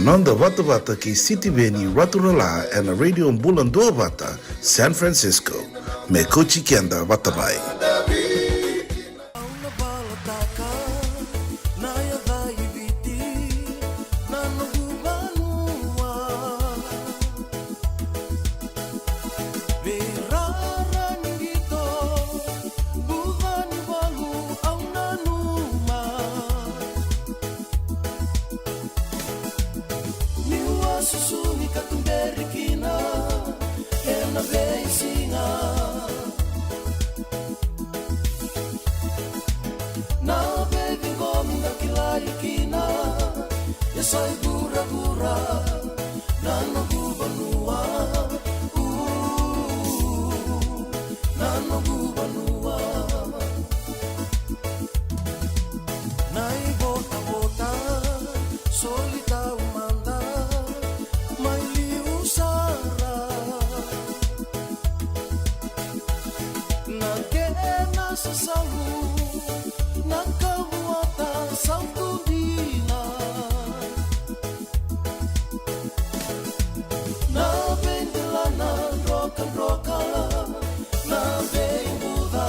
Nanda Vata Vata ki City Beni Raturala and a radio Bulandua Vata, San Francisco. Me Kochi Kianda Vatabai. Sai gura-gura nano gubanua nano gubanua nai bota-bota solita umanda mai liusara na kena sasalu na kabuata sautundina roka na veimuda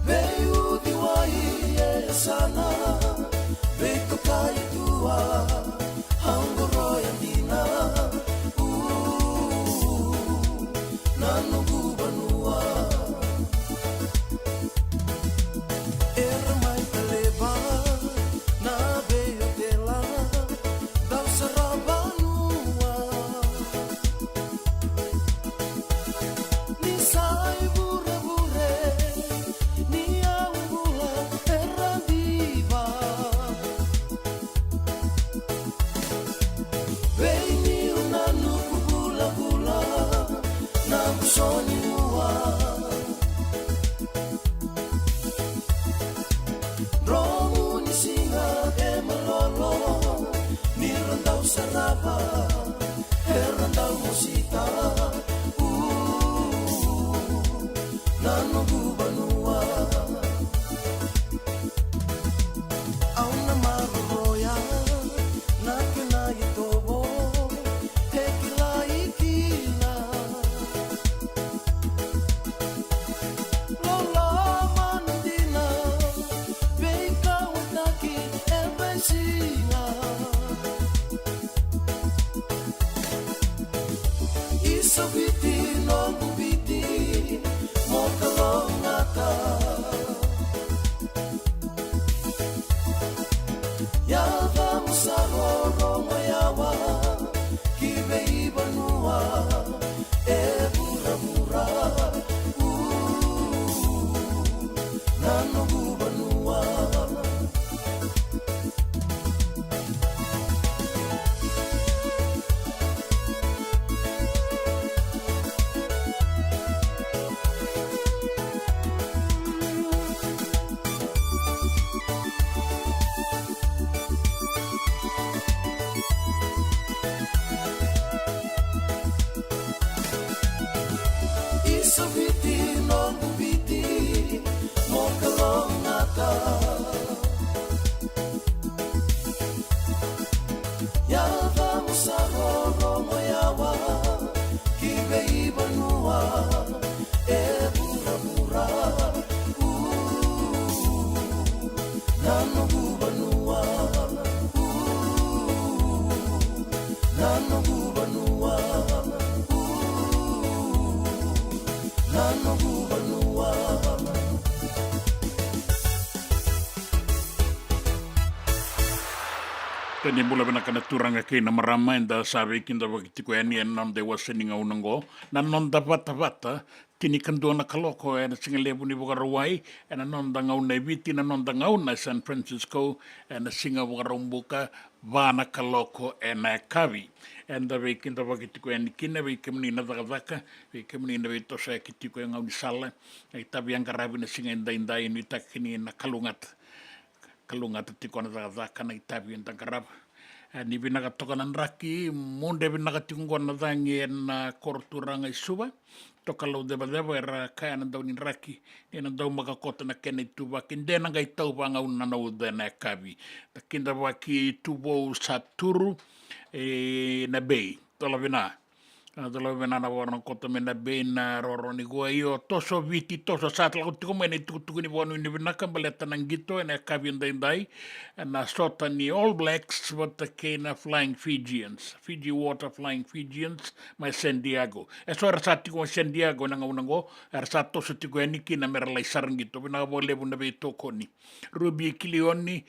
veio diwai sana veio kai tua hangoroyandina nano gubanua era mai peleva na veio dela dau saraba sarava herandau musita nano gubanua au na maroya na kena itobo hekila ikina lola manandina beika wataki ebesinga Isabiti no bubiti mokalongata Yava musaroro mayawa kibei banua e bura nano gubanua Isabiti no bubiti mokalongata Yava musaroro mayawa kibei banua e bura nano gubanua nano gubanua nano gubanua Tani mula bena kana turanga kei na marama enda sabe kinda wakitiko eni en non de waseninga unango na non da vata tini kandona kaloko e na singalebu ni wakarawai e na non da ngau na viti na non da ngau na San Francisco e na singa wakarambuka vana kaloko e na kavi enda vei kinda wakitiko eni kina vei kemni na dakadaka vei kemni na vei tosa e kitiko e ngau ni sala e tabi angarabi na singa inda inu itakini na kalungata tiko na dakadaka na itabi en tangaraba ni vinaka toka na raki monde vinaka tikungona dangi en korturanga isuba toka lau deva era kaya na daw ni raki ni na daw makakota na kena itu wakin dena ngai tau wanga una na udena e kavi ta kinda waki tubo sa turu na bei tola vina Tolo vena na warna kota mena bena roroni gua io toso viti toso saat laku tiko mena tuku ni wanu ni vena baleta nang gitu ena kavi ndai na sota ni All Blacks wat the kena Flying Fijians Fiji Water Flying Fijians mai San Diego so era saat tiko San Diego nanga unango era saat toso tiko eniki na mera lai sarang gitu vena wale bunda be toko ni Ruby Kilioni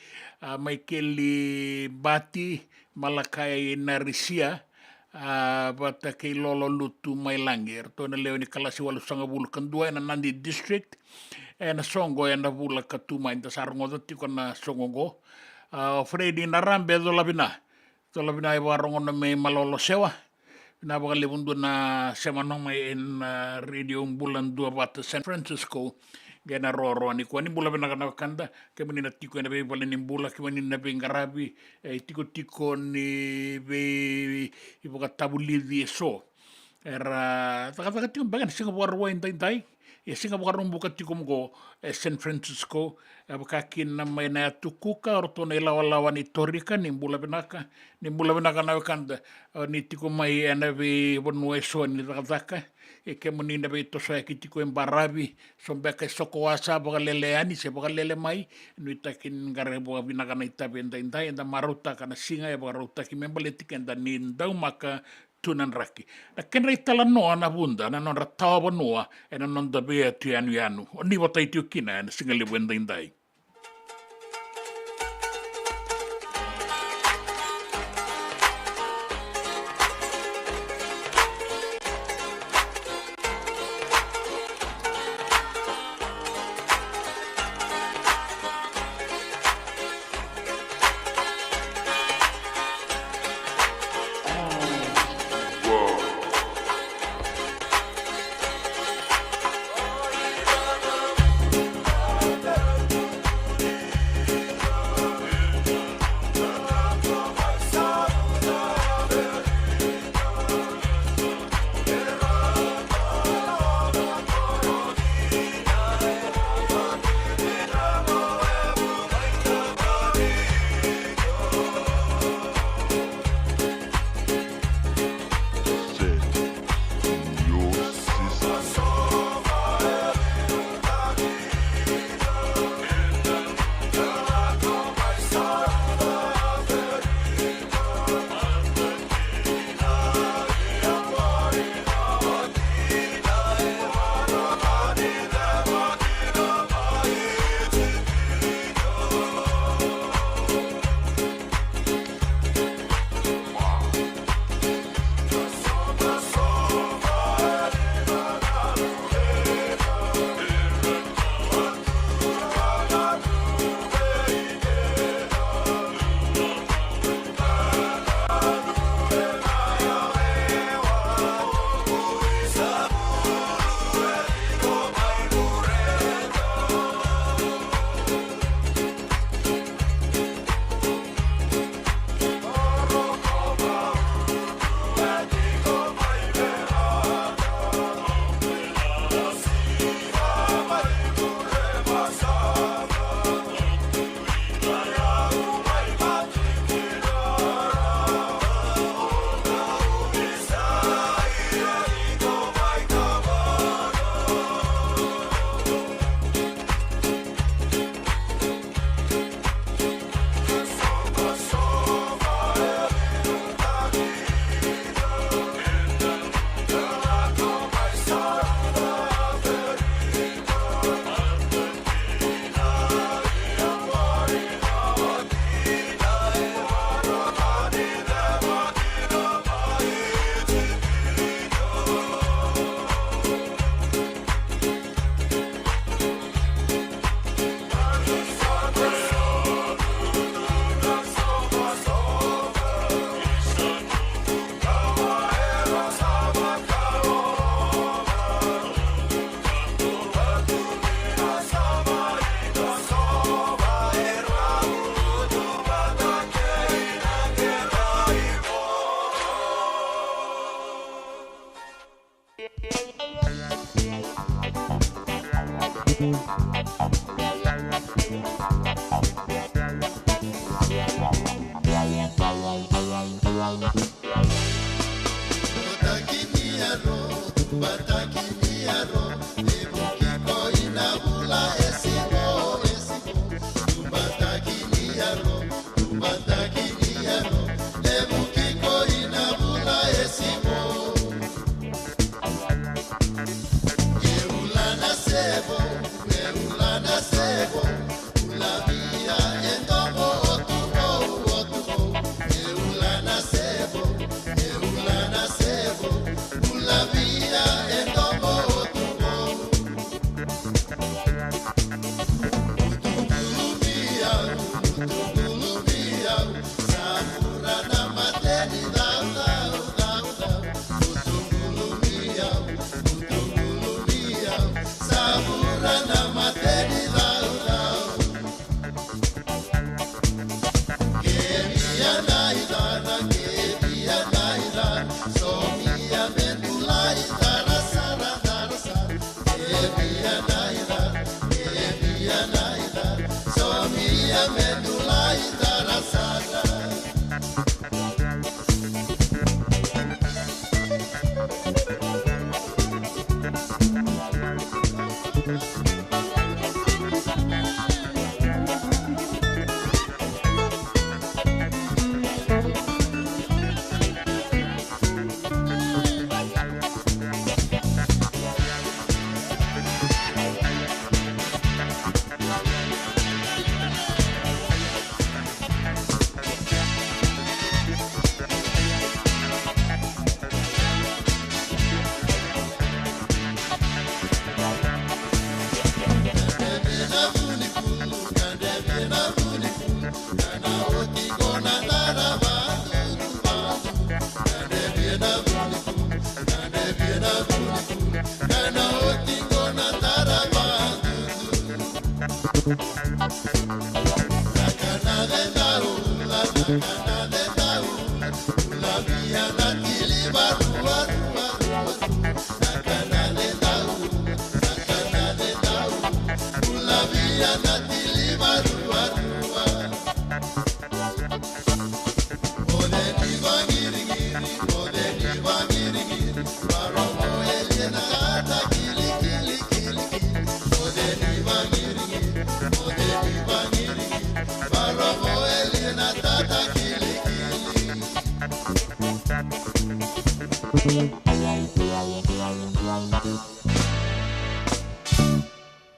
mai keli bati malakai narisia bata kei lolo lutu mai langir to na leo ni kalasi walu sanga bulu kandua na Nandi district na songo na bula katuma inda sarungo doti kona songo Freddy na rambe do labina e warongo na me malolo sewa na baka lebundu na semano mai in radio bulan dua bata San Francisco gena roro ni ko ni bula bena kana kanda ke menina tiko na be bala ni bula ke menina be ngarabi tiko ni be iboka tabuli di so era taka tiko bagan singa war wa indai singa war rumbu ka tiko mo San Francisco bakakin na may na tukuka orto na ilawa ni torika ni bula bena na kanda ni tiko mai na be bonwe so ni taka ke menina be to sa ki tiko embarabi so beka soko asa bagalele ani se bagalele mai nui takin gare bo bina kana itabe ndai nda maruta kana singa e baruta ki membaletik enda ninda maka tunan raki na ken reitala noa na bunda na non ratawa noa e na non da be tu anu ni botai tu kina na singa le benda ndai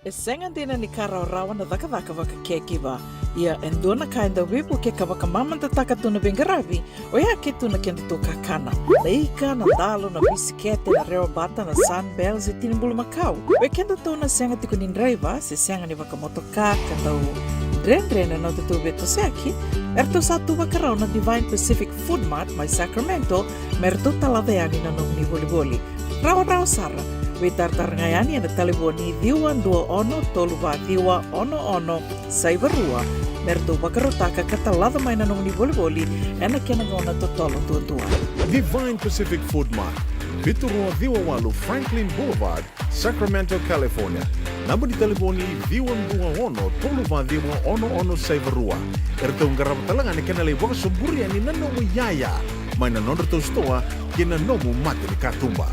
E senga dina ni kara rawa na daka waka kekiwa. Ia endona ka enda wipu ke ka waka mamanta taka tuna bengaravi o ia ke tuna kenda tō kakana. Na ika, na dalo, na bisikete, na reo bata, na sunbells e tinimbulu makau. O kenda tō na senga tiko ni driver se senga ni waka motoka ka tau dren no te tō beto seaki. Erto sa tu wakarau na Divine Pacific Food Mart mai Sacramento merto talaveani na nong ni boli. Rawa sara. We tartarangayani na telefoni diwa 21 saivarua merto wakarotaka katalada mai na nong ni boli ena kenagona totolo tuatua. Divine Pacific Food Mart, Viturua Diwawalu Franklin Boulevard, Sacramento, California. Namba di telefoni diwa 21 saivarua. Erto ngarabatalangan kenale wakasuburi ani nanomu yaya. Mai na nonroto stoa kena nomu mate ni katumba.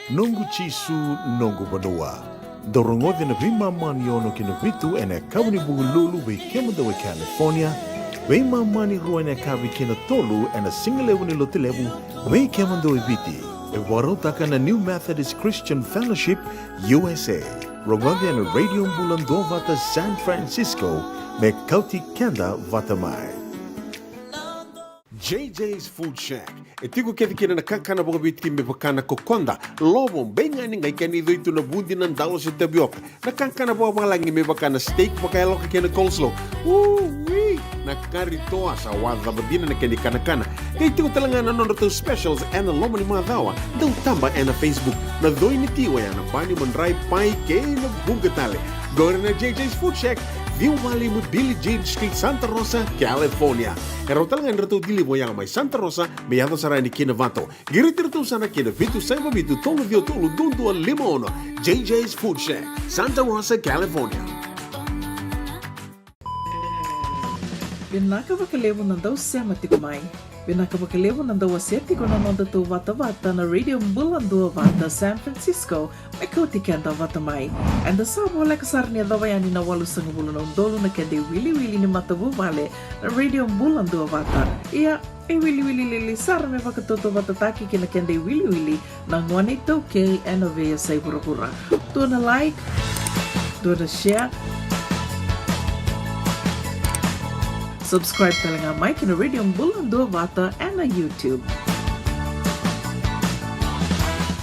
Nungu chisu nungu badua. Dorongode na vima mani ono kina vitu ene kawani bugululu we kemandawe California. We mani rua ene kawi kina tolu ene singalewu ni lotilewu we kemandawe viti. E warotaka na New Methodist Christian Fellowship USA. Rongode ene Radio Mbulando vata San Francisco me kauti kenda vatamai. JJ's Food Shack. E tiku kena na kakana boka biti me pakana kokonda. Lobo benga ni ngai kani doitu na bundi nan dalos e tapioca. Na kakana boka malangi me pakana steak boka eloka kena coleslaw. Wee! Na karitoa sa wadha badina na kani kana. Kaya tiku talanga na nonroto specials and lomo ni madhawa. Daw tamba na Facebook. Na doi ni tiwa ya na bani manray pai kaya na bunga tale. Gore na JJ's Food Shack. View Valley mo Billie Jean Street, Santa Rosa, California. Pero talagang rato dili mo yang may Santa Rosa, may ato sa rani kinavato. Giritirto sana kinavitu sa mabitu tolo dio tolo dundu al limono. JJ's Food Shack, Santa Rosa, California. Binaka wakalevo na daw sema tikumai. Binaka wakalevo na daw aseti ko na nonda to vata na Radio Mbulando vata San Francisco may kauti kenda vatamai. And the sabo like sarnia dawayani na walu sang bulan dolo na kende wili ni matabu vale na Radio Mbulando vata. Ia e wili sar me vakatoto vatataki kina kende wili na ngwane to ke enove sai pura. Do na like, do na share. Subscribe talaga Mike na Radio Mbulando Vata and na YouTube.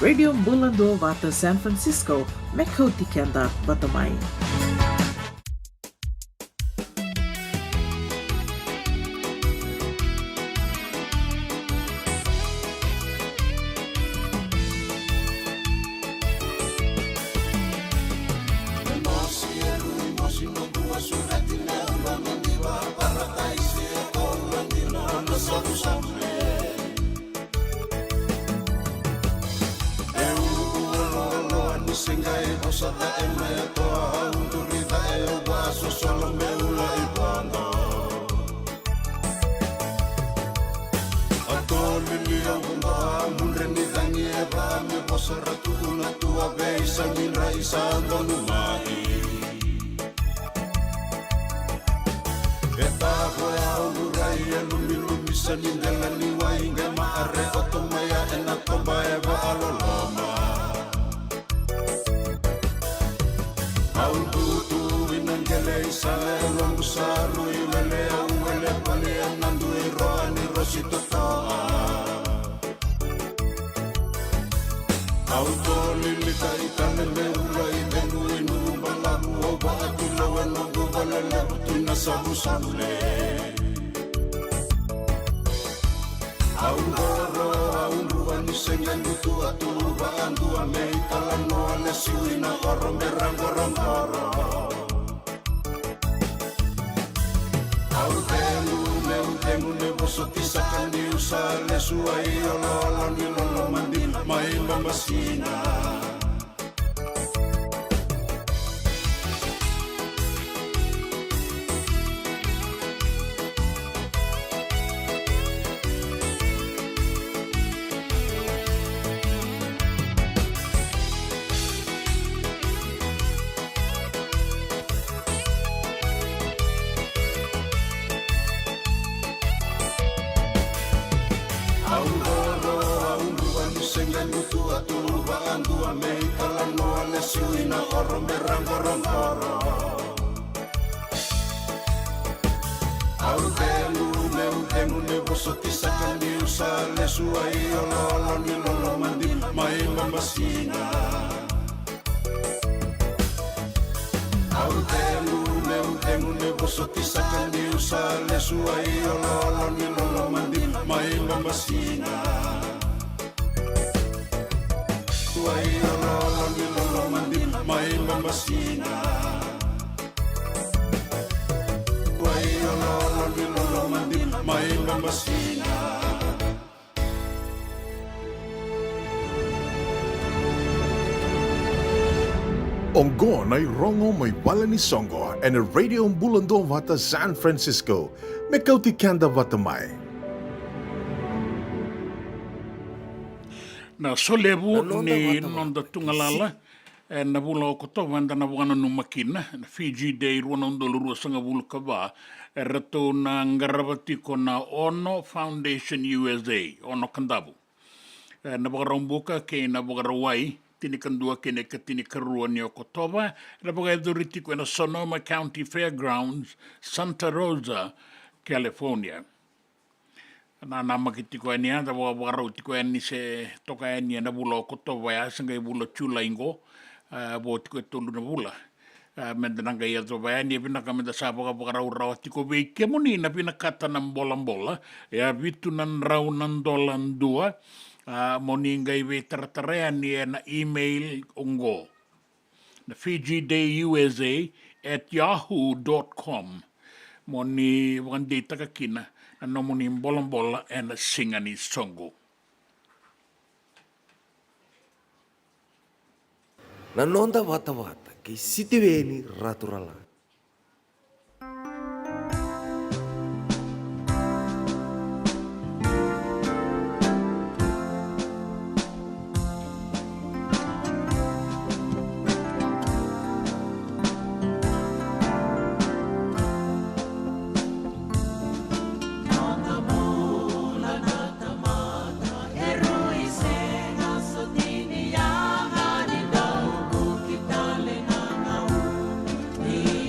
Radio Mbulando Vata San Francisco, Mekoti Kenda Batamai. Aun roro, aun ruan, diseñando tu a tu Vaangua me talanoa le siuina oro me rangorongoro. Au temu ne boso tisaka ni usa le suai olo ni lolo mandi mai mamasina. Suina oro me rangorongoro. Au temu ne boso tisaka ni usa le suai olo ni lolo mandi mai mamasina. Au temu ne boso tisaka ni usa le suai olo ni lolo mandi mai mamasina. Suai olo ni lolo mandi mai mamasina. Suai olo ni lolo mandi mai mamasina. Ongo nai rongo mai wala ni songo and a radio mbulando vata San Francisco. Me kauti kanda vata mai. Na solevu ni nonda tungalala na vula o kotowa na wana no makina na Fiji Day ruana ndoluru sanga vula kava rato na ngaravati ko na Ono Foundation USA Ono Kandabu na bagarombuka ke na bagarawai tinikandua ke ne katinikarua ni o kotowa na bagaduriti ko na Sonoma County Fairgrounds Santa Rosa California. Na makiti ko ni anda wa ti ko ni se toka ni na bulo ko to wa sanga bulo chula ingo bo ti ko tolu na bula menda nga ya to wa ni bina ka menda sa ba ra ti ko be ke moni na bina kata na bola ya vitu nan rau nan dolan dua moni ngai be tartarea ni na email ongo na fijidayusa@yahoo.com moni wandi takakina no moni bola and singani songo. Nanonda wata ke sitiweni raturala. Ni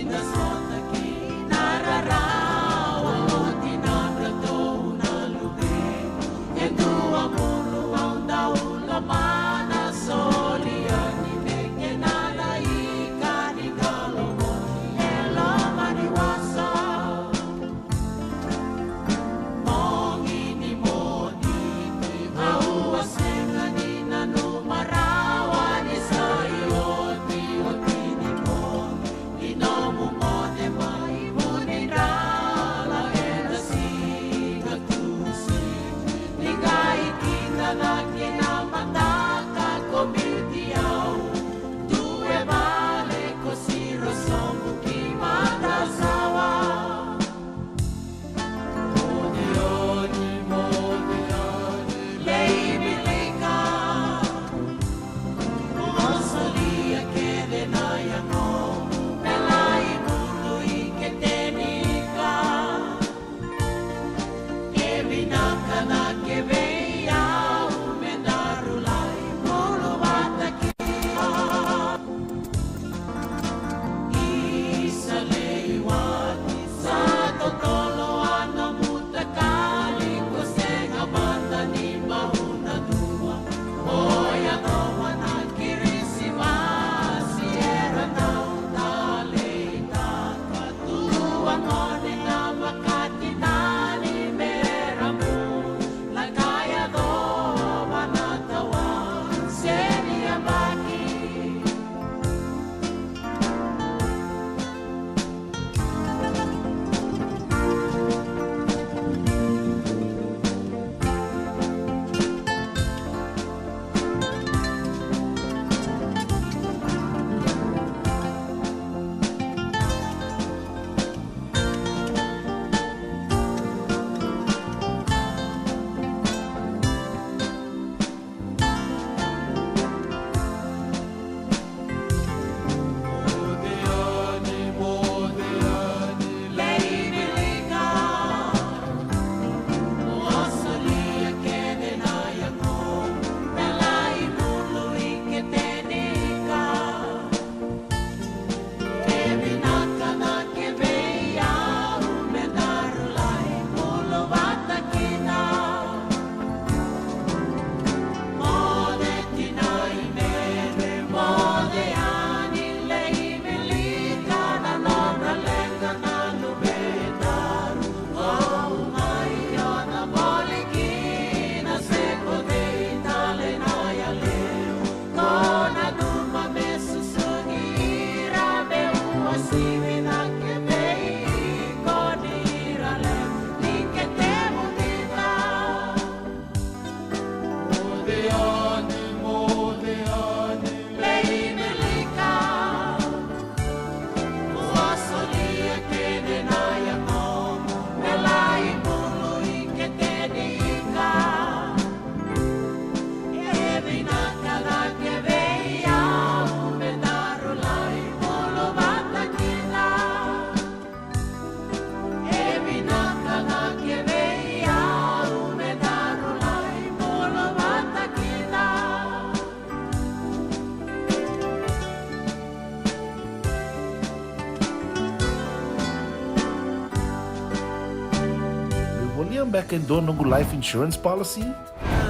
Ia back in do nungu life insurance policy?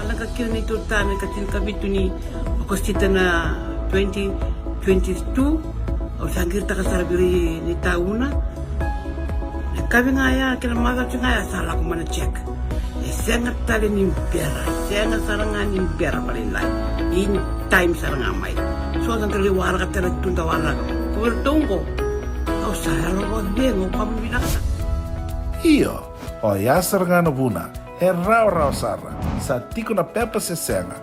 Laka kira ni tūtane ka tini kabitu ni okostita na 2022 o sangir taka sarabiri ni tauna. Kami ngaya kira maga tu ngaya salah ko mana check. Sengat tali ni biara, sengat sarangan ni biara paling lain. In time sarangan mai. So ang kali warga tala tunda warga. Kubertungko. Kau saya lo bengo kamu binasa. Iyo, o ya sarangana buna, e rau sara, sa tiko na pepa se senga,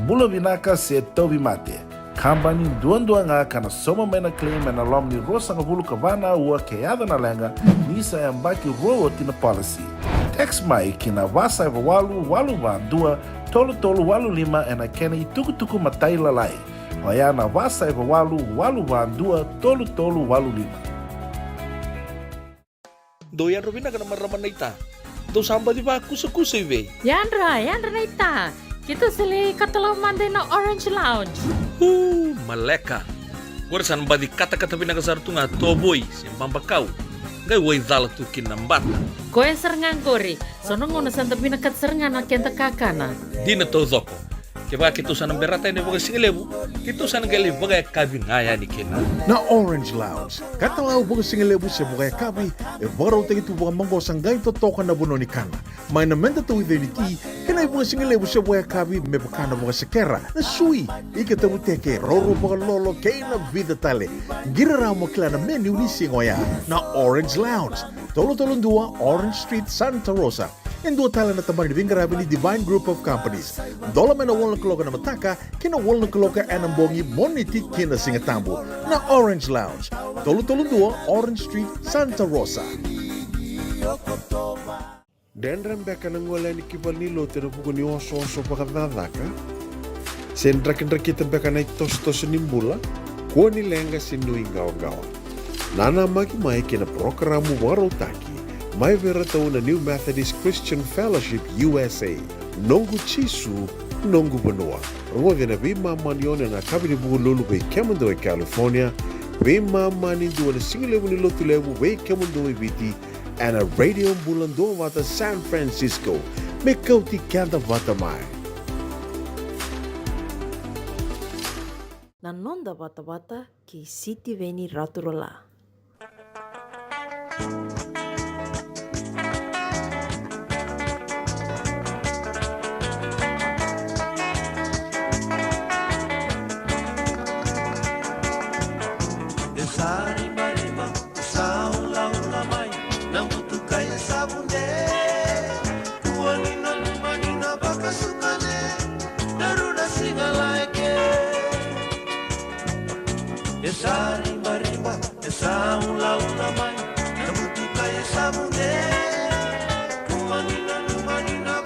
bula binaka se tobi mate, kambani duan-duanga kana soma mena claim na lom ni rosa nga bulu kabana ua keada na lenga, nisa e mbaki roa tina policy. Text mai kina wasa e walu ba dua, tolu walu lima e na kena i tuku matai lalai, o ya na wasa e walu ba dua, tolu walu lima. Doyan Robina ka naman raman na ita. Do samba di ba kusa-kusa iwe? Yandra na ita. Kita sili katalaw manday na Orange Lounge. Maleka. Warasan ba di kata-kata pinakasar tu nga toboy, simbang bakaw. Gay way dala tu kinambata. Koe serengan kori, sonong una santa pinakat serengan na kenta kakana. Di na to zoko. Kaya kita sana berata ini bagai singelebu, kita sana gali bagai kabi ngaya ni kena. Na Orange Lounge, katalaw bagai singelebu siya bagai kabi, e baraw tayo ito bagai manggosang gay totokan na buno ni kana. May namenda to identity, kanay bagai singelebu siya bagai kabi, may bakana bagai sekera, na sui, ikatabu teke, roro bagai lolo, kay na vida tale. Giraraw mo kila na menu ni singoya, na Orange Lounge, tolo-tolong dua, Orange Street, Santa Rosa. En dua tala na tamang nibingarabi ni Divine Group of Companies. Dola may na walang kaloka na mataka, kina walang kaloka anambongi moniti kina singatambo na Orange Lounge. Tolo-tolong dua, Orange Street, Santa Rosa. Dendram beka nang wala ni kibal nilo tira buku ni oso-oso pakadadaka. Sendra-kendra kita beka naik tos-tos nimbula, kuwa ni lenga sinuing gawa-gawa. Nana magi-mai kina programo warotaki. Mai vera tau na New Methodist Christian Fellowship USA. Nongu chisu, nongu banoa. Rungo vina vima manione na kabini buku lulu bei kemando e California. Vima mani dua na singilewu ni lotu lewu bei kemando e viti. And a radio bulando wata San Francisco. Me kauti kanda wata mai. Nanonda wata ki City Veni Raturola. Esa rimba, esa ula mai, nabutuka esa munde. Kumanina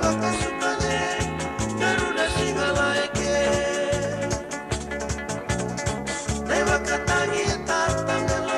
baka sukane, garuda singala eke. Nai baka tangi tatangala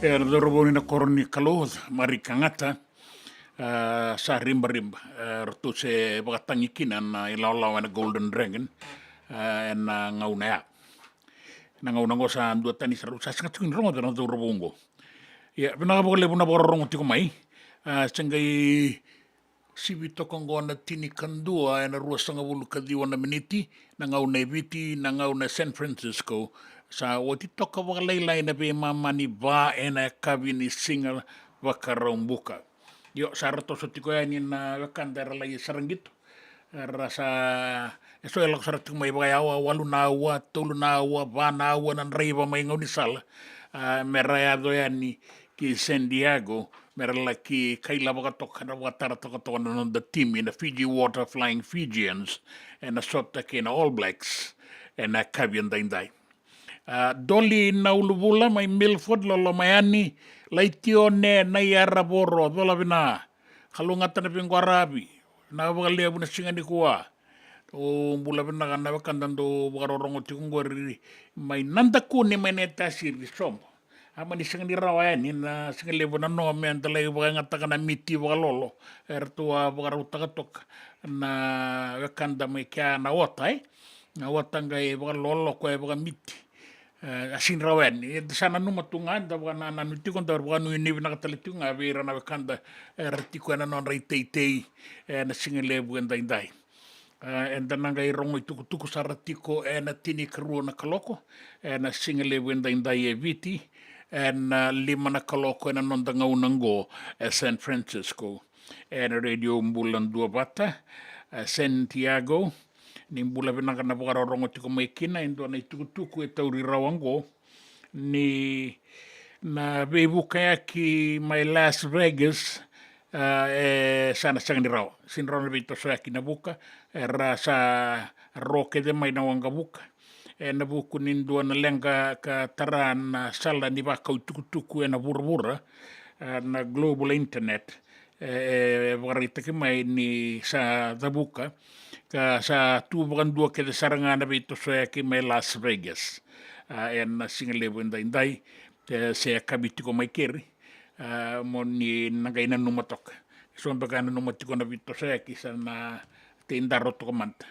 Doroboni na koroni kaloza, marikangata, sa rimba-rimba. Rto se bakatangi kina na ilaw-law na Golden Dragon, na ngauna ya. Na ngauna ngo sa dua tani sa singat rongo na dorobongo. Ya, pinakabakale po na rongo tiko mai. Sanggay sibito kongo na tinikandua na rua sanga bulu kadiwa na miniti na ngauna Viti na ngauna San Francisco sa wati toka wakalaylay na be mamani ba na kabini singa wakarombuka yo sa rato so tiko yani na wakandara lay saranggito rasa eso elak saratu may bayawa walu nawa tulu nawa ba nawa nan raiba may ngauni sala merayado yani ki San Diego merala ki kaila bakatok na watara toka on the team in the Fiji Water Flying Fijians and a sort of All Blacks and a Kabian Daindai. Doli na ulubula may Milford lolo mayani laitio ne na yara boro dola bina kalungata na pingwarabi na bagalia buna singani kuwa o bula bina kana bakandando bagarorongo tikungori may nandakuni may netasir di sombo ama ni singani rawayani na singale buna no me andalay bagangata kana miti bagalolo ertua bagaruta katok na bakanda may kya na watay na watangay bagalolo ko bagamiti asin rawen sana numa tungan da bana nanuti kon da bana ni na katalitunga vera na kanda artiko na non reitei na singele buenda indai and then ngai rongo tuku saratiko na tini kru na kaloko na singele buenda indai Viti and lima na kaloko na non da ngaunango San Francisco and radio mbulan dua bata Santiago ni mbula bina kana bagarorongo tiko maikina endo na tuku tauri rawango ni na bebuka yaki my Las Vegas sana sangni raw sin raw bito sa yaki nabuka rasa roke de may nawanga buka na buku nindo na lenga ka taran na sala ni baka tuku na burbura na global internet bagarita ki may ni sa dabuka ka sa tubukan dua ke saranga na bito sa ki may Las Vegas na singalebu indai se kabiti ko may kiri mo ni nagay na numatok so baga na numatiko na bito sa ki sa na tindaro to kamanta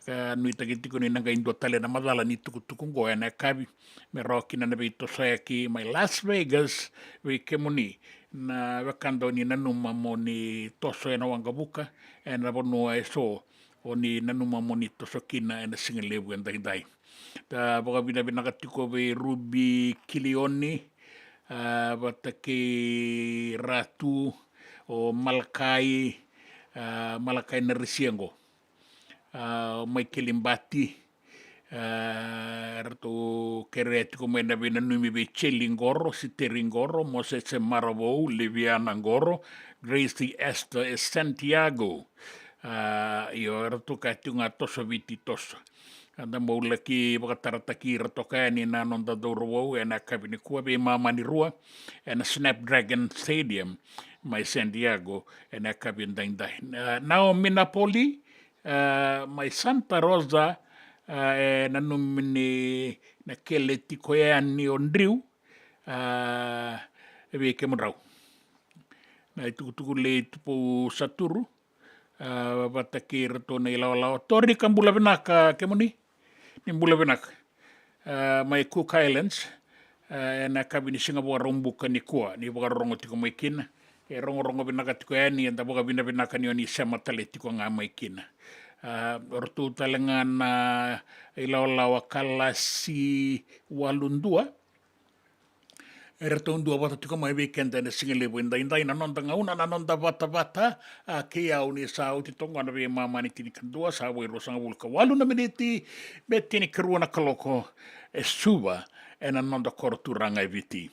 ka nuita giti ko ni nagay ndo tale na madala ni tukutukong go na kabi meroki na bito sa ki may Las Vegas we kemuni na wakando ni nanuma mo ni toso na wangabuka na bono eso o ni nanuma mo ni toso kina na singalebu indai ta baka binakatiko be Ruby Kilioni batake Ratu o Malakai na Risiengo may Kilimbati rato keretiko may nabina numi be Chelingoro Siteringoro Moses Marabo Liviana Ngoro Gracie Esther Santiago yo rato katunga toso Viti toso anda mau laki bakatarata rato kani na nonda dorowo na kabini kuwa be mama ni rua na Snapdragon Stadium mai San Diego na kabin daindai now Minapoli mai Santa Rosa na numini na kele tiko ni ondriu be kemunrau na tuku le tupu Saturu batake rato na ilaw tori kambula benaka kemuni nimbula benaka may Cook Islands na kabini Singapore rombuka ni kuwa ni bagarongo tiko maikina rongo benaka tiko yani anda baga benaka ni oni samatale tiko nga maikina ortu talengan ilaw kalasi walundua Erton dua bata tiko mai weekend na singalebu indai na nonda ngauna na nonda bata ke au ni sa uti tonga na be mama ni tini kandua sa wero sanga bulka walu na meniti betini keruana kaloko suba na nonda korturanga Viti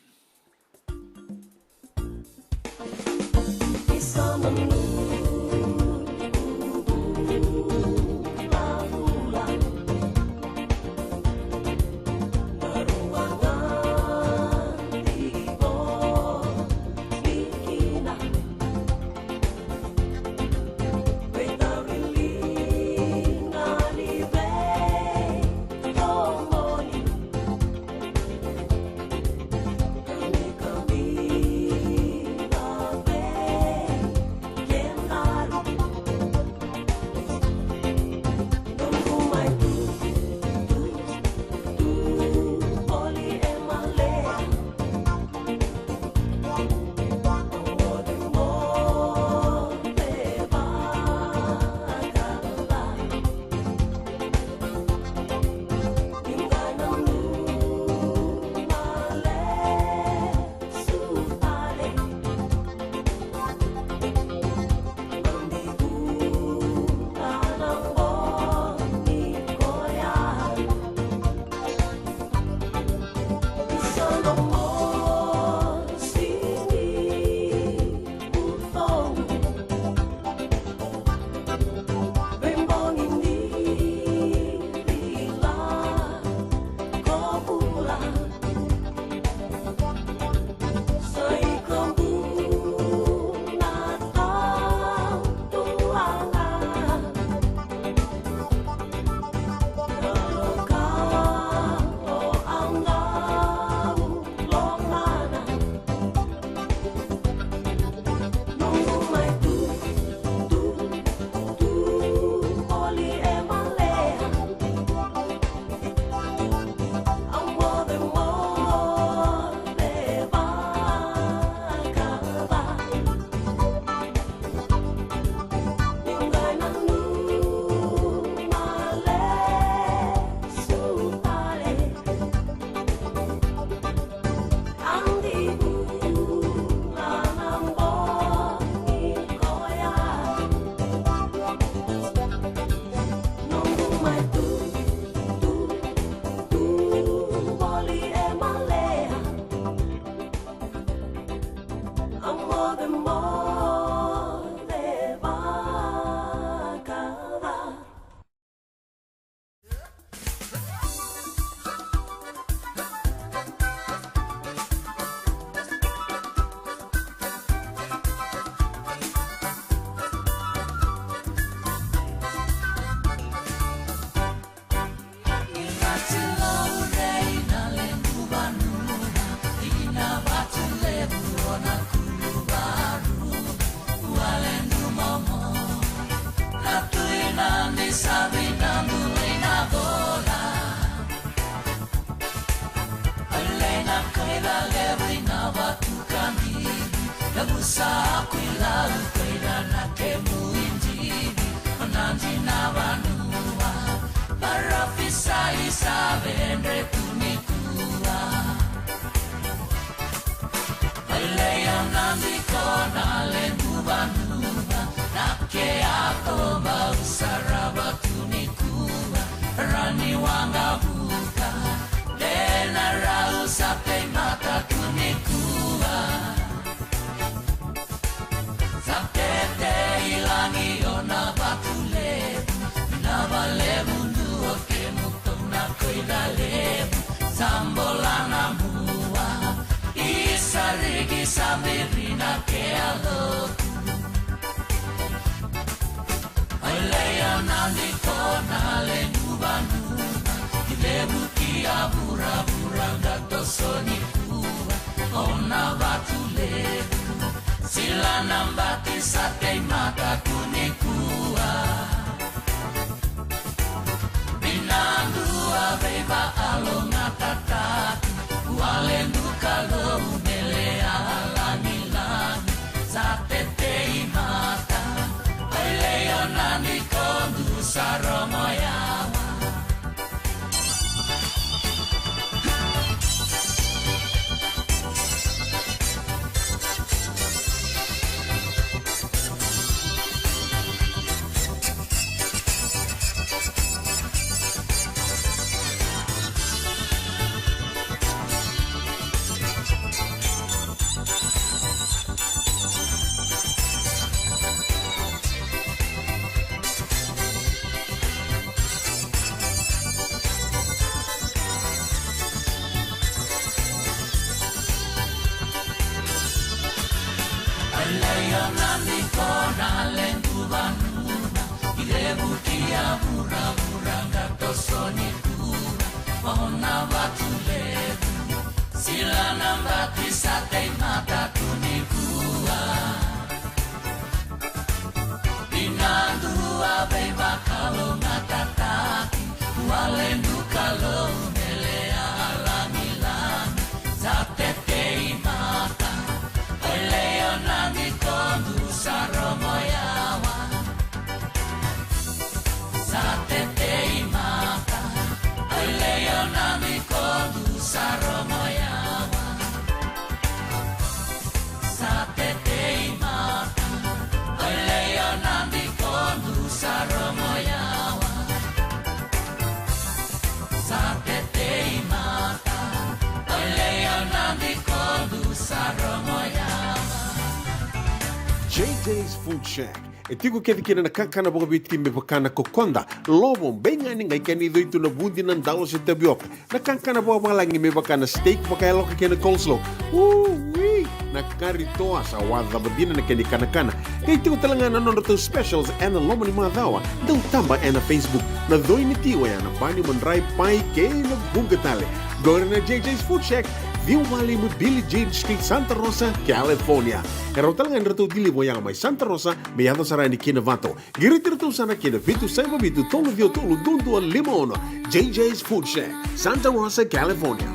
JJ's Food Shack. E tigo ke kina na kankana boga bitki me bakana kokonda. Lobo benga ni ngai kani do itu na bundi nan dalos e tabiok. Na kankana boga malangi me bakana steak baka loka kena coleslaw. Wee! Na kari toa sa wadha badina na kani kana. Kay tigo talanga na nono to specials and the lomo ni madawa. Dau tamba na Facebook. Na doi ni tiwa ya na bani manrai pai ke na bungatale. Go na JJ's Food Shack. Viu Valley mo Billy Jane Street, Santa Rosa, California. Karo talagang rato dili mo yang may Santa Rosa, may ato sarani kinavato. Giritirto sana kinavitu sa mabitu tolo vio tolo dundo al limon. JJ's Food Shack, Santa Rosa, California.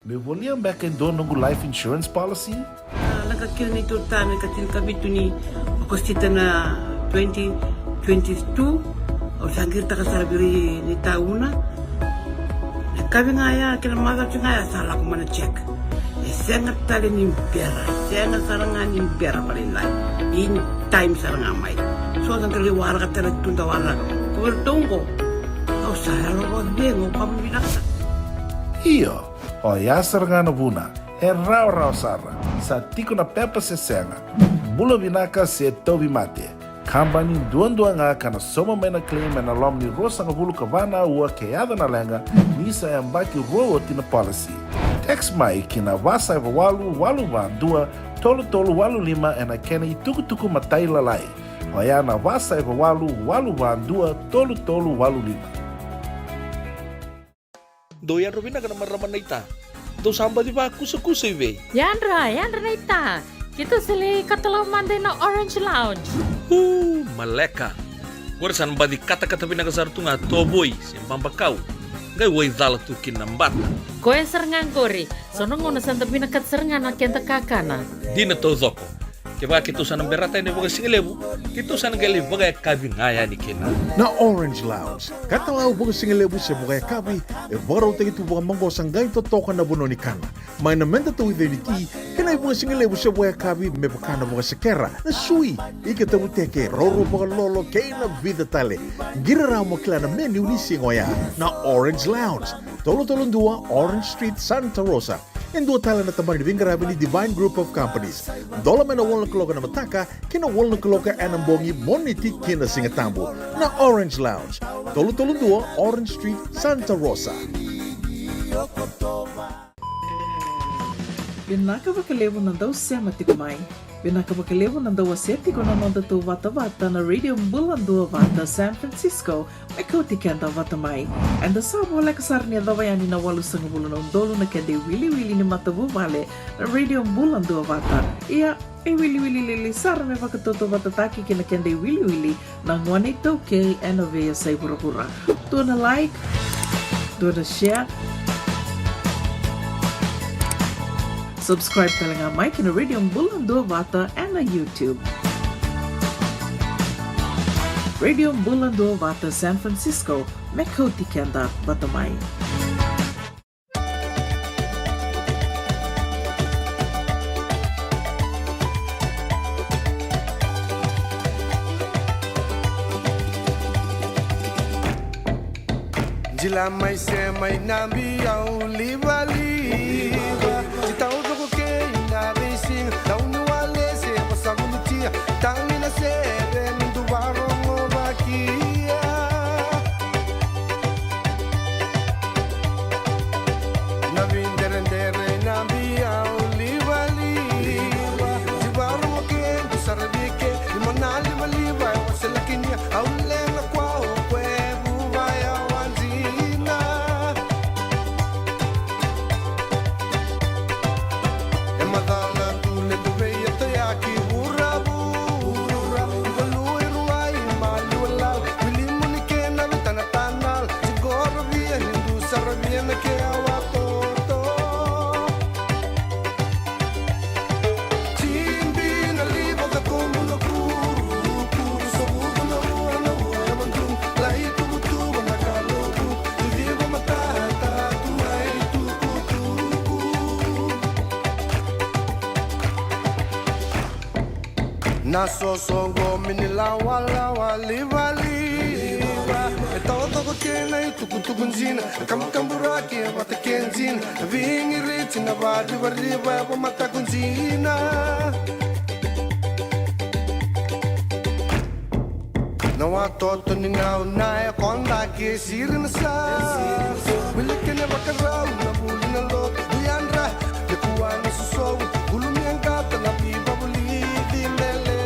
Me volia back in dono ng life insurance policy? Nakakil ni tuta na katil kabitu ni kostita na 2022 o sagir ta kasarabiri ni tauna. Kami ngaya kila mada ngaya salah ko mana check. Sengat tali ni pera, sengat sarangan ni pera paling lain. In time sarangan mai. So ang kali warga tali tunda warga. Kubertungko. Kau saya lo bengo kamu binasa. Iyo, o yasar nga na buna, e rau sara, sa tiko na pepa se senga, bulo binaka se tobi mate, kambani duan nga kana soma may na claim na lom ni rosa nga bulu kabana ua kayada na lenga, nisa e ambaki rowo tina policy. Text mai kina wasa eva walu dua, tolu walu lima e na kena ituku matai lalai, o ya na wasa eva walu dua, tolu walu lima. Doyan Robina kana maraman na ita. Do samba di ba kusa iwe. Yandra na ita. Kita sili katalaw mande na Orange Lounge. Maleka. Warasan ba di kata-kata pinakasartunga toboy, simpang bakaw. Ngai woi dala tu kina mbata. Koe serengan kori, sono ngona santa binakat serengan na kenta kakana. Dina to zoko. Keba kitu sana berata ini boga singelebu. Kitu sana gali boga kabi ngaya ni kena. Na Orange Lounge, katalau buka singelebu se buka kabi, baro te tu buka mango sanggai to toka na buno ni kana. Mai na menta tu ide ni ti, kena buka singelebu se buka kabi me buka na buka sekera. Na sui, ike te uteke roro buka lolo keina vida tale. Gira rao mo kila na meni unisi ngoya. Na Orange Lounge, tolong dua Orange Street, Santa Rosa. Yang dua tala na tamari di Bingarabi ni Divine Group of Companies. Dola mena wala keloka na mataka, kina wala keloka anambongi moniti kina singatambo. Na Orange Lounge, tolong dua Orange Street, Santa Rosa. Binaka bakalevo nandau sema tiko mai. Binaka bakalevo nandau aseti ko nanonda tu vata na Radio Bulandua Vata San Francisco. May koti kenda vata mai. And the sabo wala kasarni adawayani na walu sangabulu na undolo na kende wili ni matabu vale na Radio Bulandua Vata. Ia e wili lili sara me vakatoto vata taki kina kende wili na ngwane tauke ena vea say pura. Tuana like, tuana share, subscribe talaga Mike na Radio Bulandua Vata and na YouTube. Radio Bulandua Vata San Francisco, Mekoti Kenda Batamai. Jila mai se mai nambi au liva Jitau doko ke ina racing Tau nuale se pasamutia Tau ina se mindu warongo bakia Navindere nambi au liva Jiwarongo ke kusarabike Limonali maliva Waselakinia au lenga kwao Naso songo minila wala liva E todo ko kena i tukunzina Kamburaki mata kenzina Vingi rich na riva pa mata kunzina Na watoto ni ngau na e konda ke sirin sa Wilike ne bakarau na buli na lo Duyandra de kuani suso Gulumi ang kata na pipa buli di mele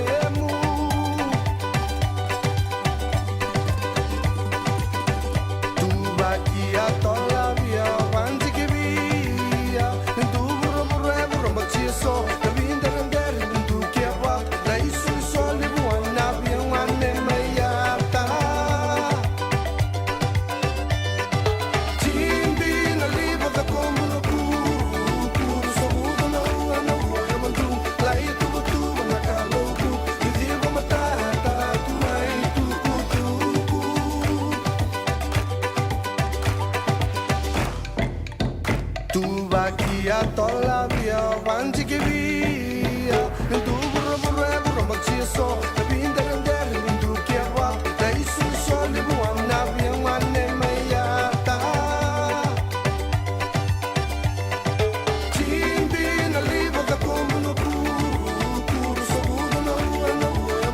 Todavía wanti que via en tu burro machizo la vinda render en tu que va la hizo el sol y buena bien wane mayata Chimbi na libo da como no puro so no mandu la itu tu na calo tu y digo matata tu mai tu Vaquilla todavía wanti que via en tu burro machizo la vinda render en tu que va la hizo el sol y buena bien wane mayata Chimbi na libo da como no puro so no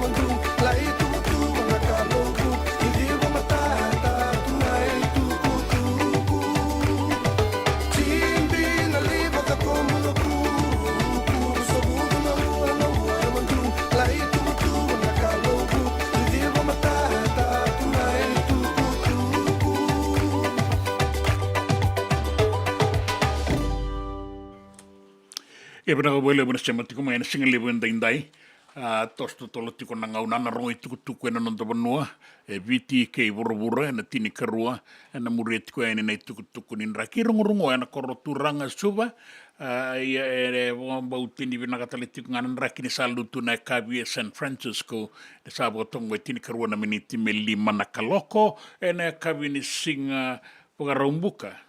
mandu la itu tu na calo tu y digo matata tu mai tu como no puro so no mandu la itu tu na calo tu y digo matata tu mai tu E bera ko bole bena chama tiko mai singa lebu ndai tos tolo tiko na ngaunana rongo i tukutuku e na nonta vanua, e viti ke i vorovura e na tini karua, e na muri tiko e na i tukutuku ni nraki rongo e na koroturanga suva, ia e wambau tini vinakatale tiko ngana nraki ni salutu na e kavi e San Francisco, e sabo tongo e tini karua na miniti me 5 na kaloko, e na e kavi ni singa pagaraumbuka.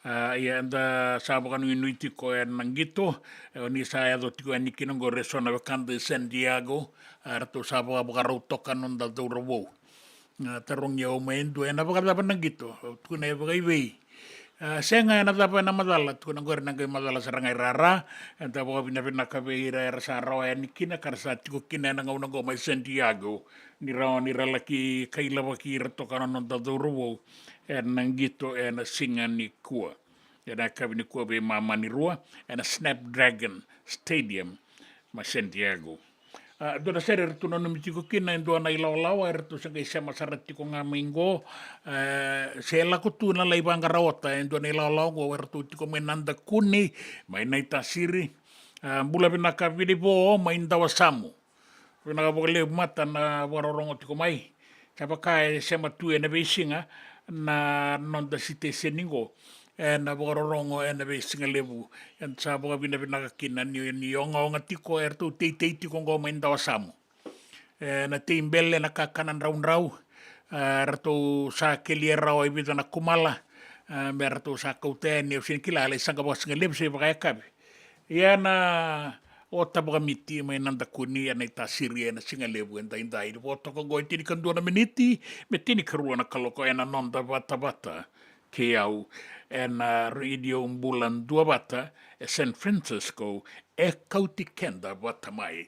Ia anda sabo kanu inuiti ko e nangito ni sa do tiko ani kinongo resona vakanda San Diego rato sabo abagaro toka non da dorowo tarong yo mendo e na vakada nangito tu na vagai senga na da na madala tu na gor na ga madala sarangai rara enta bo bina bina ka veira era sa ro ani kina karsa tiko kina na ngona go mai San Diego ni ralaki kaila waki rato kana non da dorowo e nangito e na singa ni kua. E na kawi ni kua be mamanirua e na Snapdragon Stadium ma San Diego. Dona sere ratu na numitiko kina e doa na ilawalawa e ratu sa kai sema saratiko ngā maingo se lako tu na laibanga rawata e doa na ilawalawa e ratu tiko me nanda kuni mai naita siri bula bina ka viripo mai ndawa samu. Vina ka pokale mata na wararongo tiko mai. Sapa kai sema tu e na beisinga na nonda site seningo e na wararongo e na beisinga levu e sa boka vina ka kina ni onga tiko e ratu tei tiko ngo mai ndawa samu e na teimbele na kakanan raun ratu sa keli e rau e vida na kumala me ratu sa kauteni o sinikila ala isanga boka singa levu se baka e kabi ia na o tabaga miti mai nanda kuni ana ita siri ana singa levu enda indai o toko go tini kandua na miniti me tini karua na kaloko ena nonda bata ke au ena radio bulan 2 bata e San Francisco e kauti kenda bata mai.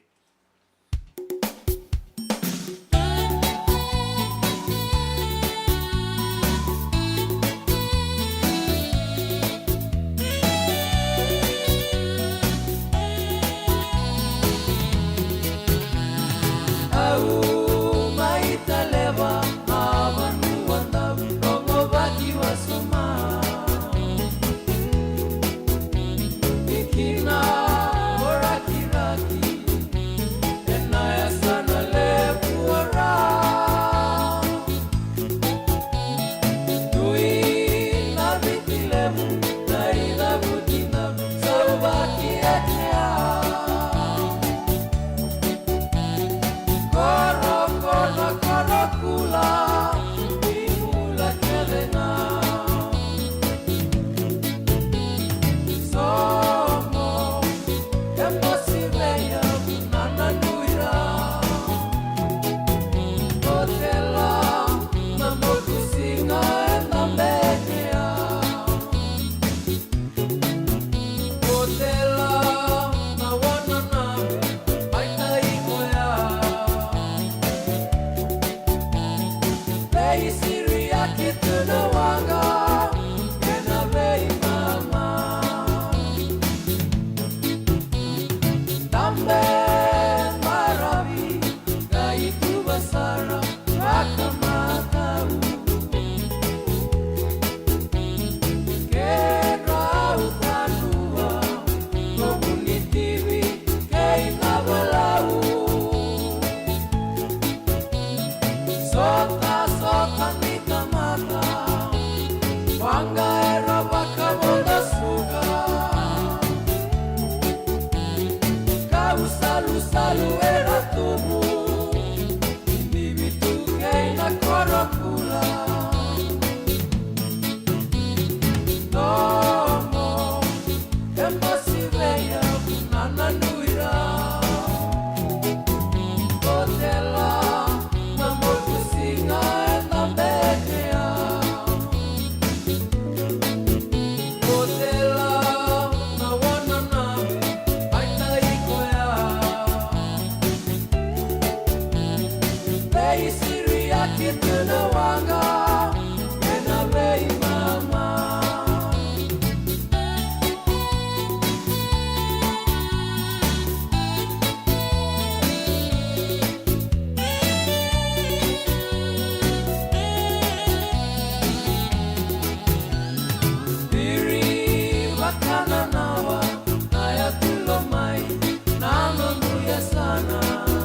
Sana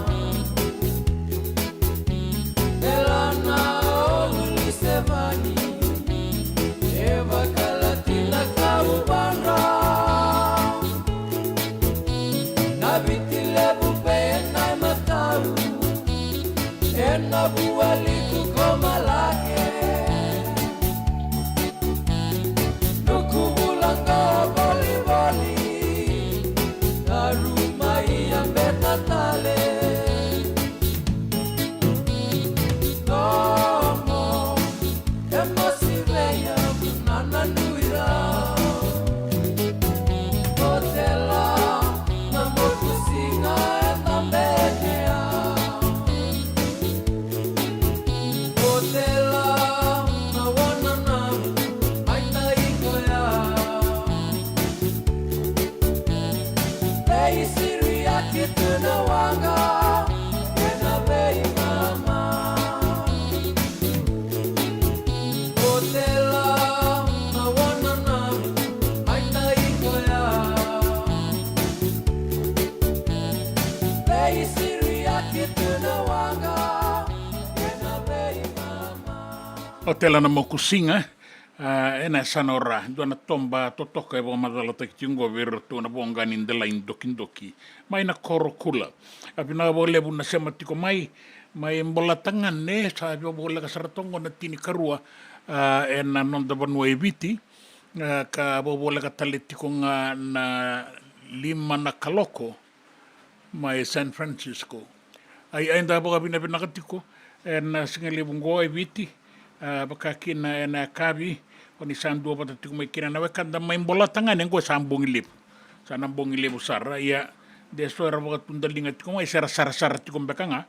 O tela na mokusinga, ena sanora, duana tomba totoka e wa madala takitingo vero tuna bongani ndela indokindoki. Mai na koro kula. Apina wa lebu na sema tiko mai mbola tangane, sa bola ka saratongo na tini karua, ena nonda vanua e viti, ka bola ka taletiko nga na lima na kaloko, mai San Francisco. Ai ainda boga bina katiko, ena singa lebu ngoa e viti, baka kina ena kavi, oni sandua pata tiku mai kina na wekanda mai mbola tangane ngo sambongi lebu. Sanambongi lebu sara, ia deso era boga tundalinga tiku mai sara tiku mbekanga,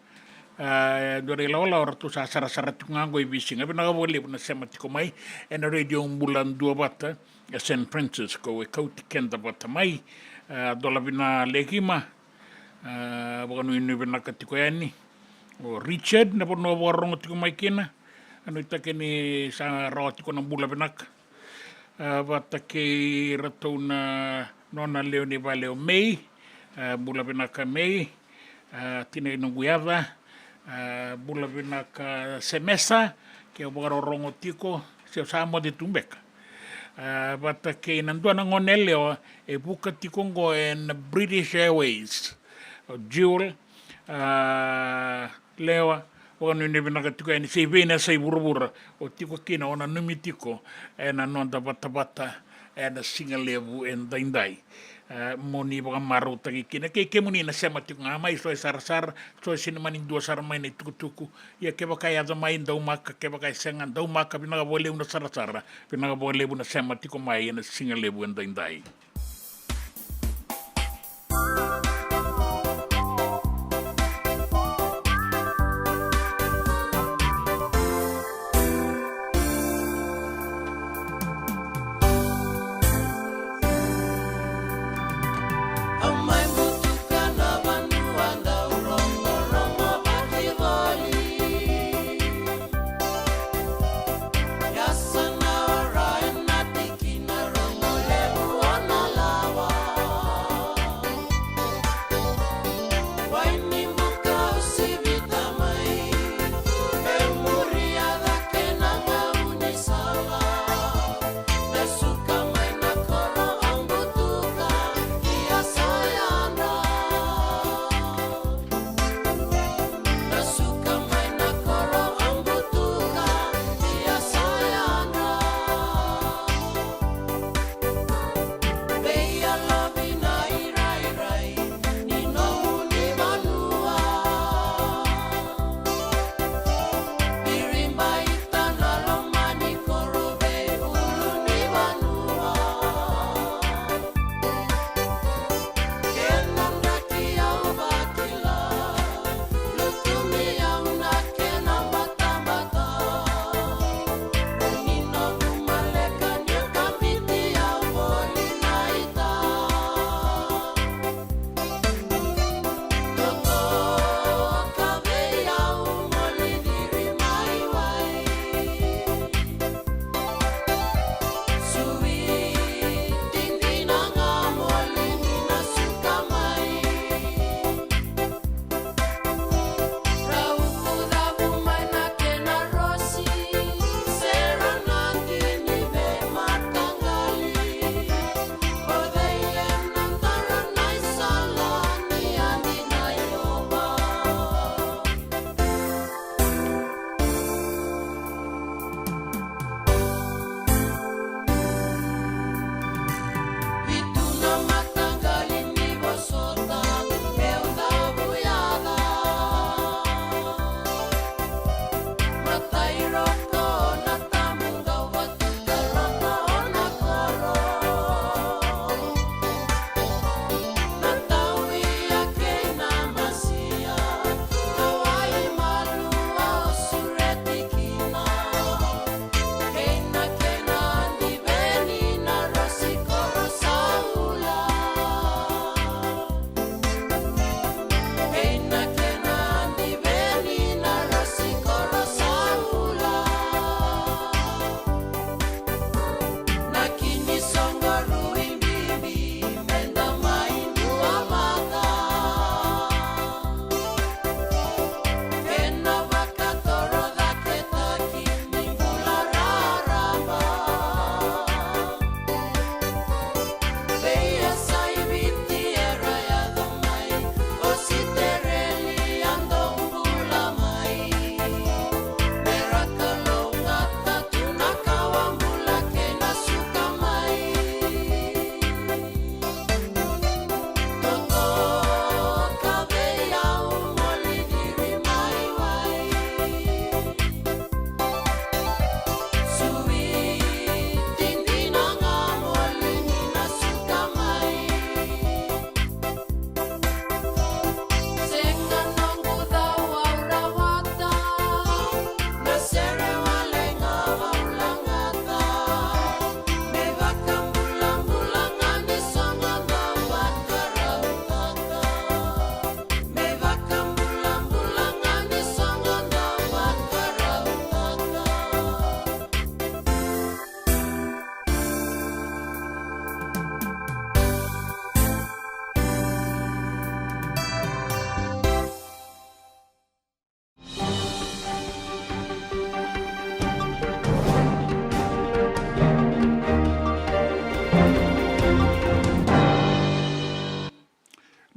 dore laola ora tu sara tiku ngango i visinga, bina ga boga lebu na sema tiku mai, ena radio umbulan dua bata, San Francisco, e kauti kenda bata mai, dola bina legima, boga nui bina katiko yani, o Richard, na pono warongo tiku mai kina, anu itake ni sa rawa tiko na bula binaka. Wata ke ratou na nona leo ni valeo mei, bula binaka mei, tina ino guiava, bula binaka semesa, ke o bogaro rongo tiko, se o sa mo de tumbeka. Wata ke nandua na ngone leo, e buka tiko ngo en British Airways, o Jewel, lewa, o nui binaka tiko eni sei vena sei burubura o tiko kina ona numi tiko ena nonda bata ena singa levu en daindai moni baka maru taki kina ke muni na sema tiko nga mai soe sarasara soe sinimani dua sara mai na tuku ia ke baka ia mai ndau maka ke baka senga ndau maka binaka bole una sarasara binaka bole una sema tiko mai ena singa levu en daindai.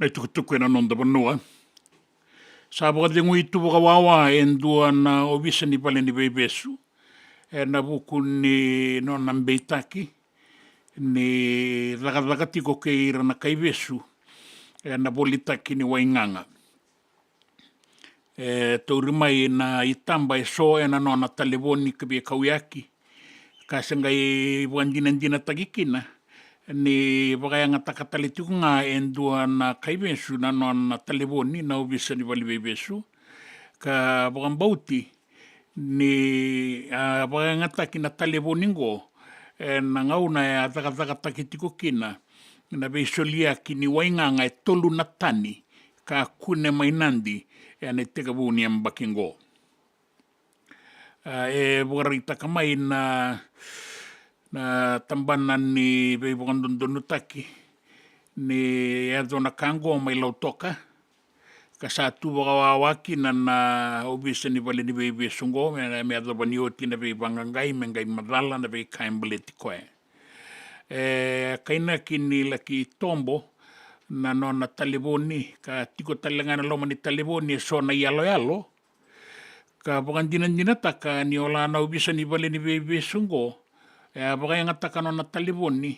na tukutuku na nonda banua. Sa baka ngui tu baka wawa dua na obisa ni pale ni bebesu. Na buku ni no nambeitaki ni lagati ko ke ira na kaibesu. Na bolitaki ni wainganga. Tauri mai na itamba so na no na taleboni ke be kauyaki. Kasi ngai wandina tagikina. Ni bagayanga takatalitu nga dua na kaibesu na no na taleboni na obisa ni vali bebesu. Ka bagambauti ni bagayanga taki na taleboni ngo. Na ngauna ya takatiko kina. Na beisolia ki ni wainganga tolu na tani. Ka kune mainandi. Ne teka buni ang bakingo. Bukarita kamay na tambanan ni Bebong Dondonutaki ni Erdo na Kango may lautoka. Kasatu bakawawaki na obisa ni Bali ni Bebe Sungo may Erdo banioti na Bebangangay mengay madala na Bekaim Baletikoe. Kaina kini laki tombo na no na taleboni ka tiko talenga na loma ni taleboni so na yalo ka bukan dinan taka ni ola na ubisa ni bale ni bebe sungo baka yang taka no na taleboni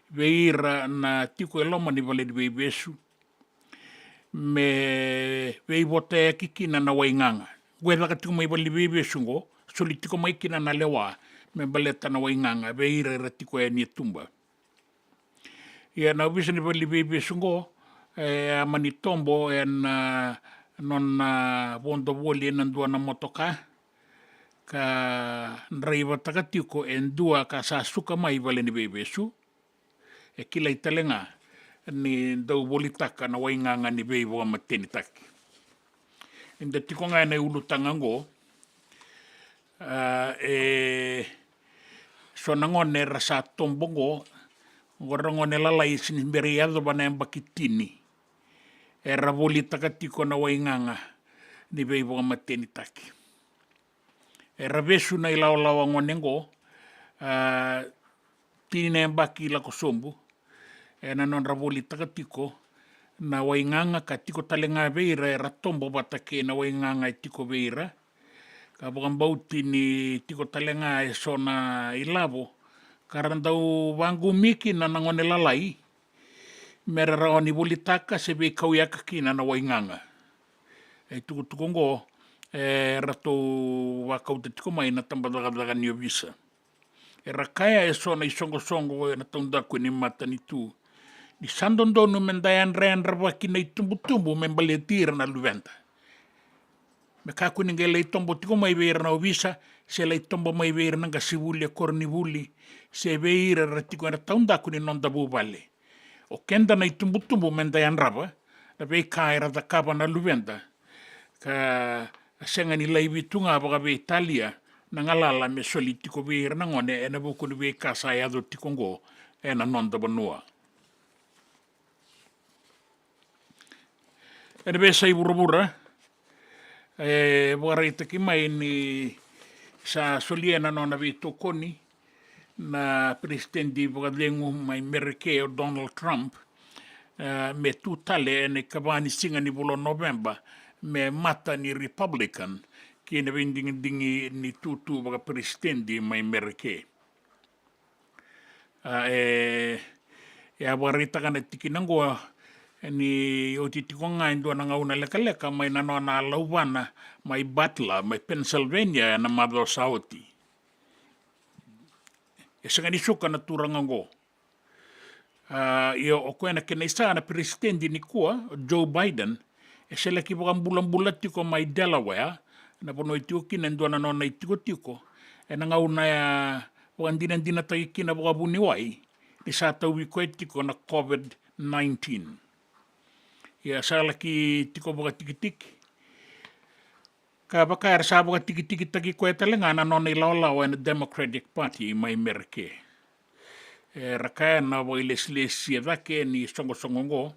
veira na tiko loma ni bale ni bebe su me vei bote kikina na wainganga gwela ka tiko mai bale bebe sungo soli tiko mai kina na lewa me baleta na wainganga veira tiko ni tumba. Ia na ubisa ni bali bebe sungo mani tombo na non bondo woli dua na motoka ka nraiva takatiko dua ka sa suka mai bali ni bebe su kila italenga ni dau bolitaka na wainganga ni bebe wa mateni taki. Inda tiko nga na ulutangango so nangone rasa tombongo Gorong lalai sinis beriado bana yang bakitini. Era volita katiko na wainganga ni beibo mateni taki. Era besu na ilaw ngonengo tini na yang baki la kosombu. Na non ravolita katiko na wainganga katiko talenga beira era tombo batake na wainganga tiko beira. Kabang bauti ni tiko talenga so na ilabo. Karena dau wangu miki na nangone lalai, mera raoni bolitaka sebe kauyaka kina na wainganga. Tukutukongo, rato wakau tatiko mai na tambadagadagan niyo bisa. Rakaya so na isongo-songo na taundaku ni mata nitu. Di sandondo mendayan rean rabaki na itumbu-tumbu membaletir na luventa. Mekaku ningelay tombo tiko mai beira na ubisa, selay tombo mai beira na kasibuli kornibuli, se beira ratiko na taundaku ni nonda bubale. O kenda na itumbu-tumbu mendayan raba, na be kaira da kaba na luventa. Ka senga ni laivitu nga baka be Italia, na ngalala me soli tiko beira na ngone, na buku ni be kasayado tiko ngo, na nonda banua. Na be sa ibura-bura, bukarita kimay ni sa soliena no na vito koni na presidente bukadengu may Merike o Donald Trump me tutale ne kabani singa ni bulo November me mata ni Republican kina dingi ni tutu buka presidente may Merike ya bukarita kana tikinangwa ni o titiko nga dua na ngauna leka-leka may nano na lauwana, may Butler, may Pennsylvania na Mother Sauti. Isa nga nisuka na turangango. Iyo o kuya na kinaisa na presidente ni kuwa, Joe Biden, sila kibakang bulan-bulat tiko may Delaware, na puno itiko kinandua na nona itiko-tiko, na ngauna ya wakandinan dinatay kinabukabuniway, ni sa tawi ko itiko na COVID-19. Ya sa laki tiko boka tiki-tiki. Kabakar sa boka tiki-tiki tagi ko etalenga na non ilalaw na Democratic Party may Merike. Rakaya na bo iles-les yadake ni songo-songongo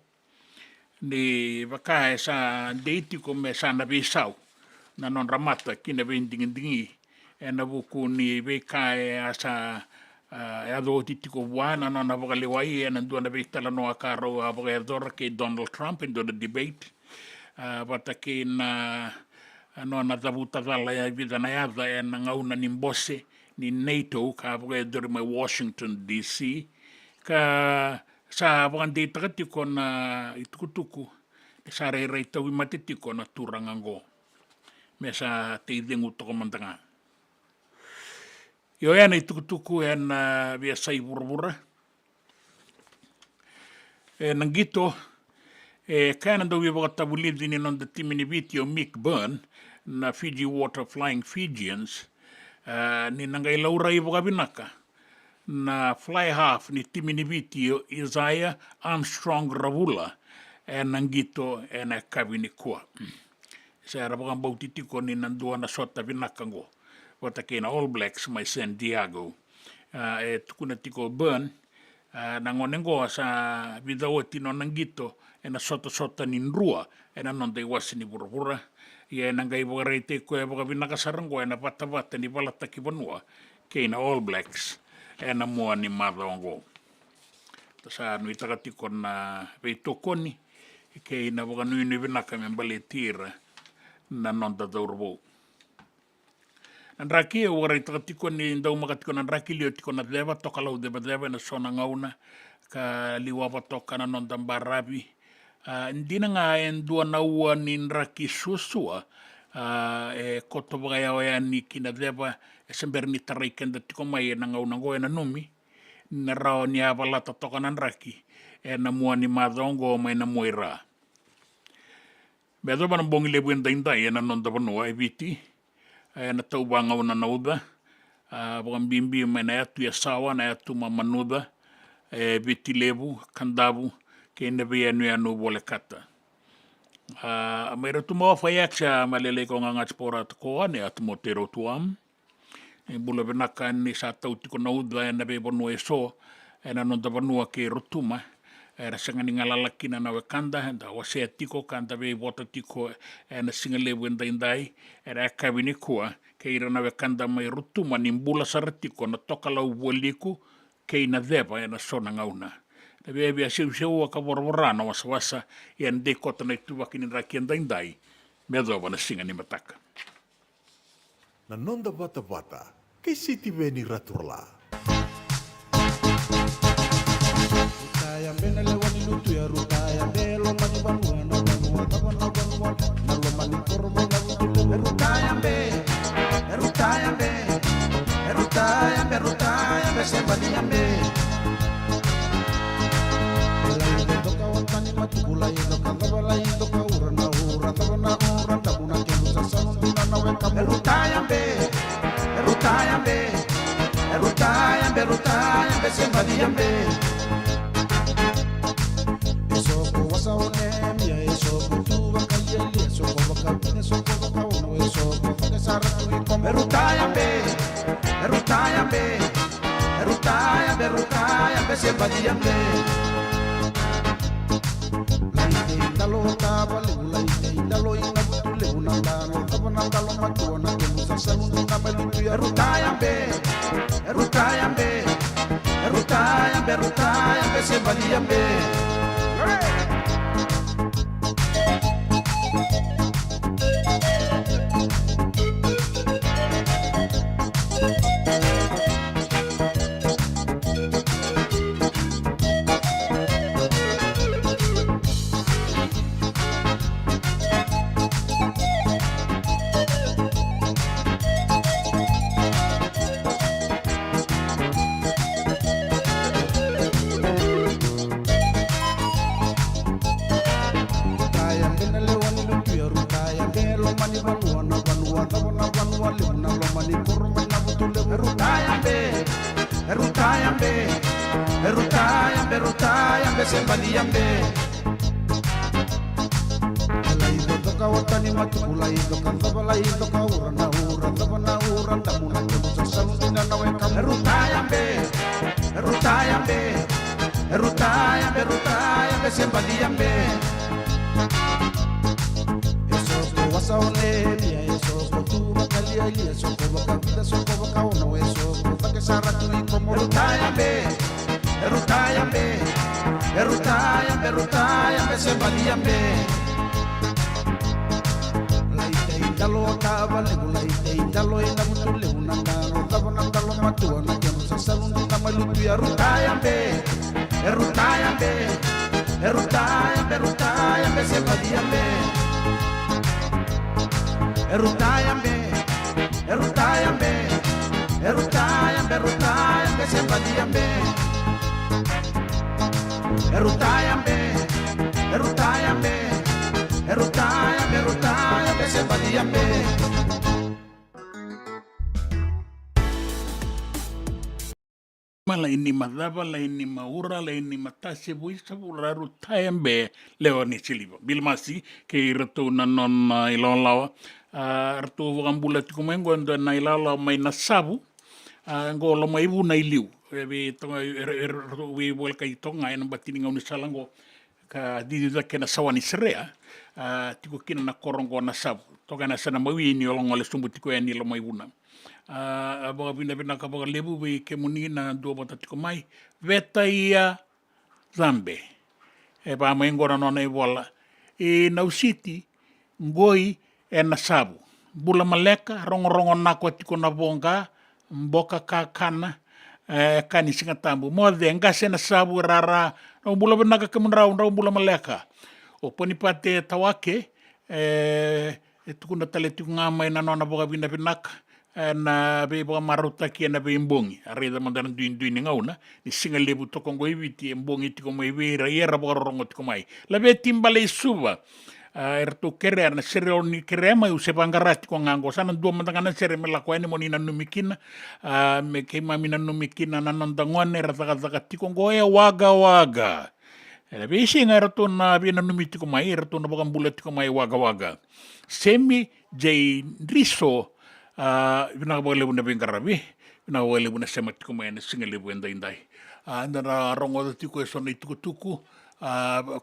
ni bakaya sa deiti ko me sa nabisaw na non ramata kinabindingin-dingi na buku ni bekaya sa e ado titiko wana no na vakaliwai e na duana veitala no akaro a vakadora ke Donald Trump in the debate vata ke na no na tavuta vala ya vida na yada e na ngauna ni mbose ni NATO ka vakadora mai Washington DC ka sa vakandita tiko na itukutuku sa rei tau i matitiko na turangango me sa te idengu toko mantanga. Io e nei tukutuku e na via sai vurvura. E nangito, e kana do vi vaka tabulidi ni non de timini video Mick Byrne na Fiji Water Flying Fijians ni nangai laura i vaka vinaka na fly half ni timini video Isaiah Armstrong Ravula e nangito e na kavini kua. Sa rabang bautitiko ni nandua na sota vinaka ngo. Wata kena All Blacks mai San Diego. E tukuna tiko Byrne, na ngonengo sa vidao tino nangito, e na sota ni nrua, e na non dei wasi ni burabura, e na ngai wagarete ko e wakavinaka sarango, e na vata ni valataki vanua, kena All Blacks, e na mua ni madongo. Tasa nui takatiko na veitokoni, ke na wakanui ni vinaka membale tira, na non da daurbo. Andraki e warai takatiko ni ndau makatiko na andraki lio tiko na deva toka lau deva na sona ngauna ka liwa toka na non dambarabi ndina nga e ndua na ua ni ndraki susua e koto wakaya waya ni kina deva e sember ni tarai kenda tiko mai e na ngauna ngo e na numi na rao ni avalata toka na andraki e na mua ni madongo mai na moira bedo bana bongi lebu endai e na non davanua e viti na tau wanga wana nauda, wakam bimbi mai na atu ya sawa, na atu mamanuda, viti lebu, kandabu, ke nebe anu anu wole kata. Maira tu mawa whaiaksa malele ko nga ngatspora tukoa, ne atu mo tero tuam. Bula venaka ni sa tau tiko nauda, e nebe wanu e so, e na nonda wanua ke rotuma, e ra sanga ni ngalalaki na nawe kanda, da wasea tiko, kanda vei wata tiko, e na singa lebu endai, e ra kawini kua, ke ira nawe kanda mai rutuma ni mbula saratiko, na toka lau waliku, ke ina dhepa, e na sona ngauna. Na vea siu ka warwarana wasa, e na dekota na ituvaki ni raki endai, mea dhawa na singa ni mataka. Na nonda vata, ke siti veni raturla. Rutaya mbele wani lutu ya rutaya mbele mani wanua na wanua tabana wanua na lo mani kormo na wutule rutaya mbele sembani ya mbele la indo ka watani matukula indo ka ndabala indo ka ura tabana ura tabuna ke musa sanundina na weka rutaya mbele sembani ya mbele Erutaya be sembadi ambe laite dalo taba la ite dalo ina butule unandalo tabana dalo matuana ke musa salundo na balutu erutaya be sembadi ambe Erutaya be sembali ambe la ido toka watani matukula ido kandabala ido ka ura tamuna ke musa salundina na weka erutaya be sembali ambe eso ko wasaone eso ko tu makali lia lia soko waka vida soko waka ono e soko take saratu I como rutaya be rutaya be rutaya be se valia be laite indalo akava legu laite indalo ina mutu legu nandano tavo nandalo matua na kenu sasalundu na malutu ya rutaya be rutaya be se valia be Erutayambe se vadiyambe Erutayambe se vadiyambe Mala ini madhava, la ini maura, la ini matase buisa pula rutayambe leo ni siliva. Bilmasi ke irato na non ilolawa. Rato wakambula tikumengo ando na ilalawa mai na sabu. Ngo lo mai bu na iliu. Ebe tonga we welka I tonga ena batini ngau ni salango ka didida kena sawani serea. Tiko kina na korongo na sabu. Toka na sana mawi ini olongo le sumbu tiko eni lo mai buna. Baga pina ka baga lebu be ke muni na dua bata tiko mai. Veta ia zambe. E pa mai ngora nona I wala. E nau siti ngoi e na sabu. Bula maleka rongo nako tiko na bonga. Mboka kakana kani singa tambu mo de ngase na sabu rara no bula benaka kemunrau no bula maleka o poni pate tawake tukuna tale tukunga mai na nona boga bina binaka na be boga maruta ki na be mbongi areda mandana duin ngauna ni singa lebu tokongo ibiti mbongi tiko mai vera era boga rongo tiko mai la be timbale suba ertu kere na sereo ni kere mai use pangarati ko ngango sana dua mantangana sere mela ko ene monina numikina me ke mamina numikina na nandangone rataka tiko ngoe waga be singa ertu na bina numitiko mai ertu na bokam bulet ko mai waga semi jay riso bina bo lebu na bingarabi bina bo lebu na sematiko mai na singa lebu indai andara rongo tiko so na tuku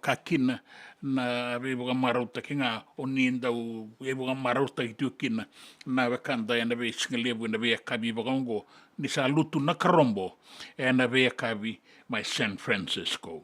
kakina na bebo marauta kinga oninda u bebo marauta itukina na bekanda na be singalebu na be kabi bogongo ni sa lutu na karombo na be kabi my San Francisco.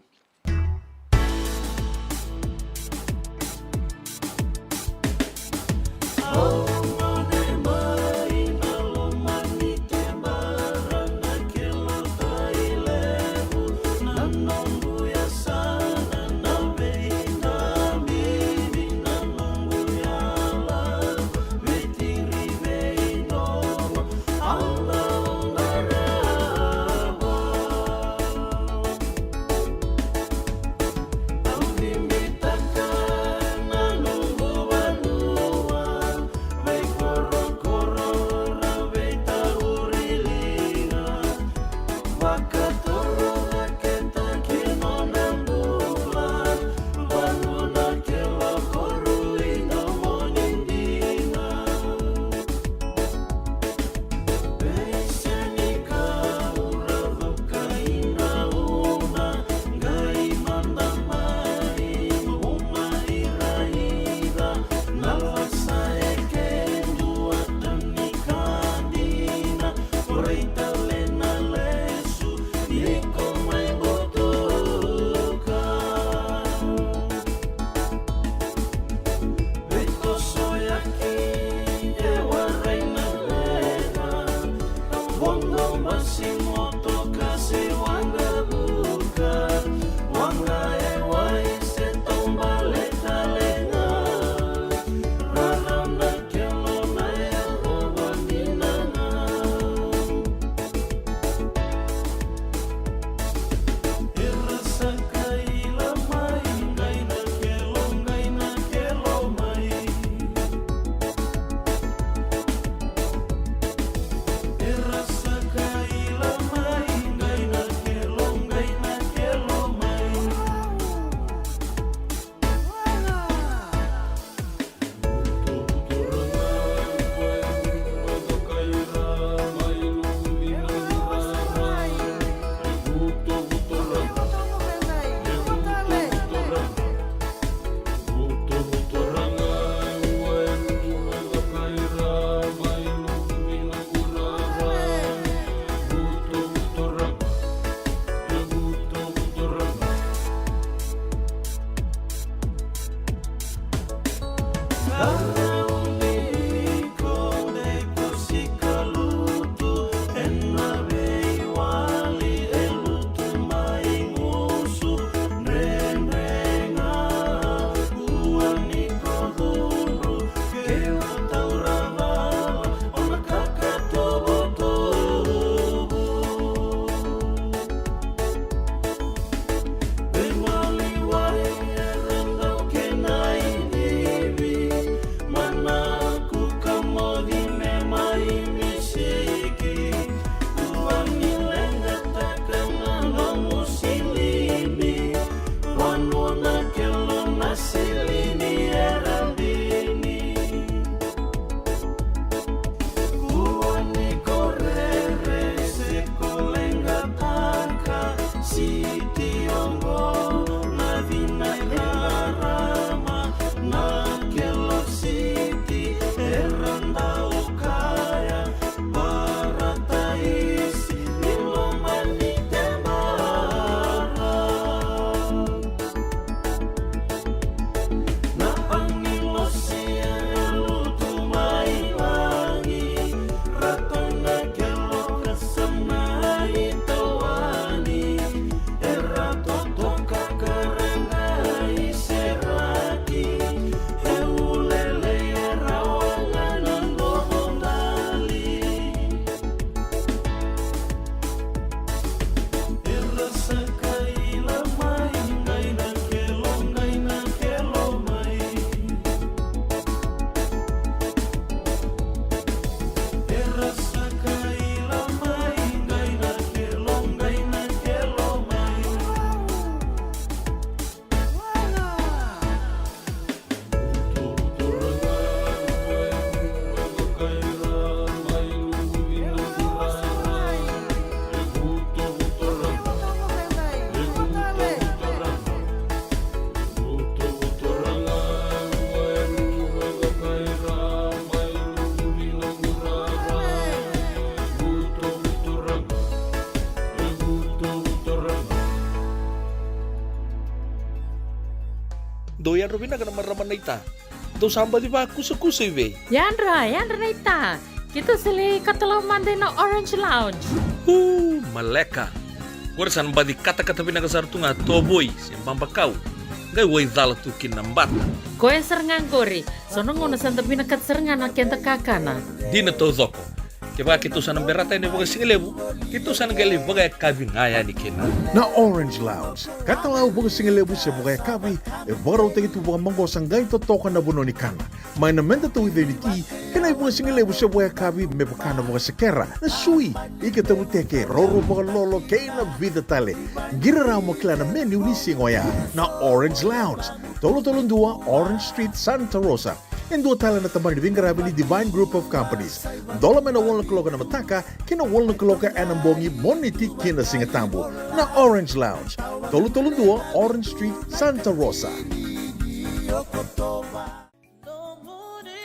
Doyan rubina ka na maraman na ita. Do samba di ba kusa-kusa iwe. Yandra na ita. Kita sila katalaw mande na Orange Lounge. Maleka. Warasan ba di kata-kata pinakasar tunga toboy siyang pambakaw. Ngay way dala tu kinambat. Koe serangan gori. Sono ngono santa binakat serangan na kenta kakana. Di na to zoko. Kaya kita sana berata ini bagai singelebu. Kita sana gali bagai kabin ngaya ni kena. Na Orange Lounge, katalaw buka singelebu siya buka kabi, baraw tayo ito buka manggosang gayon totokan na buno ni Kana. May naman to identity, kanay buka singelebu siya buka kabi, may baka na buka sekera, na sui, ikatabuteke, roro buka lolo, kaya na vida tale. Giraraw mo kila na menu ni Singoya. Na Orange Lounge, tolo-tolong dua, Orange Street, Santa Rosa. And dua tala na tamang ni Bingarabi ni Divine Group of Companies. Dola may na walang kaloka na mataka, kina walang kaloka anambongi moniti kina singatambo na Orange Lounge. Tolo-tolong dua, Orange Street, Santa Rosa.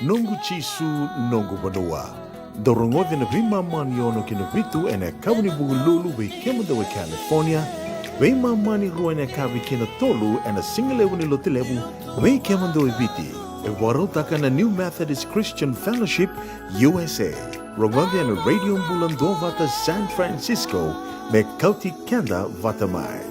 Nungu chisu nungu badua. Dorongo de na rima man yono kina vitu ene kabuni bugululu we kemada we California. We mamani ruane kabi kina tolu ene singalewu ni lotilewu we kemada we viti. E warotaka na New Methodist Christian Fellowship USA. Rongode na Radio Mbulando vata San Francisco me kauti kenda vatamai.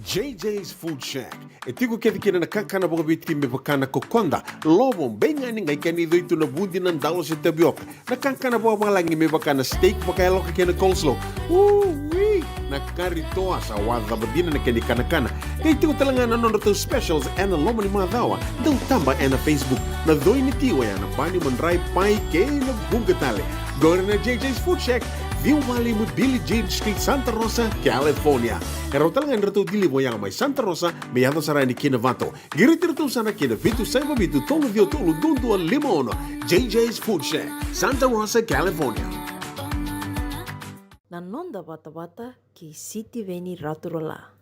JJ's Food Shack. Etigo kedi kina na kakana boga biti me bakana kokonda. Lobong benga ni ngai kani do itu na bundi ng dalo sa tabioka. Na kakana boga malangi me bakana steak baka loka kina coleslaw. Woo-wee! Na karitoa sa wadha badina na kani kana-kana. Kaya itigo talaga na nono specials and na lomo ni mga dawa. Daw tamba and na Facebook. Na doy ni tiwa yan. Na bani mandray pai kaya na bungatali. Gawin na JJ's Food Shack. View Valley mo Billie Jean Street, Santa Rosa, California. Karo talaga nito dili mo yang may Santa Rosa, may yato sa ni Kinavato. Giritirto sana Kinavitu sa mabitu tolo dio tolo dundo limono. JJ's Food Shack, Santa Rosa, California. Nanonda bata-bata ki City Veni Raturola.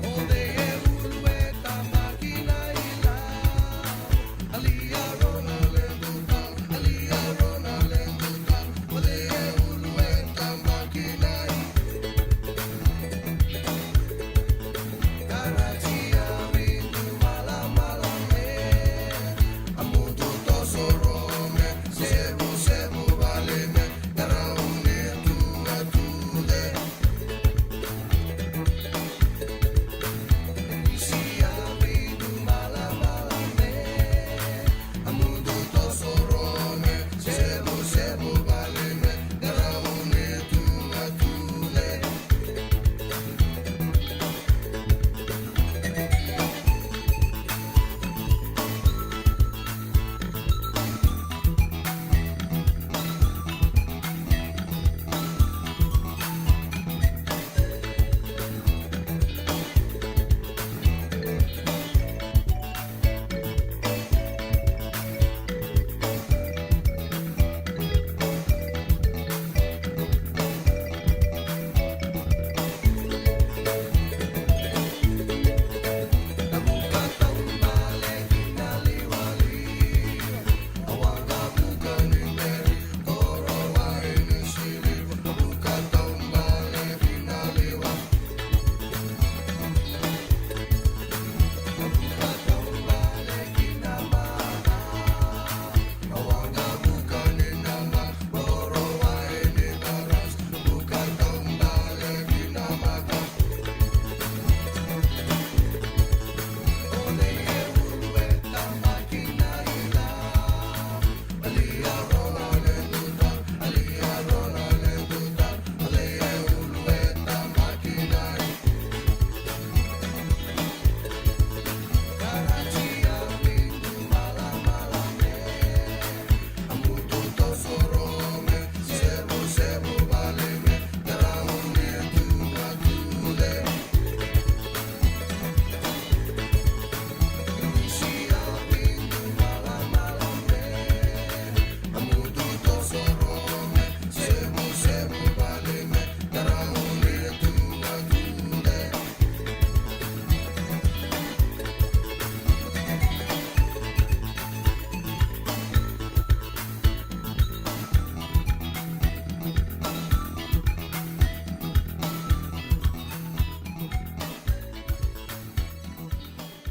Oh, they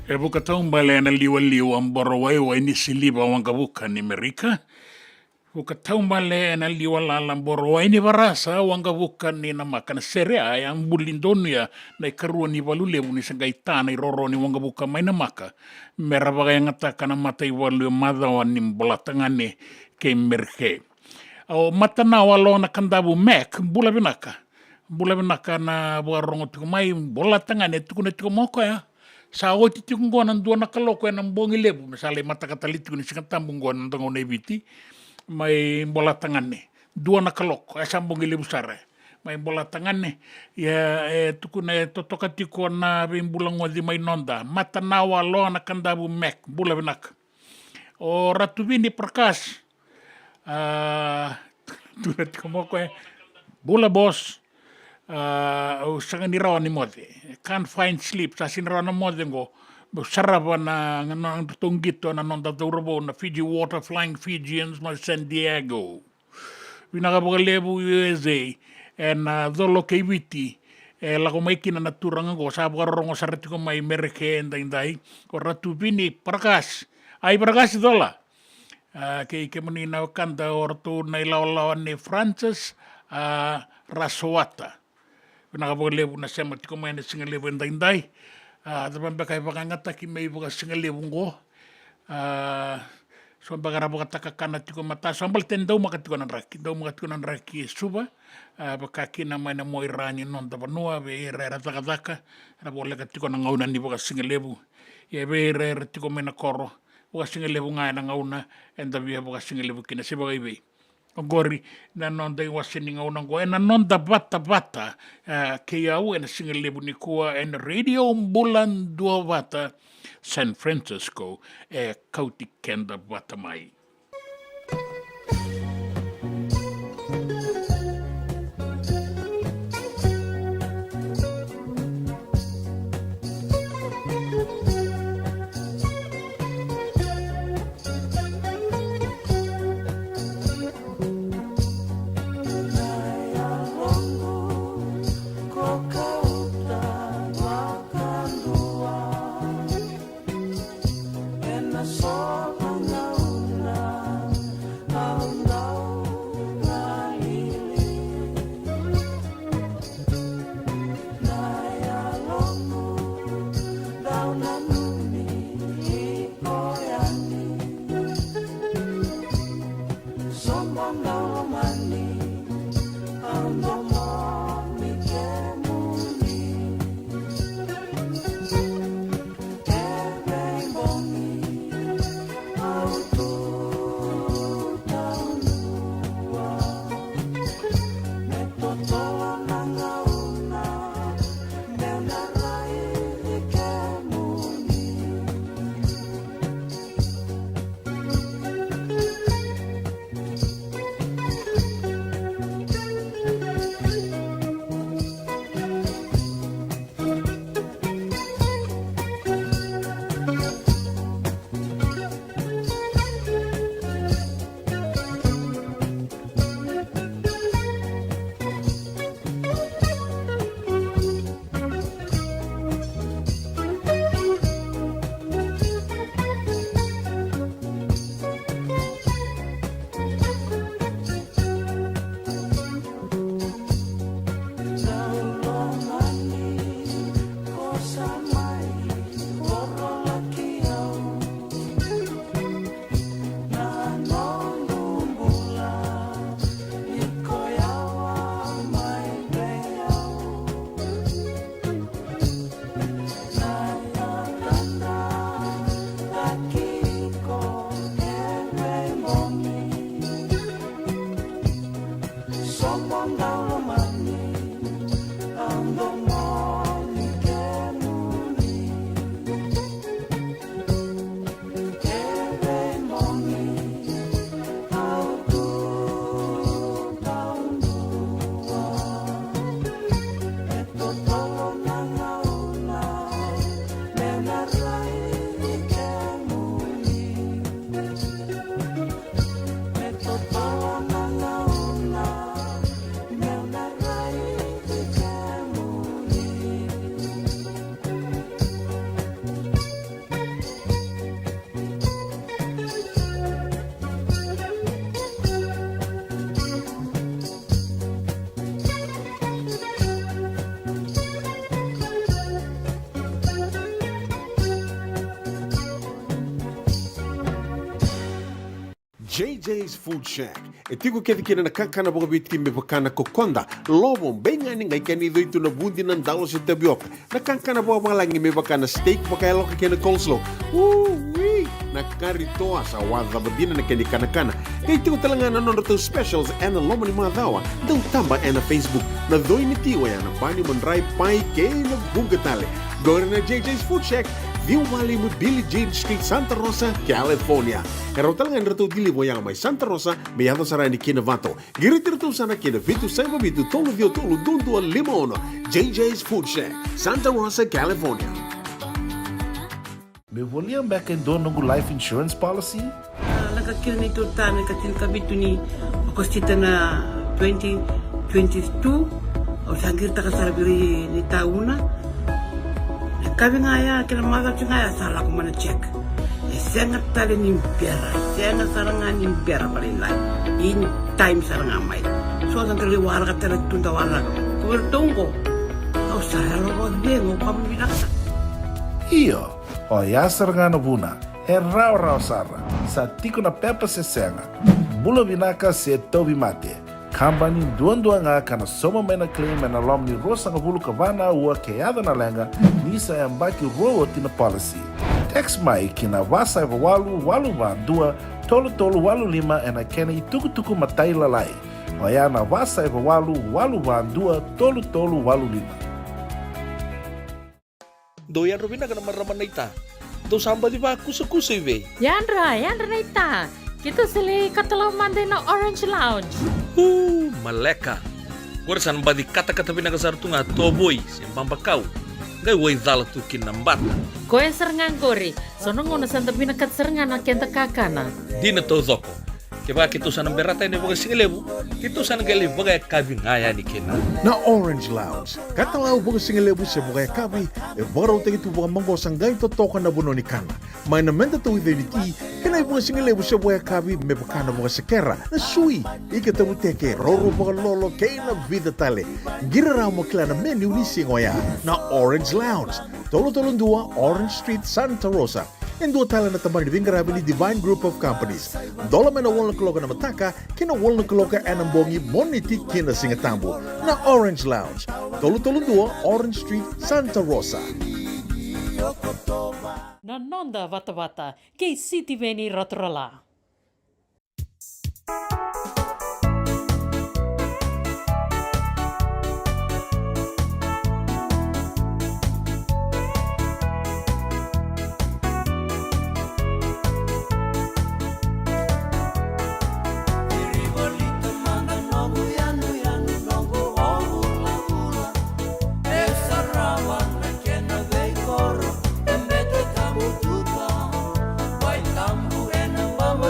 E buka taumbale na liwa ang borowai wa ini siliba wanga buka ni Amerika. Buka taumbale na liwa lalang borowai ni varasa wanga buka ni namaka na serea yang bulindonia na ikarua ni valulebu ni sagaitana iroro ni wanga buka mai namaka. Merabaga yang ataka na mata iwalu madawa ni mbolatangane ke merke. O matana walo na kandabu mek bula binaka na buarongo tukumai mbolatangane tukune tukumoko ya. Sa o ti tikungo nan dua nakaloko ng bongi lebu misale matakatalit ko ni sikatambunggo ng tango na ibiti may bola tangan ni dua nakaloko sa bongi lebu sare may bola tangan ni ya tukuna totokati ko na bimbulang wadi may nonda matanawa lo na kandabu mek bula binak o ratu bini perkas tunat ko mo ko bula boss sangan nirawan ni mode can't find sleep sa sinirawan na mode ngo sarava na ng tunggito na nonda durabo na Fiji water flying Fijians na San Diego vinakapagalebu USA and dolo kibiti la ko may kinanaturang ngo sa pagkaroon sa rati ko may merke inday ko ratu bini prakas ay prakas dola kay kemanina kanda orto na ilawlawan ni Francis Raswata nakapagalebu na siya matiko may na singalebu inday tapang bakay pakangata ki may buka singalebu ngo so bagara buka takakana tiko mata so ambal tendaw makatiko ng raki suba bakaki na may na mo irani non tapanua be irera takataka na bola katiko ng ngaunan ni buka singalebu ya be irera tiko may na koro buka singalebu nga na ngauna and tabi buka singalebu kinasiba kay be Gori na nonda iwasin nga unang ko na nonda bata kaya na singalebu ni kuwa and radio bulan dua bata San Francisco kauti kenda bata mai. JJ's Food Shack. E tiku kedi kina na kankana boka biti me pakana kokonda. Lobo benga ni ngai kani itu na bundi nan dalo se tabioka. Na kankana boka malangi me pakana steak pakai loka kena coleslaw. Na karitoa sa wadha badina na kani kana. Kay tiku talangana non rato specials and lomo ni mga dawa. Daw tamba na Facebook. Na doi ni tiwa ya na bani mandrai pai kay na bugatale. Go na JJ's Food Shack. View Valley mo Billy Jean Street, Santa Rosa, California. Karo talagang rato dili mo yang may Santa Rosa, may yato sarani kinavato. Girit-rito sana kinavitu sa mabitu tolo dio tolo dundu al limon. JJ's Food Shack, Santa Rosa, California. Me voliam back and don't know life insurance policy? Nakakil na ito ta, nakatil kabito ni makostita na 2022. O sagir ta kasarabiri ni tauna. Kami ngaya kila mother ngaya salah ko mana check. Sengat tali ni biara, sengat sarangan ni biara balilai. In time sarangan mai. So ang kali wala ka tala tunda wala. Kuwertongo. Au saya lo dengo kami binasa. Iyo, o yasar nga na buna, raw sara, sa tiko na pepa se senga, bulo binaka se tobi mate, kambani duan nga kana soma may na claim na lom ni rosa nga bulu kavana ua keada na lenga, nisa e ambaki rowo tina policy. Text mai kina wasa eva walu dua, tolu walu lima e na kena i tuku matai lalai, o ya na wasa eva walu dua, tolu walu lima. Doyan Robina ka naman raman na ita. Do samba di ba kusa iwe? Yanra na ita. Kita sili katalaw Monday na Orange Lounge. Maleka. Warasan ba di kata-kata pinakasartunga toboy, siyang pambakaw. Ngay way dala tukin ng bata. Koe serangan kori, sonong na santa pinakat serangan na kenta kakana. Di na to zoko. Kaya kito sa berata ni baga singalebu, kito sa nagalibu baga kabing ngaya ni kina. Na Orange Lounge, katalaw baga singalebu siya baga kabi, e baraw tayo ito baga manggosang gayon totokan na buno ni kana. May namenda to with ti, kanay baga singalebu siya baga kabi, may baka na baga sekera, na sui, ikatamu teke, roro baga lolo, kaya na vida tale. Giraraw mo kila na menu ni singoya. Na Orange Lounge, tolo-tolong dua, Orange Street, Santa Rosa. And dua tala na taman ni Vingarabi ni Divine Group of Companies. Dola man na wala kaloka na mataka, kina wala kaloka anambongi moniti kina singatambo. Na Orange Lounge. Tolo-tolo dua, Orange Street, Santa Rosa. Nanonda vata-vata, kay City Veni Rotorala. Mama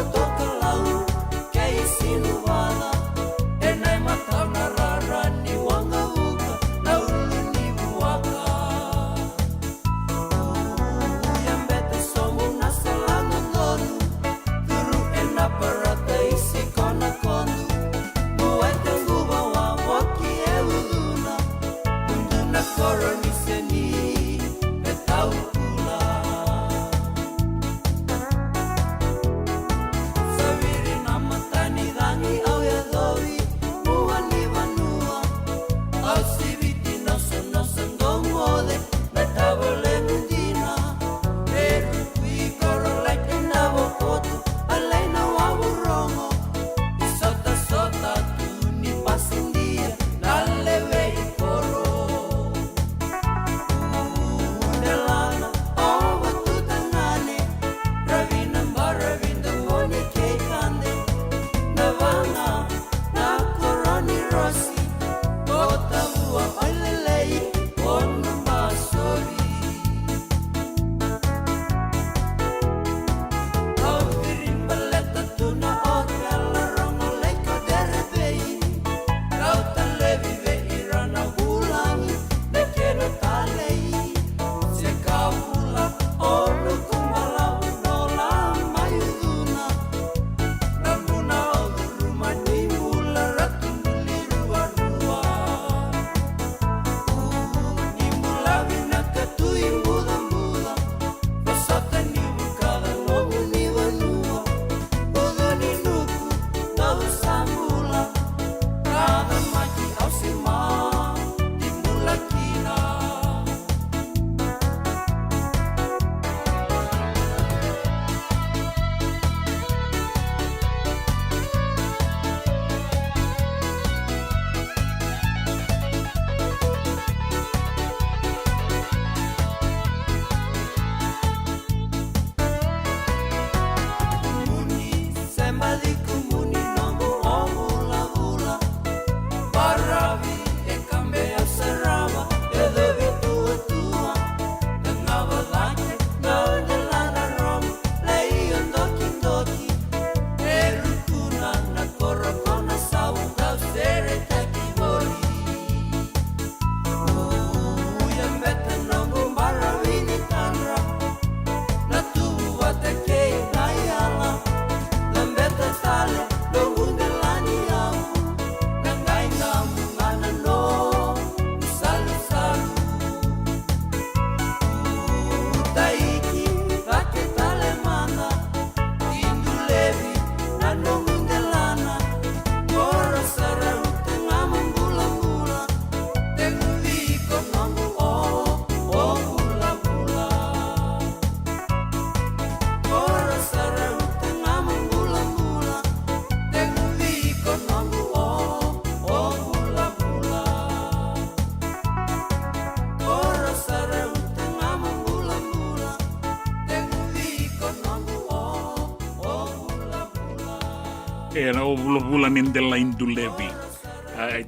na o vula ni de la indulevi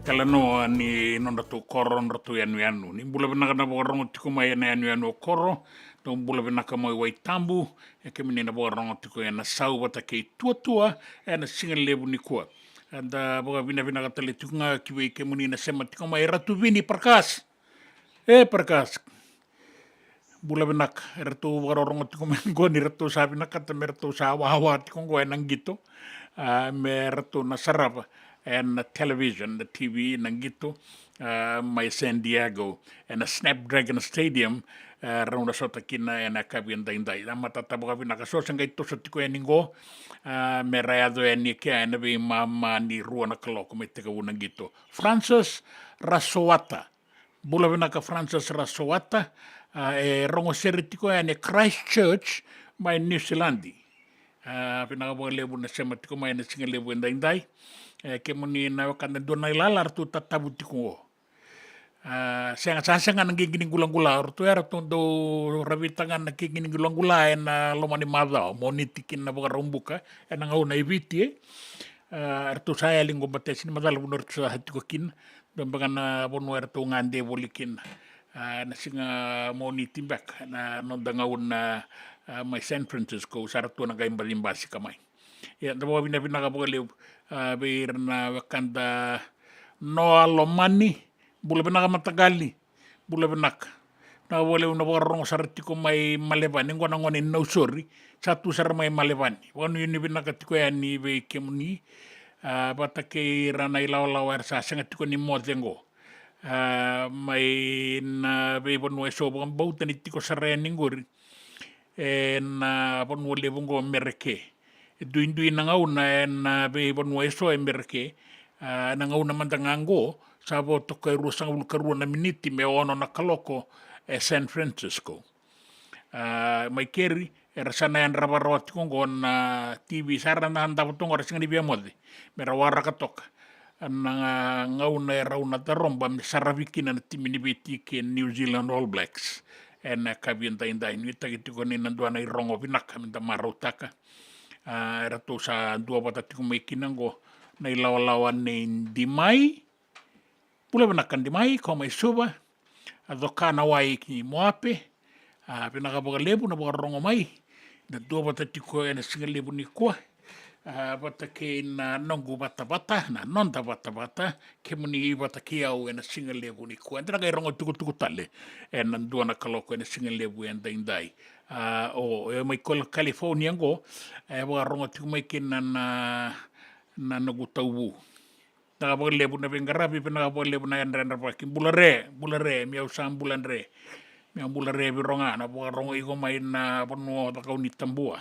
tala no ni nonda tu koro nonda tu anu ni bula bina kana borongo tiko mai na anu koro to bula bina ka mai wai tambu e ke menina borongo tiko na sau wata ke tua na singa lebu ni kua anda boga bina ka tele tunga ki we ke menina sema tiko mai ratu vini perkas perkas bula benak ratu borongo tiko men go ni ratu sa bina kata mertu sa wawa tiko go nang gitu me ratu na sarava and the television, the TV, Nangito, my San Diego, and a Snapdragon Stadium, Ronda Sotakina, and a cabin daindai. Amatatabaka Nakasosangai Tosatiko and Ningo, Merado and Nika, and the Mama ni Ruana Kaloko, Metaka Nangito. Francis Rasowata, Bulavinaka Francis Rasowata, Rongo Seritiko, and a Christchurch by New Zealand. Pinakabaga lebu na siya matiko may na singa lebu and daindai. Ke muni na wakanda doon na ilalar tu tatabuti ko. Saya nga nagkikinig gulang-gula or tu era tondo rabitangan nagkikinig gulang-gula na lomani madao monitikin na baka rumbuka na nga una ibiti ertu saya linggo batesin madal bunor sa hati ko kin don baka na bono ertu ngande bolikin na singa monitimbak na nonda nga una may San Francisco saratu na kayong balimbasi kamay. Ya, dabo bina ka bukaliw bir na wakanda no alomani bula bina ka matagali bula bina ka na wala na warong sarati ko may malebani ngo nang ngonin no sorry satu sar may malebani wano yun bina ka tiko yan ni be kemuni bata kay ranay law sa sangat ko ni modengo may na be bonwe so bang bautan itiko sa reningori na bonwo lebongo mereke duin na ngauna na be bonwa eso emberke na ngauna mandangango sabo to kay rusang ulkaru na miniti me ono na kaloko San Francisco may keri sana yan rabarawat ko na TV sara na handa ko tong oras ng ibiyamode merawara katok na ngauna raw na taromba sarabikin na timinibiti ke New Zealand All Blacks na kabiyan tayo itagiti ko ni nanduan na irongo pinaka minta marutaka ratu sa dua batati ko may kinanggo na ilawalawan ni Dimay pula banakan Dimay ko may suba adoka na wai ki moape pinakabaga lebu na baga rongo may na dua batati ko na singa lebu ni kuwa batake na nongu bata na nonda bata ke muni batake au na singa lebu ni kuwa ndra kay rongo tuku tale na dua na kaloko na singa lebu en daindai may California ngo baga rongo tuku may kinan na nagutaubu nakabaga lebu na bengarabi pinakabaga lebu na yan pakin bulare miyaw sang bulanre miyaw bulare bironga na baga rongo iko may na pano takaw ni tambua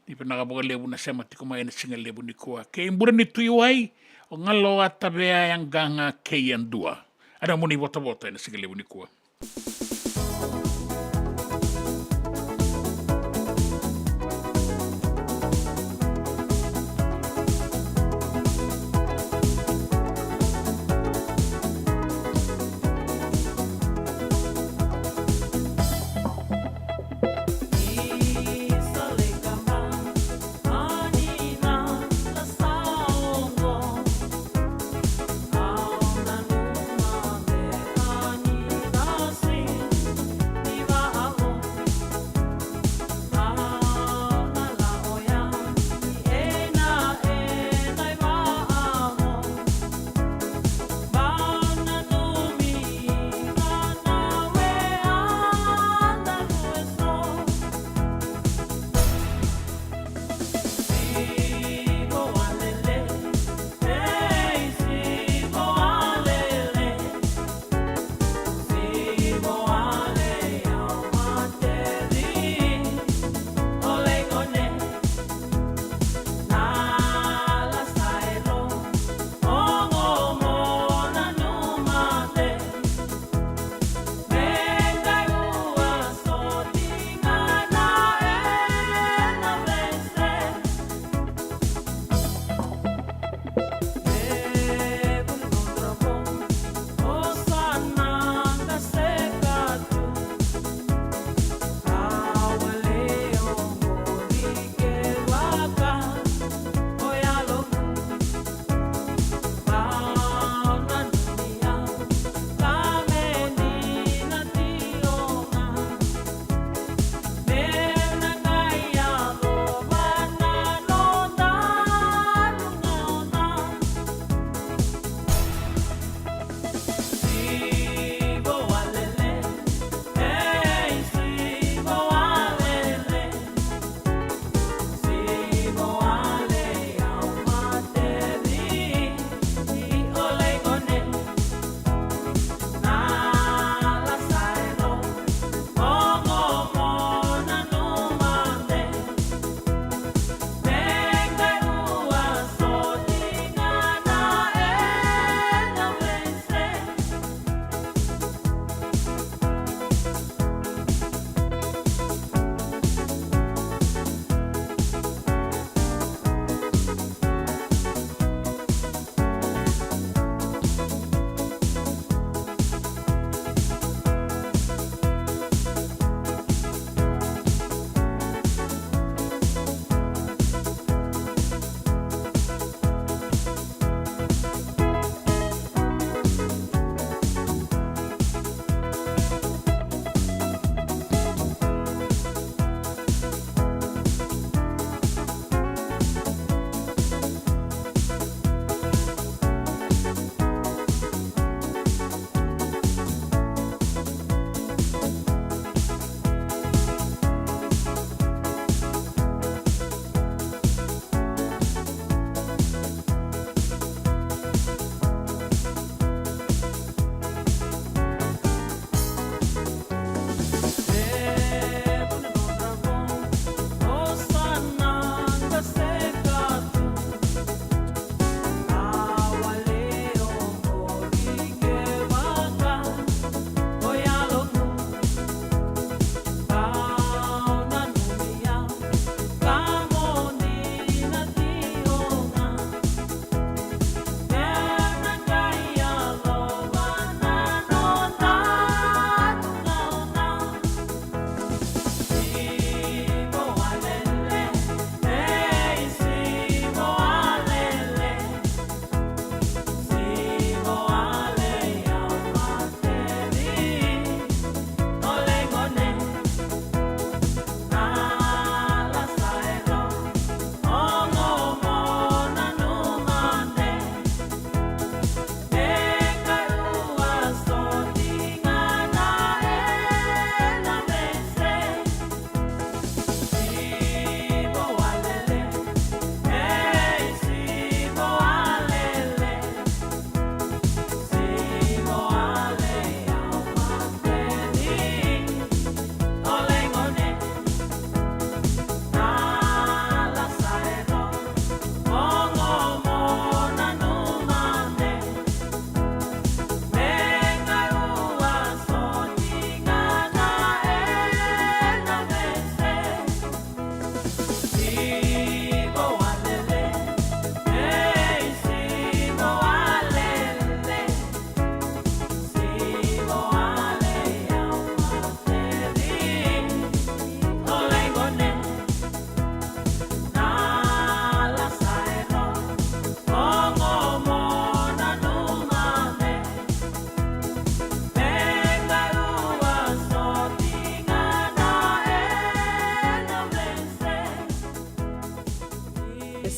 di pinakabaga lebu na siya matiko may na singa lebu ni kuwa kaya imbura ni tuyuay o ngalo at tabea yang ganga kayan dua ada mo ni bota na singa lebu ni kuwa Sing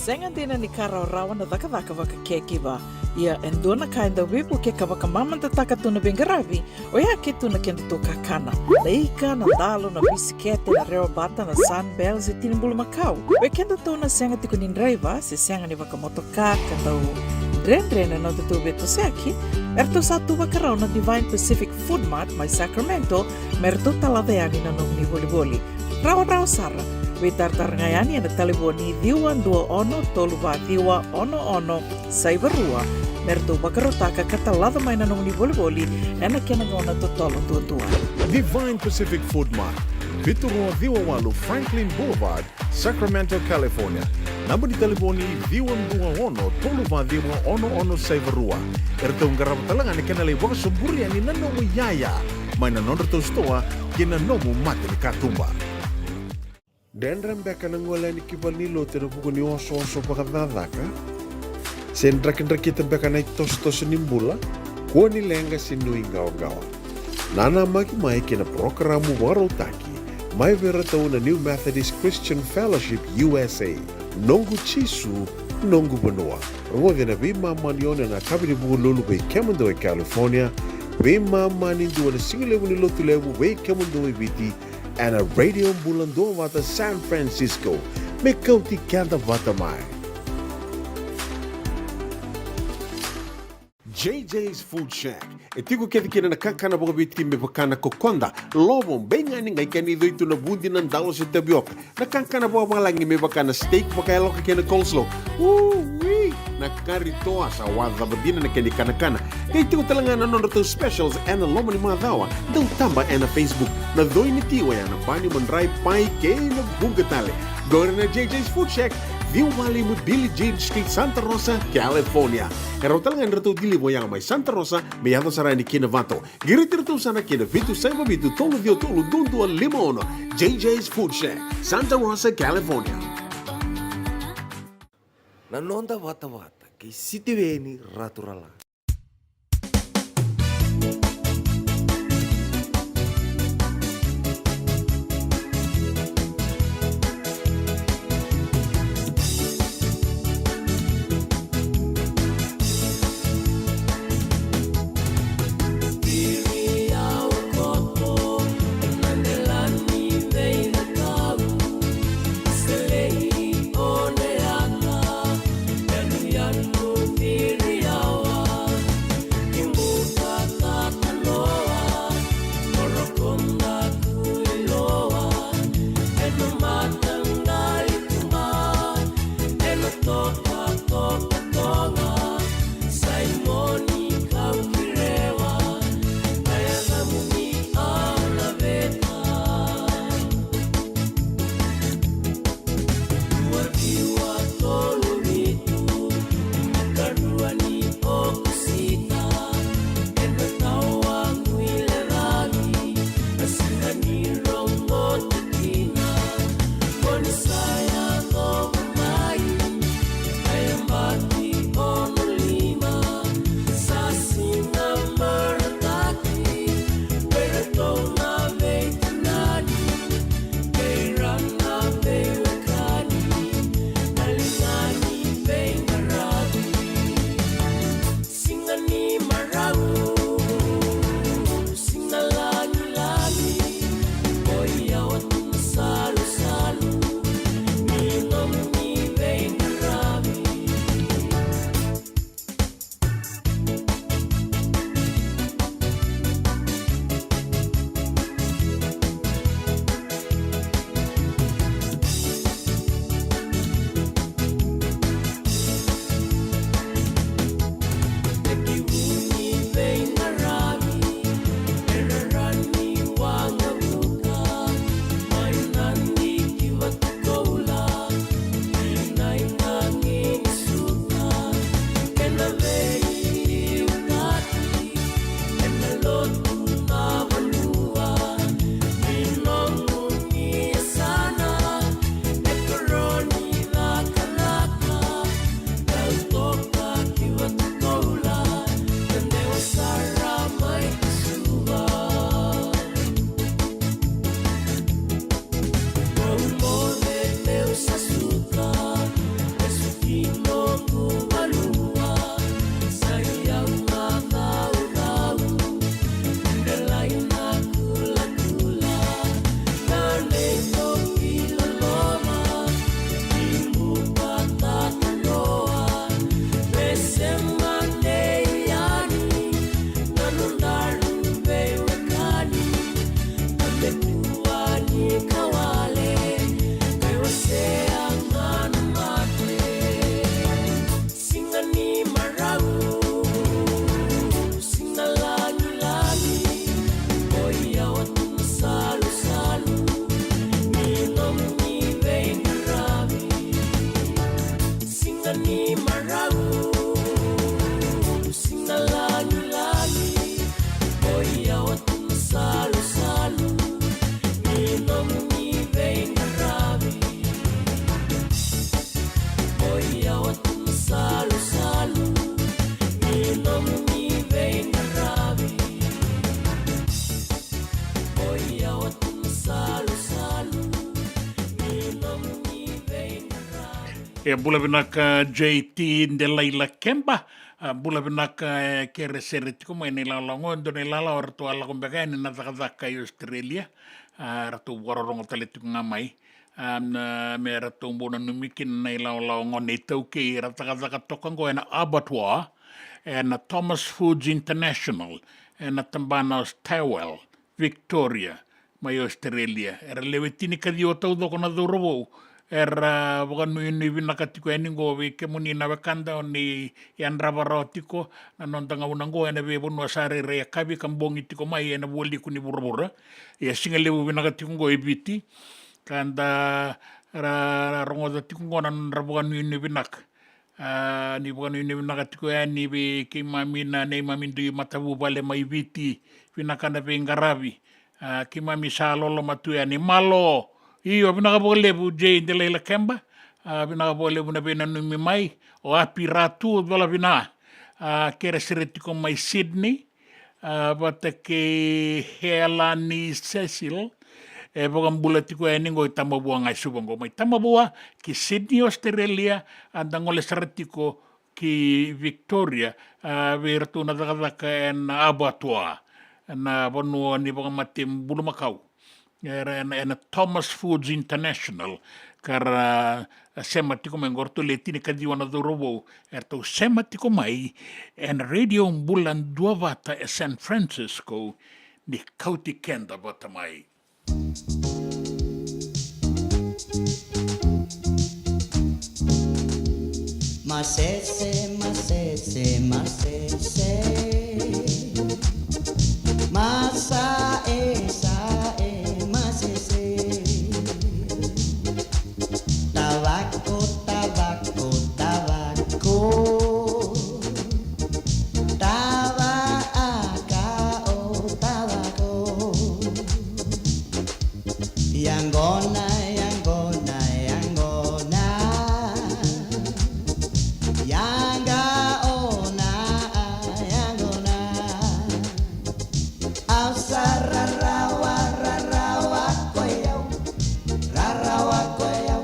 senga dina ni kara rawa na daka waka kekiwa. Ia endona kainda wipu ke kawaka mamanta taka tuna bengarabi, o ia ke tuna kenda to kakana. Leika na dalo na bisikete na reo bata na sunbells e tinimbulu makau. We kenda to na senga tiku ni driver, se senga ni waka motoka kandau Dren no te beto seki, erto satu wakarau na Divine Pacific Food Mart mai Sacramento, merto talaveani na nungni boli-boli. Rawa sara, we tartarngayani na taliboni diwa dua ono toluwa diwa ono saibarua, merto wakarotaka katalada mai na nungni boli-boli, ena kena ngona totolo tua. Divine Pacific Food Mart, Vitorua Viwawalu Franklin Boulevard, Sacramento, California. Namba di telefoni Viwan Dua Ono, Toluva Diwa Ono Saivarua. Ertong garap talangan ni kanalay waka suburi ani nanomu yaya. May nanonro to stoa, kinanomu mati ni katumba. Dendram beka nang wala ni kibal ni lote na buko ni oso pakadadaka. Sendrakin-drakitan beka na itos-tos nimbula, kuha ni lenga sinuingaw-gawa. Nana magi-may kina programo warotaki, may veratao na New Methodist Christian Fellowship USA. Nongu Chisu, Nongu Banua. Rongo na bima maniona na kabini buko lulu bay Kemando e California, bima manindu na singilewu ni lotulewu bay Kemando e Viti, and a radio bulando vata San Francisco, me kauti kanta vata mai. JJ's Food Shack. Etigo kina na kakana boga biti me bakana kokonda. Lobong benga ni ngai kani itu na bundi ng dalos sa tabiok. Na kakana boga malangi me bakana steak bakayalo kina coleslaw. Wee! Nakarito sa wadha badina na kani kana. Kaya tigo talaga na nono specials and a lomo ni mga dawa. Daw tamba and a Facebook. Na doy ni tiwa yan. Na pani manray pai kay na bugatali. Go na JJ's Food Shack. View Valley mo Billy Jean Street, Santa Rosa, California. Kaya talagang rato dili mo yang may Santa Rosa, may yato sa ni Kinavato. Giritirito sana kina Vitu Saiba Vitu Tolo Dio Tolo Duntua Limono. JJ's Food Shack, Santa Rosa, California. Nanonda wata-wata kay sitiweni raturala. Anu E bula vinaka JT Ndelaila Kemba, bula vinaka kere seretiko mai ni lalango ndo ni lala orto ala kumbeka ni natakataka i Australia, ratu wararongo taletiku ngamai. Me ratu mbona numikin na ilalango ni tauke ratakataka tokango ena abattoir, ena Thomas Foods International, ena tambana Stawell, Victoria, mai Australia. Era lewetini kadi o tau doko na dhurovo, era wakanu ini vinakatiko eningo vi kemuni na wakanda ni yan ravara tiko na nontanga unango ena vi vunu asare rea kavi kambongi tiko mai ena woli kuni burabura ya singa lewu vinakatiko ngo ebiti kanda rongo da tiko ngo nan wakanu ini vinak ni wakanu ini vinakatiko ni vi kimami na ne mami ndu matavu vale mai viti vinakanda vi ngaravi kimami sa lolo matu ni malo iyo pinakapolevu J Ndelaila Kemba, pinakapolevu na pinanumi mai, o api ratu wala pina, kera siretiko mai Sydney, bata ke Helani Cecil, pokang bulatiko eningo itamabua ngai subongo mai tamabua ki Sydney Australia, andangole siretiko ki Victoria, virtu na takataka en abattoir, na bonua ni pokang matim bulumakau. Ena Thomas Foods International kara sematiko mai ngorto letini kadiwana dorobo erto sematiko mai en radio bulan dua vata e San Francisco ni kauti kenda vata mai. Masese, masese, masese, masa esa. Tabaco, tabaco, tabaco, tabaco, tabaco, yangona, yangona, yangona, yangaona, yangona, ausararawa, rarawa, koyau, rarawa, koyau.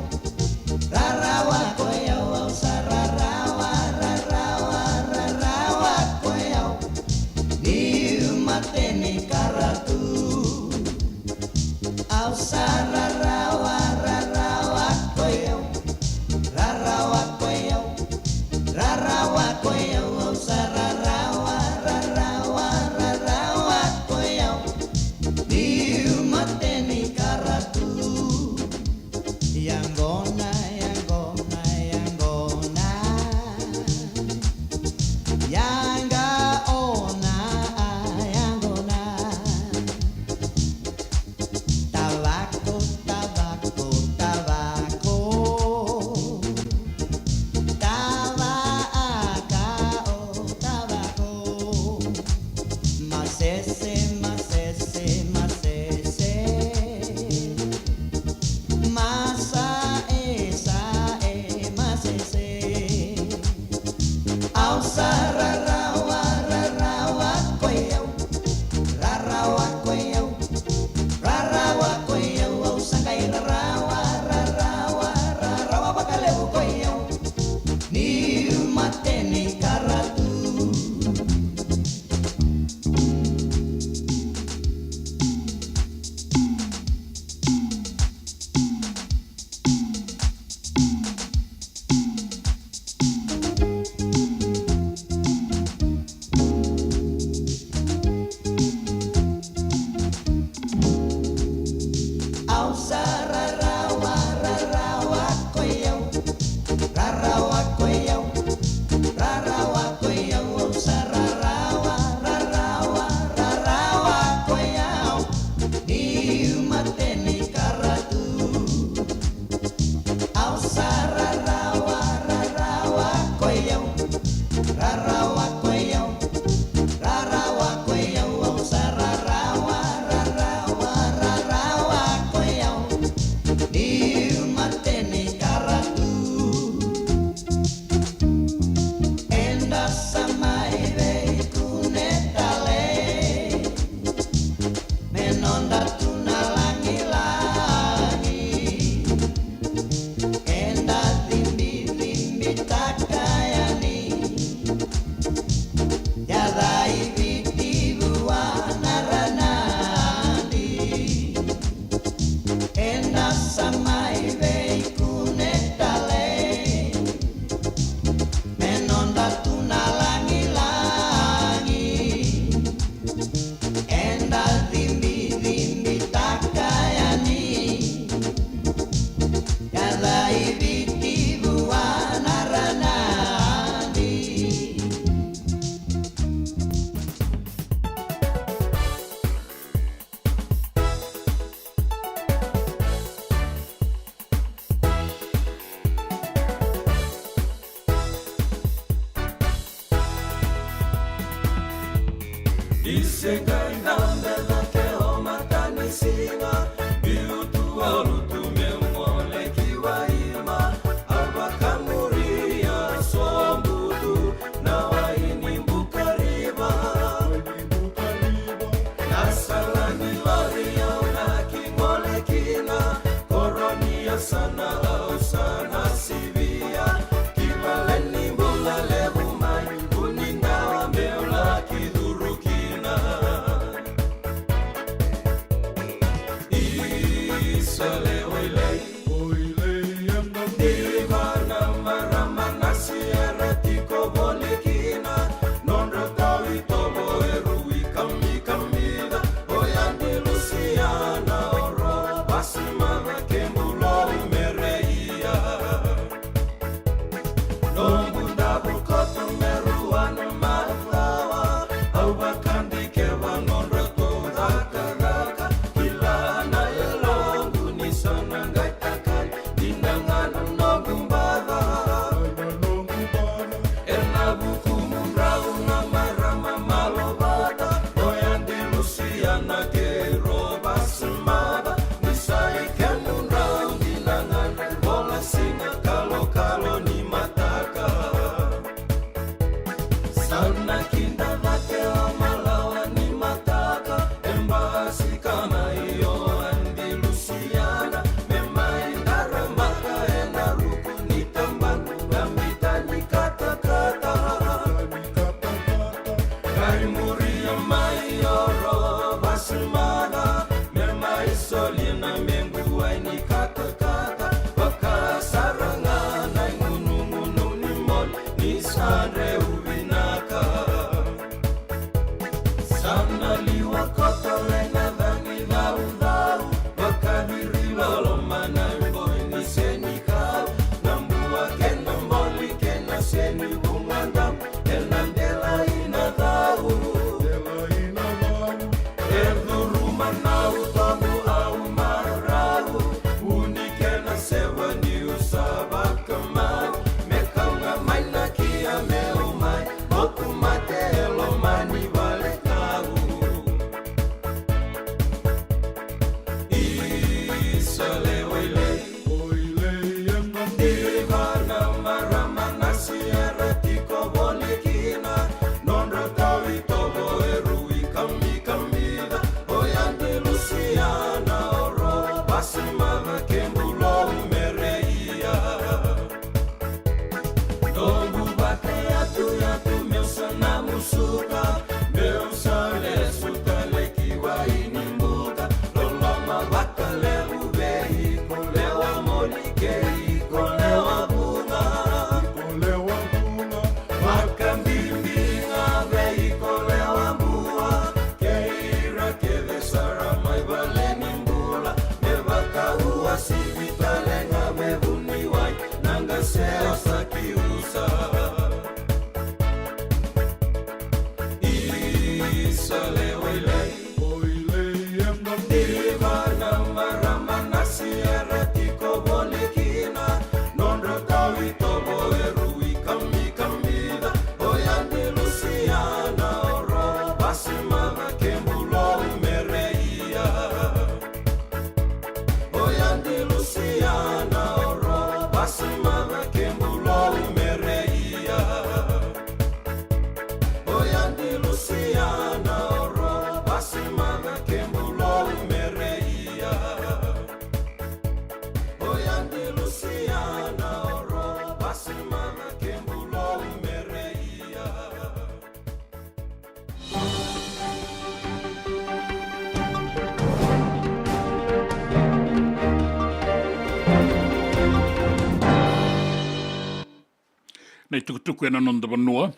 Nei tukutuku e na nonda vanua.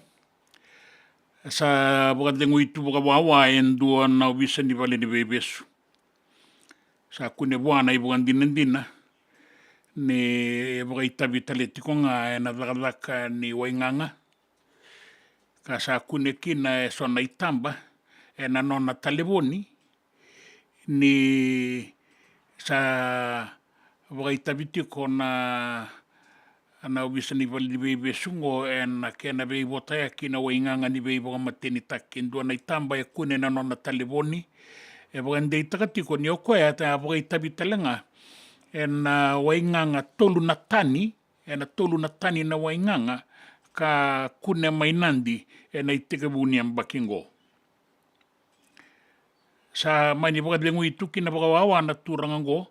Sa wakadengu itu waka wawa e ndua na wisa ni vale ni bebesu. Sa kune wana i wakandinandina. Ne waka itavi taletiko nga e na lakalaka ni wainganga. Ka sa kune kina e sona itamba e na nona talevoni. Ni sa waka itavi tiko na ana obisa ni vali vei sungo na kena vei votaya kina wainganga ni vei voka mateni taki ndua na itamba e kune na nona talivoni e voka ndei takatiko ni okoe ta voka itabi talenga na wainganga tolu na tani na tolu na tani na wainganga ka kune mainandi na itike vuni ambakingo sa mai ni voka dengu ituki na voka wawa na turangango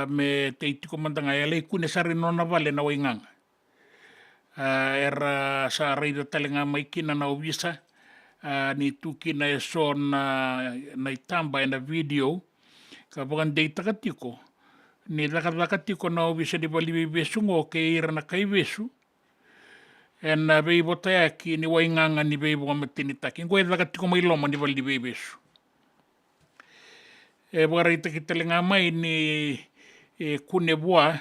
me te itiko mandanga e lei kune sari nona vale na wainganga era sa reida talenga mai kina na ovisa ni tuki na so na itamba na video ka voka ndei takatiko ni takatiko na ovisa di vali vesungo ke ira na kai vesu na vei votaya ki ni wainganga ni vei voka mateni taki ngoe takatiko mai loma ni vali vesu e voka reita ki talenga mai ni kune voa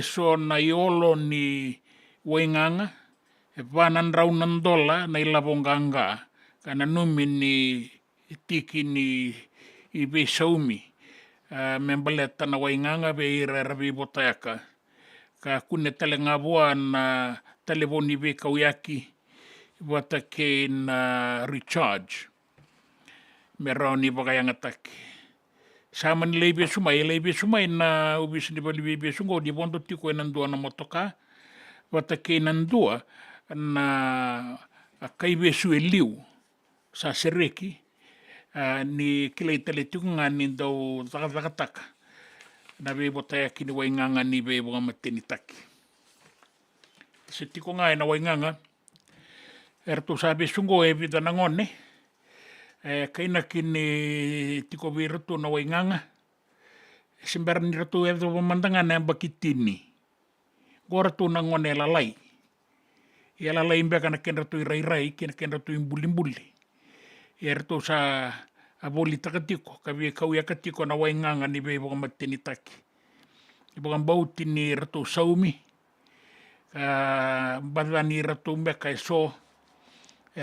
so na iolo ni wainganga vanan raunan dola na ilavonganga kana numi ni tiki ni i ve saumi membaleta na wainganga ve ira ravi botayaka ka kune talenga voa na telefoni ve kauyaki vata ke na recharge me rauni vakayanga taki sama ni leibe sumai na ubis ni vali vebe sungo di bondo tiko enandua na motoka vata ke nandua na kaibe su liu sa sereki ni kilei tele tiko ngani ndau takataka na ve botaya kini wainganga ni ve boga mateni taki se tiko ngai na wainganga erto sabe sungo e vida na ngone kaina kini tiko viratu na wainganga simbar ni ratu e do mandanga na bakitini gora tu na ngone lalai ia lalai imbe kana ken ratu rai ken ratu imbuli erto sa aboli takatiko ka vi kau ya katiko na wainganga ni be boga mateni taki boga bauti ni ratu saumi badani ratu imbe kai so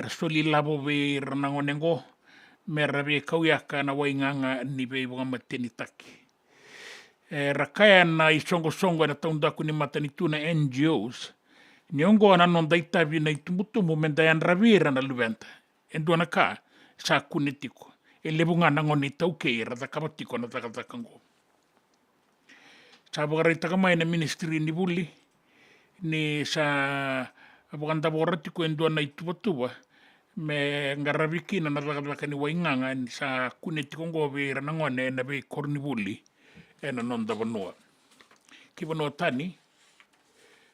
soli labo ve ranangonengo mera ve kauyaka na wainganga ni be boga mateni taki rakaya na isongo na taundaku ni matani tuna NGOs ni ongo ana non daita vi na itumutumu mendayan ravira na luventa endona ka sa kunitiko lebunga na ngoni tauke rata kabatiko na takatakango sa boga reita kamai na ministry ni buli ni sa aboganda boratiko endona ituba me ngaraviki na natakataka ni wainganga ni sa kunitiko ngove ranangone na be kornibuli na nonda vanua ki vanua tani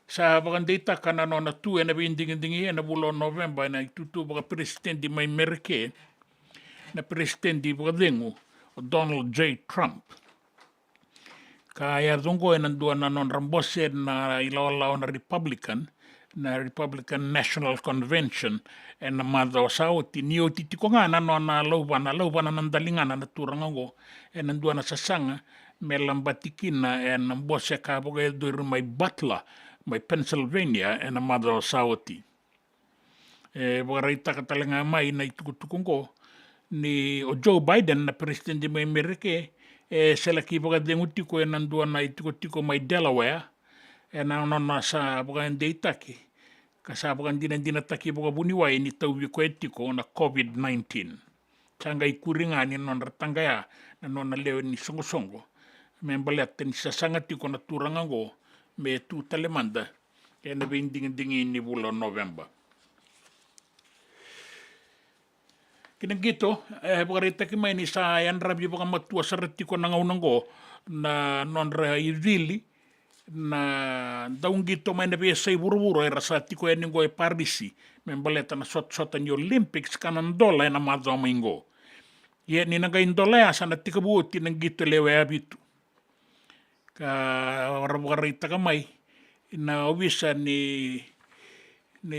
sa bagandita kana nona tu na be indingi na bulo November na itutu baga presidenti mai merke na presidenti baga dengu Donald J. Trump ka ya dongo na dua na non rambose na ilaw na Republican National Convention na madao sao ti nio titiko nga na nona laubana nandalingana na turangango na dua na sasanga melambatikina na bose ka baga dur mai Butler mai Pennsylvania na madao sao ti baga reita katalenga mai na itukutukungo ni o Joe Biden na presidente mai Amerike selaki baga dengutiko nandua na itukutiko mai Delaware na nona sa baga ndeitaki ka sa baga dina taki baga buniwai ni tauwi ko etiko na COVID-19 tanga ikuringa ni non ratanga ya na nona leo ni songo membalet ni sasanga tiko na turangango me tu talemanda na binding ni bulan November kinagito bagarita ki mai ni sa yan rabi baga matua saratiko na ngaunango na non ra idili na daung gito mai na biasa buru-buru rasa tiko eningo Parisi membaleta na sot-sota ni Olympics kanan dola na madao maingo ye ni nagain dola ya sana tika buoti nang gito lewe abitu ka warabugarita ka mai na obisa ni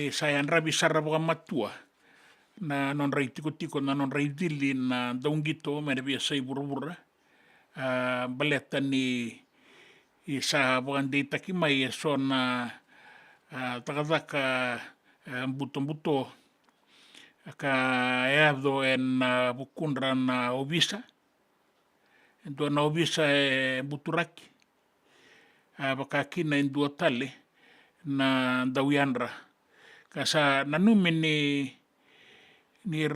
sayan rabi sarabuga matua na non rai tiko na non rai dili na daung gito mai na biasa buru-buru baleta ni isa bukan data ki mai so na takataka buto ka yado en bukundra na obisa ento na obisa buturaki Wakakina in dua tale na dawianra. Kasa nanumin ni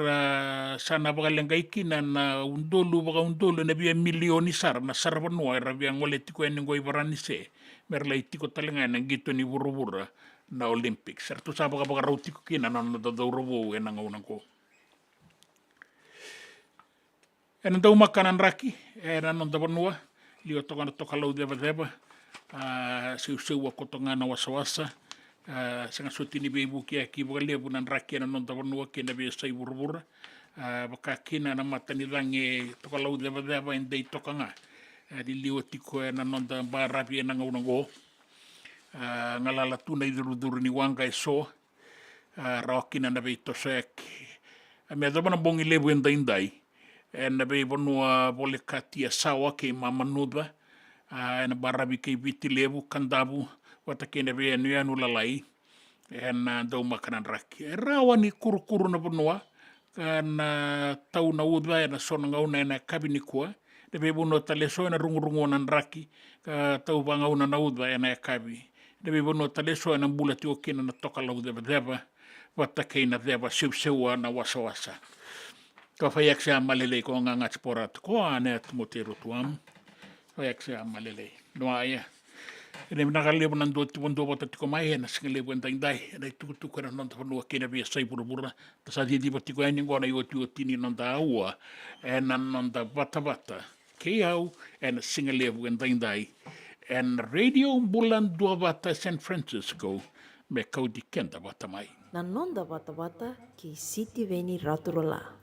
sana bakalengaikina na baka undolu na biya milioni sar na sarvanua era biya ngole tiko eningoi varanise merla itiko talenga na gito ni vuruvura na Olympics. Sertu sa baka rautiko kina na dadaurovo enang unangko. Ena dau makanan raki era non davanua lio tokana tokalau deva seu kotonga na wasawasa sanga sotini bebu kia ki lebu nan raki na non tavanua ki na be sai burbura baka kina na matani lange tokalau deva indei tokanga di lio tiko na non da barapi na ngaunango ngalala tuna iduru ni wanga so rakina na be tosek me da bana bongi lebu indai na be bonua bole katia sawa ke mamanuda na barabi ke viti lebu kandabu wata kena be anu lalai na dau makanan raki rawa ni kuru na bonua kana tau na uda na sona ngauna na kabini kua na be bonua taleso na rungu nan raki ka tau bangauna na uda na kabi na be bonua taleso na bulati okena na toka lau deva wata kena deva siu na wasa ka fayak sa malele ko nga sporat ko anet motero tuam fayak sa malele no aya ene nakalibu nan do tibondo bota tiko mai na singale kwenta indai na tuku na non tano kena be sai burubura ta sa di boti ko ani ngona yoti tini non da ua en non da bata ke au en singale kwenta indai en radio bulan do bata San Francisco me kaudi kenda bata mai na non da bata ki City Veni Raturola.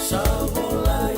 Sabolai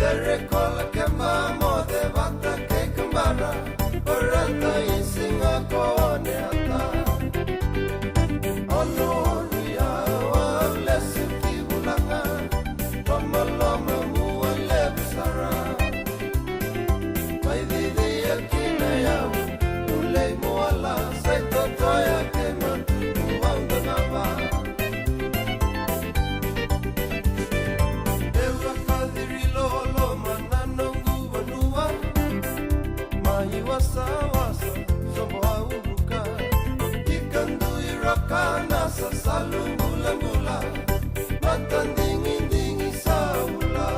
Serekola kema mode vata ke kambara Orata insinga koone ata Onoria wa lesu kibulanga Pamalama mua lebusara Maididi akina yau Ulei muala Saito toya kema Uwanda nava Ewa kadiri lolo mananongu vanua Mahi wasa wasa Sombo hauruka Ikandu irakana Sasalu mula mula Matandingi dingi saula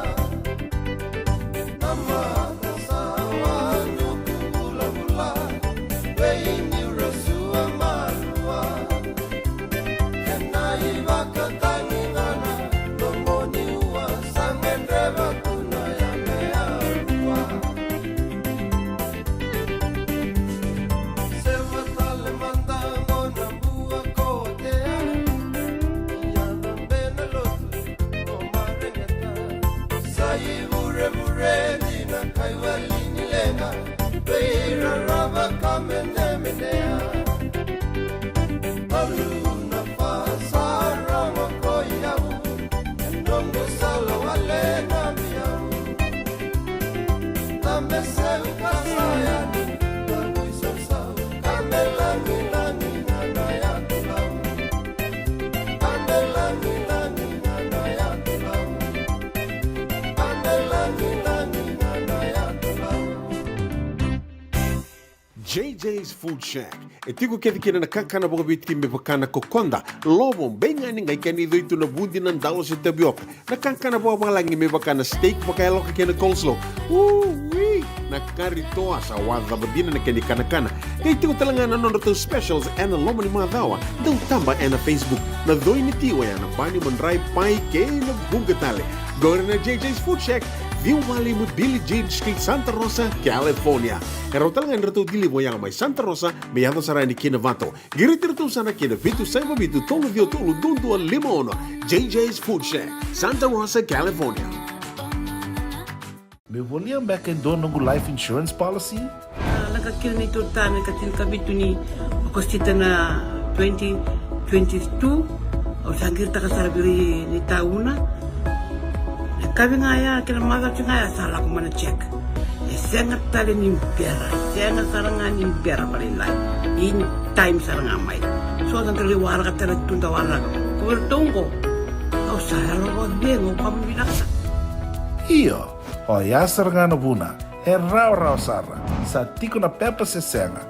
Nama sawa nuku mula mula Weini rasua malua Kenai wakatangi ngana Lomoni ua Sangendreva kuna ya mea rua Sewa tale mandango na bua kotea Yana bena lotu o marengeta Sai ure mure dina kaiwa lini lenga Beira rava kamene menea Aluna pasara makoyau Nongo sala wale na miau Tambe seu kasayani Nangui sasau Kame langi langi nana ya tulau Kame langi langi nana ya tulau Kame langi langi nana ya tulau JJ's Food Shack. E tiku kedi kina na kankana boka biti me pakana kokonda. Lobo benga ni ngai kani doitu na bundi na ndalo se tapioca. Na kankana boka malangi me pakana steak pakaya loka kena coleslaw. Wee! Na kari toa sa wadha badina na kani kana. Kay tiku talangana nono to specials and lomo ni madawa. Dau tamba na Facebook. Na doi ni tiwa ya na bani mandrai pai ke na bungatale. Gore na JJ's Food Shack. Viu Valley mo Billy Jean Street, Santa Rosa, California. Pero talagang rito dili mo yang may Santa Rosa, may yato sa rani kinavato. Girit-rito sana kinavitu sa ibabitu tolo dio tolo dundu al limono. JJ's Food Shack, Santa Rosa, California. Me volia back in dono ngu life insurance policy? Nakakil na ito tayo katin kabitu ni Agostita na 2022 o sangir ta kasarabiri ni tauna. Kami ngaya kila mada ngaya salah ko mana check. Sengat tali ni pera, sengat sarangan ni pera paling lain. In time sarangan mai. So ang kaliwara ka tala tunda wala. Kuwertongko. Kau saya lo bengo kami binasa. Iyo, o yasar nga na buna, e rau sara, sa tiko na pepa se senga.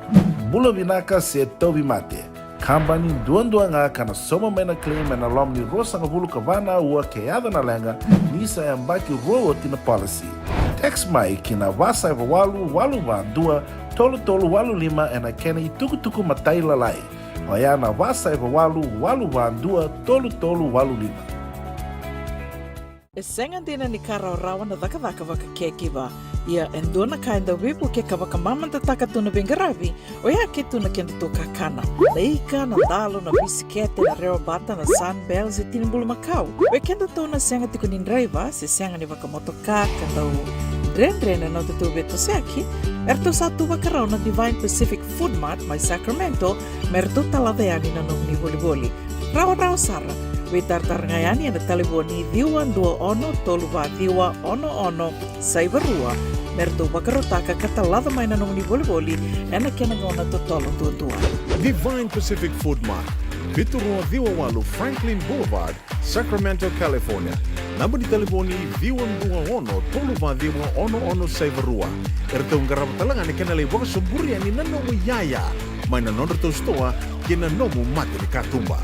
Bulo binaka se tobi mate. Kambani duan nga kana soma mena claim na lom ni rosa nga bulu kavana ua keada na lenga nisa e ambaki roa tina policy. Text mai kina wasa eva walu va dua tolu walu lima e na kena i tuku matai lalai. O ya na wasa eva walu va dua tolu walu lima. E senga dina ni kara rawa na daka waka kekiwa. Ia endona kainda wipu ke kawaka mamanta taka tuna bengaravi o ia ke tuna kenda toka kana. Leika na dalo na bisikete na reo bata na sunbells e tinimbulu makau. O kenda tona senga tiko ni driver se senga ni waka motoka kanda o dren na tutu beto seki. Erto satu wakarao na Divine Pacific Food Mart mai Sacramento merto talaveani na nung ni boli. Rawa sara. We tartar ngayani na taliboni diwan 21 toluva diwa ono saivarua merto bakarotaka katalada mai na nung ni boli ena kenangona totolo tua. Divine Pacific Food Mart. Biturua Diwawalu Franklin Boulevard, Sacramento, California. Namba di taliboni diwan 21 toluva diwa ono saivarua. Erto ngarap talangan kenalay waka suburi ani nanomu yaya. Mai na nonderto stoa kina nomu mati ni katumba.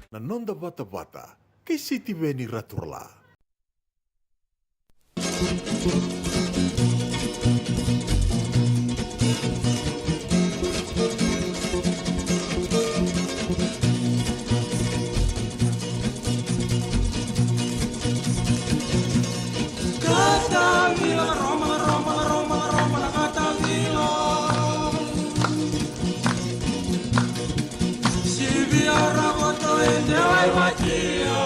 Nanonda bata-bata, kay City Veni Raturla. Catavila, Roma, la Catavila. Silvia Raboto e Dewai Matia.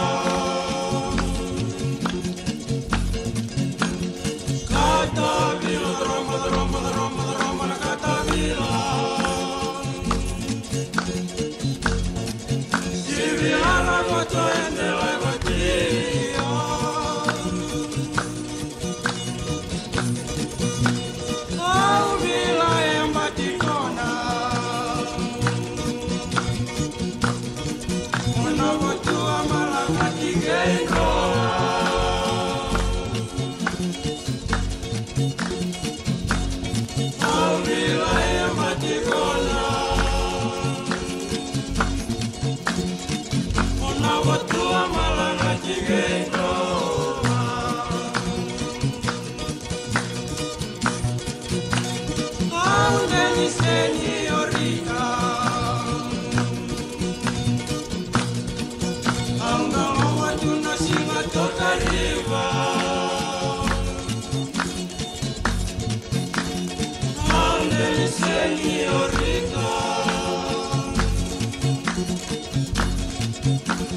señorita.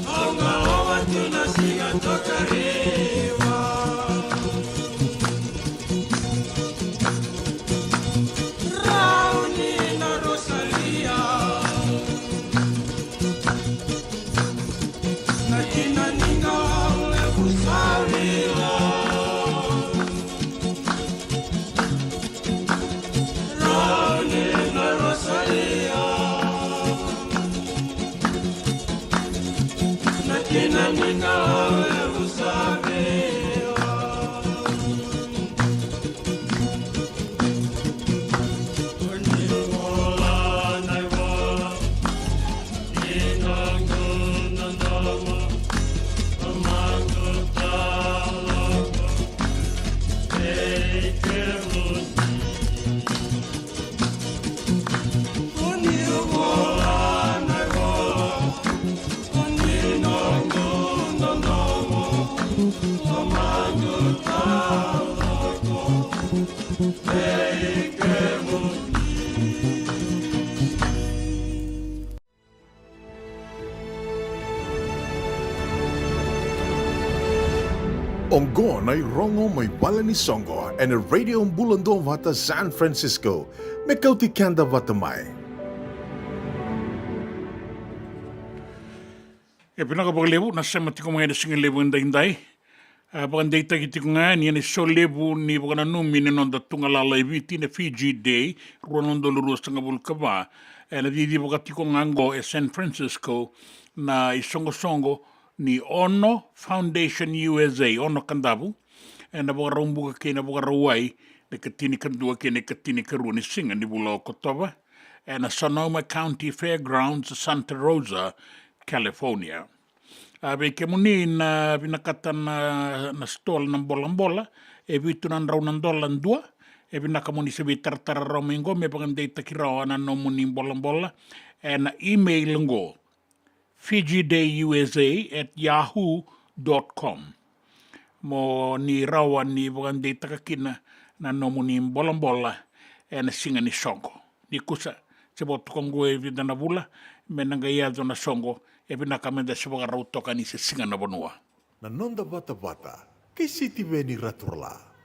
Onga owa tunasiga toka riva. Rauni na Rosalia. Na kina ninga ule kusawila. Rauni na Rosalia. Na kina ninga ule kusawila. Ongon ay rongo may bala ni Songo and a radio bulando vata San Francisco. Mekauti kanda vatamay. E pinaka paglebu na sa matiko mga singa lebu inday. Pakan data kiti ko nga ni so lebu ni pakan numi ni nonda tunga lalay viti na Fiji Day ronondo lurus tanga bulkaba. E na didi pakati ko ngango e San Francisco na isongo-songo ni Ono Foundation USA, Ono Kandabu, e na baka raumbuka ke na baka rawai, na katini kandua ke na katini karua ni singa ni Bula Okotoba, e na Sonoma County Fairgrounds, Santa Rosa, California. Abe ke muni na binakatan na stall ng bolang-bola, e bitu nan raw ng dolan dua, e binakamuni sa bitar-tara raw mingo, may paganday takirawa na no muni bolang-bola, e na email ngo, fijidayusa@yahoo.com. Mo ni rawan ni bagandi takakina na nomuni bola na singa ni songo. Ni kusa sebot kongwe vida na bula menangaya na songo e binakamenda sebaga rautoka ni se singa na bonua. Nanonda bata-bata, kay City Veni Raturla.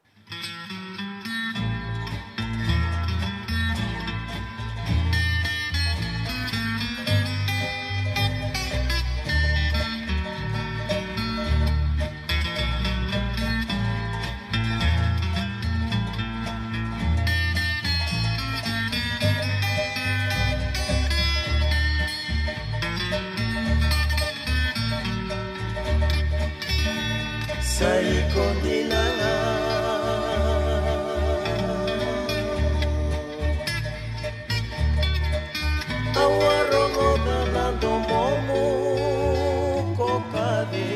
Sai kondinanga awarongo danando momu kokade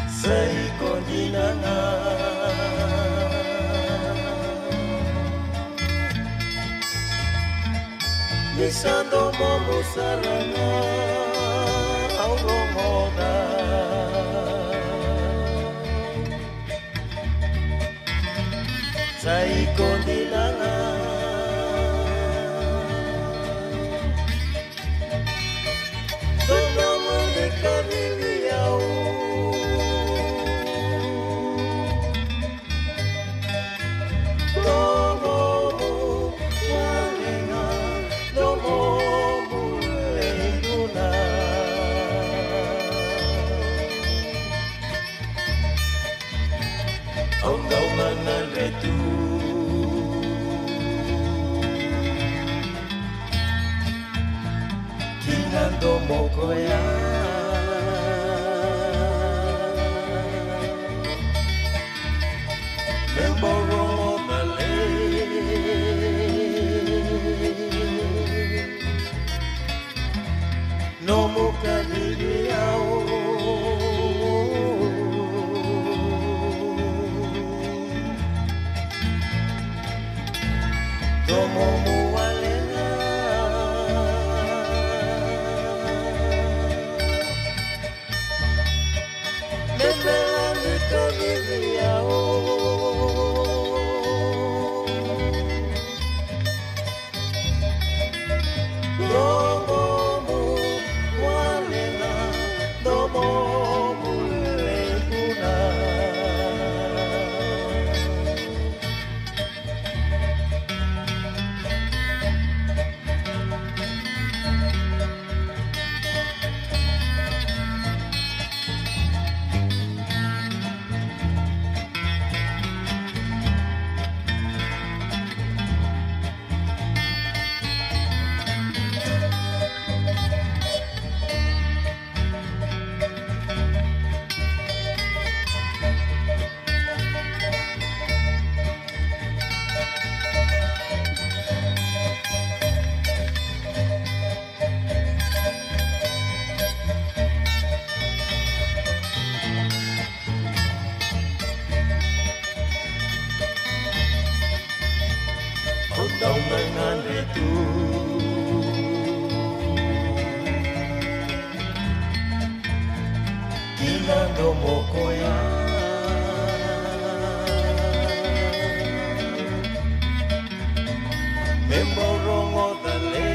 sai kondinanga misando momu saranga moda sai kondilanga tono monica viviau tomo malenga tomo mulenguna Ông mang về tu Kinando mo koya Memoro male No mo kaniliao Como mualena Tina no mokoya Memborongo dale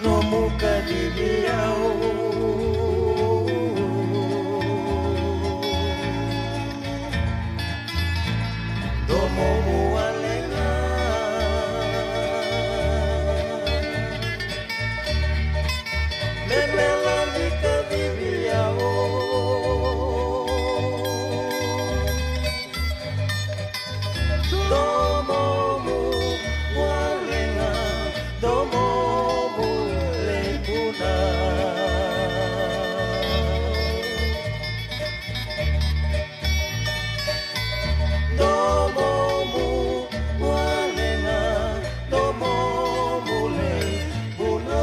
No muka dibiao Domo mualenga Memela dika dibiao Domo mualenga Domo mulepuna Domo mualenga Domo mulepuna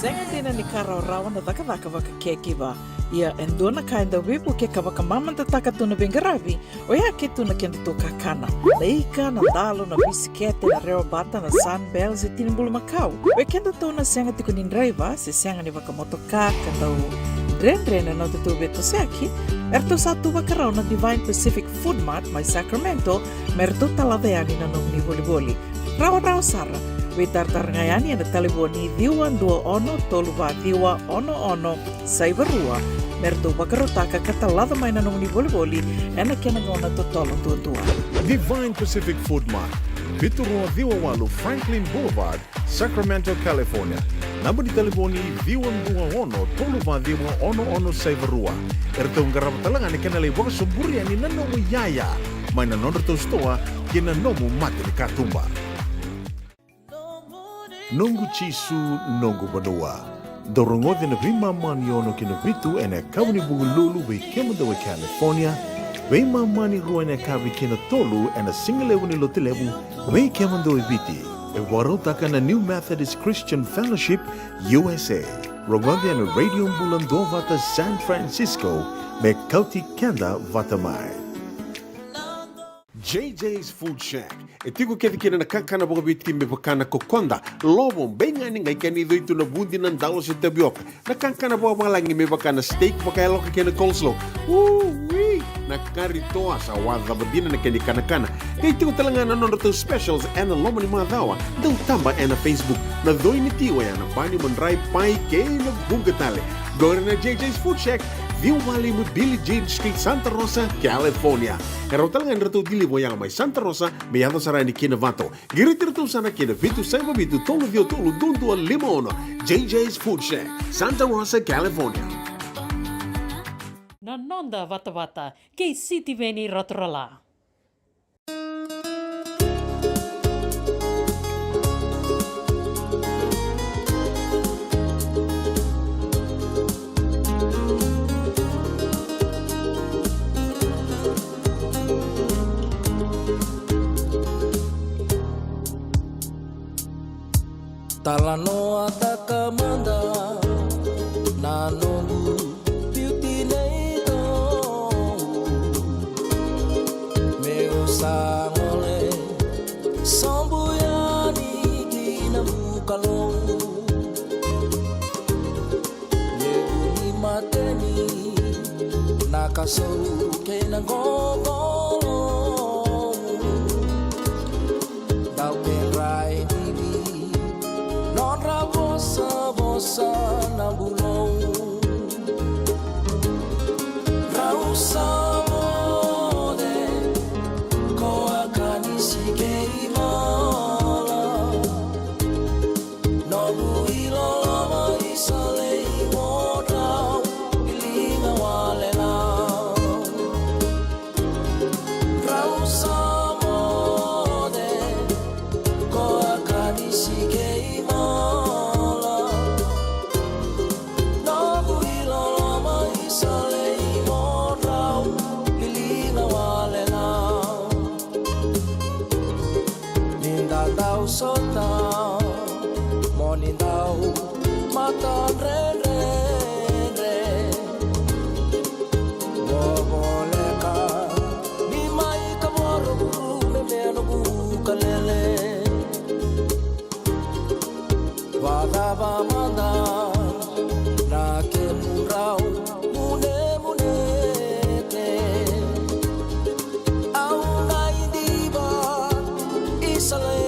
Senga tena ni karaurawa na dhaka kekiva. Ia endona kainda wipu ke kawaka mamanta takatuna bengaravi o ia ke tuna kenda toka kana. Leika na dalo na bisikete na reo bata na sunbells e tinimbulu makau. O kenda tona senga tiko ni driver se senga ni waka motoka kandau Dren na tutu beto seki. Erto satu wakarau na Divine Pacific Food Mart mai Sacramento merto talaveani na nung ni boli-boli. Rawa sara. Witar-tar ngayani na taliboni diwan 21 toluwa diwa ono saibarua. Merto wakarotaka katalada mai na nung ni boli-boli ena kena ngona totolo tua. Divine Pacific Food Mart. Piturua Viwawalu Franklin Boulevard, Sacramento, California. Namba di telefoni Viwan 21 Tolu Saivarua. Ertau ngarabatalangan ikan alay waka sumburian ni nanomu yaya. May nanonda to stoa kina nomu mati ni katumba. Nungu chisu nungu badua. Dorongote na vima maniono kina vitu ene kawani bugululu we kemuda we California. Weima mani ruane kavi kina tolu and a single ni lotilebu we kemando ibiti. E warotaka na New Methodist Christian Fellowship USA. Rogandi and Radio Bulando Vata San Francisco me kauti kenda vatamai. JJ's Food Shack. E tiku kedi kina na kankana boga biti me bakana kokonda. Lobo benga ni ngai kani itu na bundi nan dalo sa tabioka. Na kankana boga malangi me bakana steak baka loka kena coleslaw. Woo-wee! Na karitoa sa wadha badina na kani kana. Kaya tiku talanga na nono specials and na lomo ni mga dawa. Daw tamba na Facebook. Na doi ni tiwa ya na bani manray pai kaya na bugatale. Go na JJ's Food Shack. View Valley mo Billie Jean Street, Santa Rosa, California. Karo talagang rito dili mo yang may Santa Rosa, may yato saray ni Kinavato. Girit-rito sana Kinavitu, Saiba Vitu, Tolo Vio Tolo, Dundu, Limon, JJ's Food Shack, Santa Rosa, California. Nanonda vata-vata, kay City Veni Rotorala. Talano ataka manda nanongu beauty neito meu sangole sambuyani kina mukalo yeguni mateni nakaso kena gogolo dau perai vossa na bulong rausa mode ko akani sikei mala no builo lama isale moda ilinga wale na rausa mode ko akani sikei sota monindau mata re boboleka ni mai kamoro me meno bukalele vagaba manda na ke murau mune munete au nai diva isale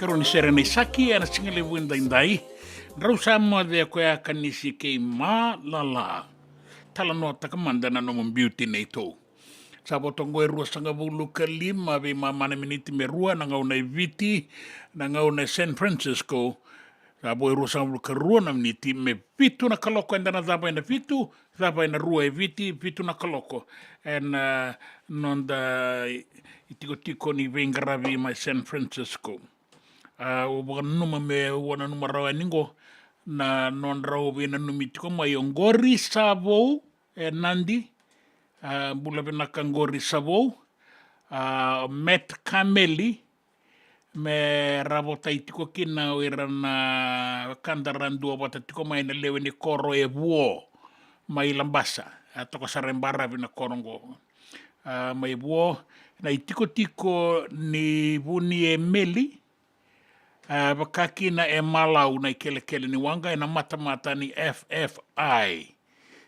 Karoni serena saki ana singale wenda indai. Rau sama de ko ya kanisi ke ma lala. Tala no takamanda na no beauty nei to. Sabo tongo e rua sanga bulu ka lima ve mamana miniti me rua na ngau nei viti na ngau nei San Francisco. Sabo e rua sanga bulu ka rua na miniti me pitu na kaloko enda na zaba ina pitu, zaba ina rua e viti, pitu na kaloko. And nonda itiko tiko ni vengaravi mai San Francisco. O waka numa me wana numa rawa ningo na non rawa vina numitiko mai o ngori sabo e nandi bula vina ka ngori sabo Matt Kameli me rabo taitiko kina o irana kandarandua wata tiko mai na lewe ni koro e vuo mai lambasa toko sarembara vina korongo mai vuo na itiko tiko ni vuni e meli wakakina e malau na kele ni wanga e na mata ni FFI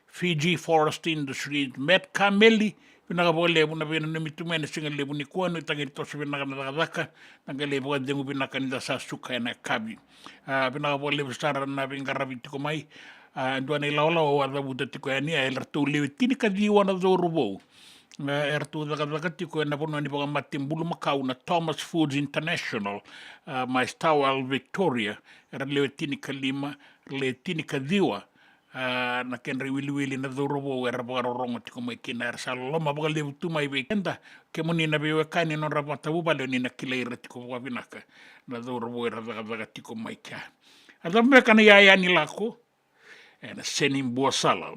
Fiji Forest Industry Met Kameli vinaga bole buna vina nimitumene singa lebu ni kuanu itangiri tosu vinaga nadaka nanga lebu wa dengu vinaga nida sa suka e na kabi vinaga bole visara na vingara vitiko mai duane laola o wada buda tiko e nia e lartu lewe tini ka diwana zoru vou ertu daga tiko e na pono ni paka matimbulu makau na Thomas Foods International mai Stawal Victoria era lewe tini ka lima lewe tini ka diwa na kenre wili na dhorobo era paka rorongo tiko mai kina era saloma paka lewe tu mai weekenda ke moni na bewe kani non rapata bubale ni na kileira tiko paka vinaka na dhorobo era daga tiko mai kia adambe kana ya ni lako e na senim bua sala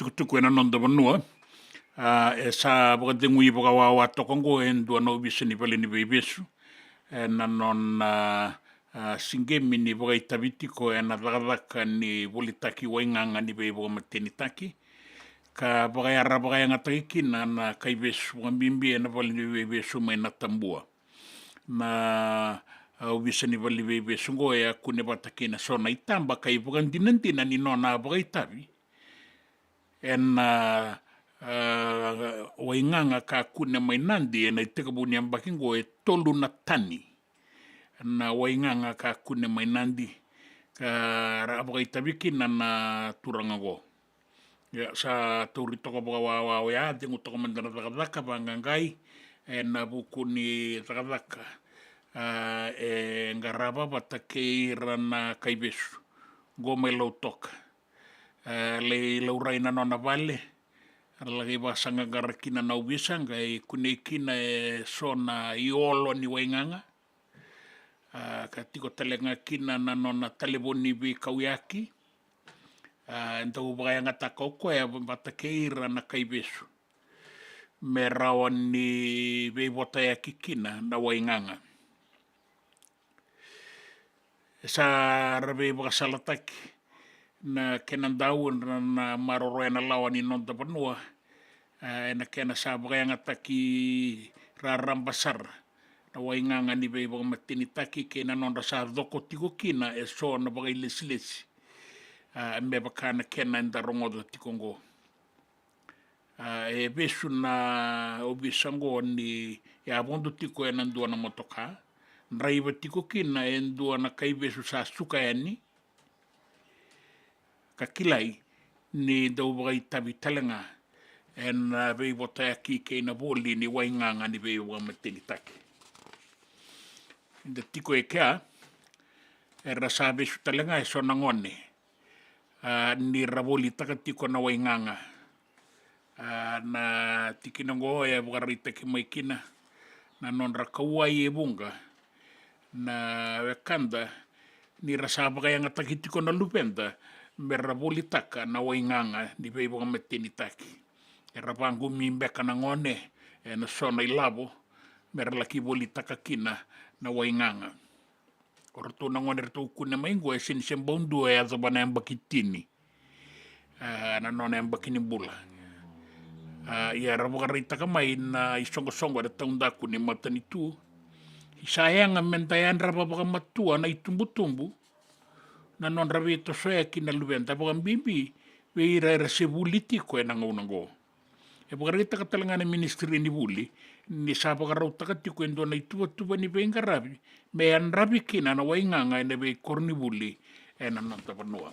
tukutuku e na nonda vanua. E sa baka dengui baka wawa tokongo e ndua na ubisa ni vale ni veivesu. E na non singemi ni baka itavitiko e na dhakadhaka ni volitaki wainganga ni vei baka matenitaki. Ka baka yara baka yangataki na kaivesu baka mbimbi e na vale ni veivesu mai na tambua. Na ubisa ni vale veivesu ngo e akune bataki na sona itamba kai baka ndinantina ni nona baka itavi. En wainganga ka kune mai nandi e na itekabuni ambakingo e tolu na tani. Na wainganga ka kune mai nandi ka raabaka itabiki na turangago. Ya sa turi toko baka wawa ya tengu toko mandana takadaka bangangai e na buku ni takadaka e ngaraba batake rana kaibesu. Gome lau toka. Le laurai na nona vale lagi basanga garakina na ubisa ngai kunekina e sona iolo ni wainganga ka tiko talenga kina na nona taleboni bi kauyaki enta ubaya ngata koko e batakeira na kaibesu me rawa ni be bota ya kikina na wainganga sa rabe bakasalataki na kenandau na maroro na lawa ni nonta panua na kena sabra yang ataki rarambasar na wainganga ni be baka matinitaki kena nonda sa doko tiko kina e so na baka ilesilesi me baka na kena nda rongodo tikongo e besu na obisango ni ya bondo tiko e nandua na motoka nraiva tiko kina e ndua na kaibesu sa suka yani kakilai ni dau baka tabi talenga en vei bota aki ke na boli ni wainganga ni vei wa matenitaki. Inda tiko e kea e rasa besu talenga e sona ngone ni raboli taka tiko na wainganga na tikina ngo e bukarita ki maikina na non rakawai e bunga na wekanda ni rasa baka yang ataki tiko na lupenda mera boli taka na wainganga ni vei baka matenitaki. E rapangu mimbeka na ngone e na sona ilabo mera laki boli taka kina na wainganga. Orto na ngone rito ukune maingo e sinisembondu e azabana yang bakitini na nona yang bakini bula. Ia rabukarita kamay na isongo-songo da taundaku ni matanitu. Isayang mentayan rababaka matua na itumbu-tumbu na non rabito soya kina lubenta bakang bibi veira resebuliti ko e nangaunango. E bakarita katalanga na ministry ni buli ni sabaka rauta katiko endo na ituwa-tuwa ni benga rabi me an rabi kina na wainganga ene be korni buli e nanonta panua.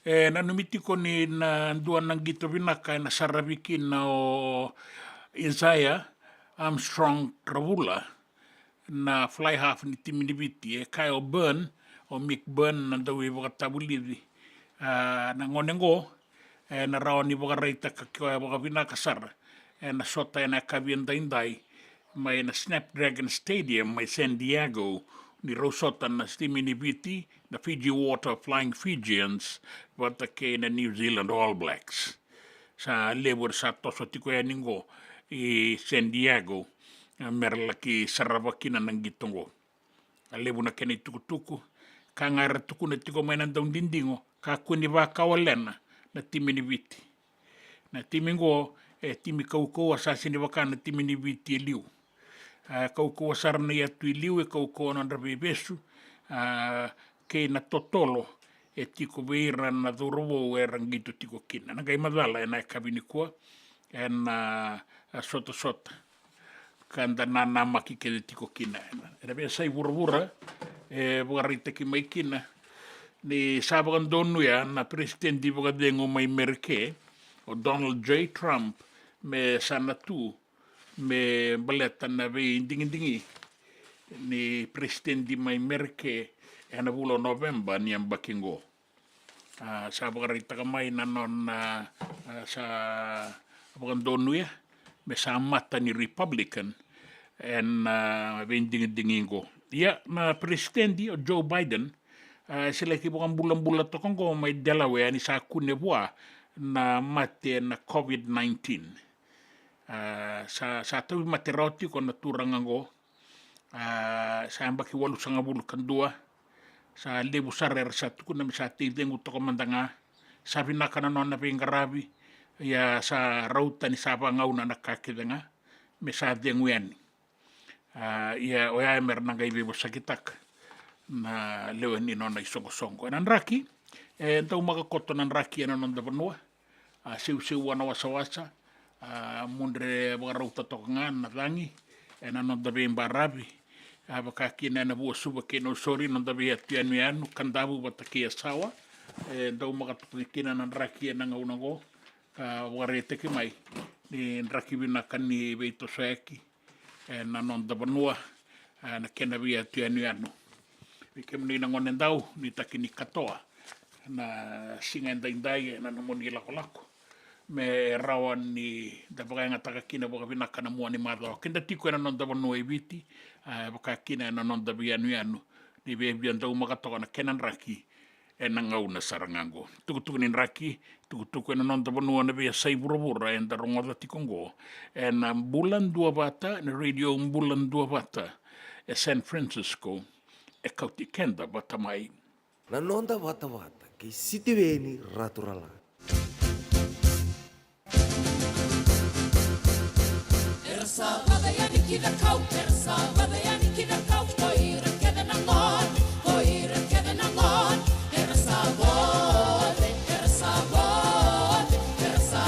E nanumitiko ni na dua nang gito binaka na sarabikin na o Isaiah Armstrong Travula na fly half ni timinibiti e Kyle Byrne o Mick Byrne na dawi baka tabulidi na ngonengo e na rawa ni baka reita kakioa baka binakasar e na sota e na kabiandainday may na Snapdragon Stadium may San Diego ni Rosota na timinibiti na Fiji Water Flying Fijians bata ke na New Zealand All Blacks sa lebur sa toso tiko ya ningo i San Diego merlaki sarabakina ng gitongo. Alebu na kena tuku-tuku kangara tuku na tiko may nandang dindingo kakuni ba kawalena na timinibiti. Na timingo timi kauko asasini baka na timinibiti liu. Kauko asar na yatu liu kauko na rabibesu ke na totolo tiko beira na durowo rangito tiko kina. Nagay madala na kabinikua na sota-sota. Kanda na makikele tiko kina. Era bea sai vura-vura bukarita ki mai kina ni sabakan donu ya na presidenti bukadengo mai merke o Donald J. Trump me sanatu me baleta na be dingi ni presidenti mai merke na bulo November ni ang bakingo. Sa bukarita ka mai na non sa bukan donu ya me samata ni Republican en dingin-dingingo. Ia na presidenti o Joe Biden Sila ki bukan bulan-bulan to kongo may Delaware ni sa kunebwa na mate na COVID-19. Sa tawi mate roti ko na turangango sa ambaki walu sanga bulu kandua sa lebu sarer sa tuku na misa tidengu to komandanga sabi na kana na pingarabi ya sa rauta ni sapa ngauna na kakidanga me sa denguani ya oya emer na gaibe bosakitak na leo ni nona isongo-songo nan raki tau makakoto nan raki na nonda banua siu wana wasa-wasa mundre bagarauta tokanga na tangi na nonda barabi bakakina na buwa suba kino sori nonda be anu kandabu bataki sawa tau makatokina nan raki na ngaunago warete ki mai ni raki bina kani beito saeki na nonda banua na kena be anu Ikem ni nangonen dau ni takini katoa na singa ndai na namoni lako me rawan ni da baka ngata kina boka bina kana mo ni mado kenda tiko na nonda bono eviti boka kina na nonda bianu ni be bianda uma katoa na kenan raki na ngauna sarangango tuku ni raki tuku na nonda bono na be sai burubura enda rongoda tikongo na bulan dua bata na radio bulan dua bata San Francisco e kauti kenda bata mai. Nanonda wata ki sitiweni raturala. Ersa vada yani kida kau, ersa vada yani kida kau, koira keda nangon, koira keda nangon, ersa vada, ersa vada, ersa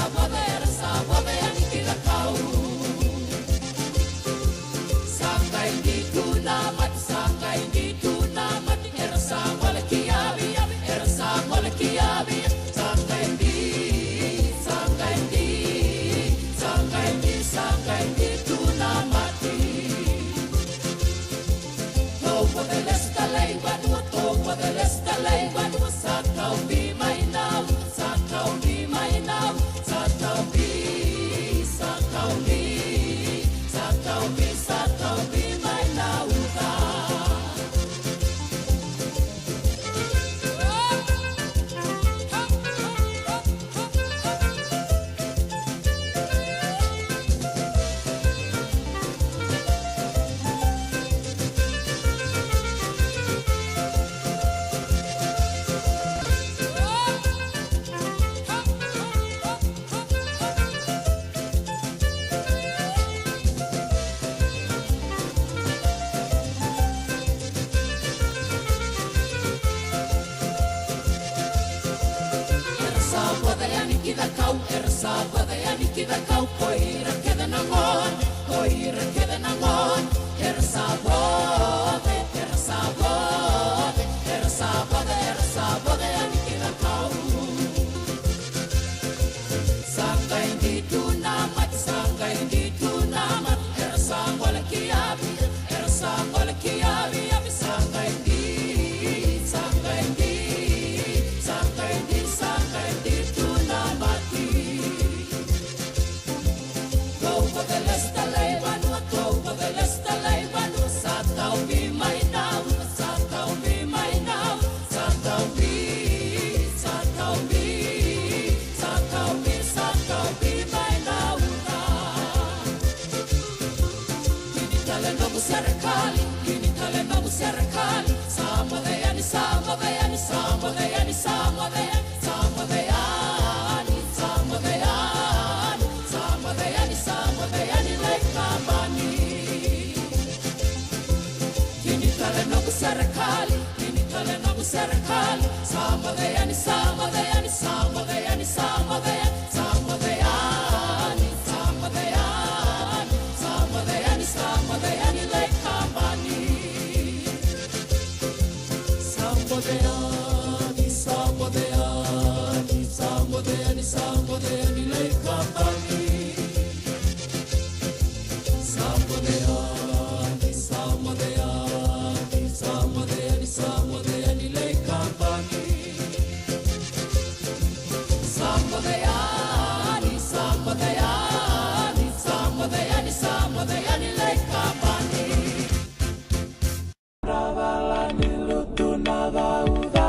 vada yani kida kau. Sangai di tunamat, sangai di tunamat, ersa wala kiabi, ersa wala kiabi, sangai di tunamati. Towa de lesta lei badua, sakau bi mai now, sakau bi mai now, sakau bi mai now. Ersa vada yani kida kau, koira keda nangon, koira keda nangon, ersa vada, ersa vada, ersa vada yani kida kau. Sangai di tunamat, ersa wala kiabi, abi sangai di tunamati. Go for the lesta lei banua, sakau bi mai now, sakau bi mai now, sakau bi mai now. Kini tale nobu serikali, samadeyani, lei kambani. Kini tale nobu serikali, samadeyani, lei kambani. Samodeyani, lei kambani. Samodeyani, lei kambani. Samodeyani, lei kambani. Ravalani lutu nada uda.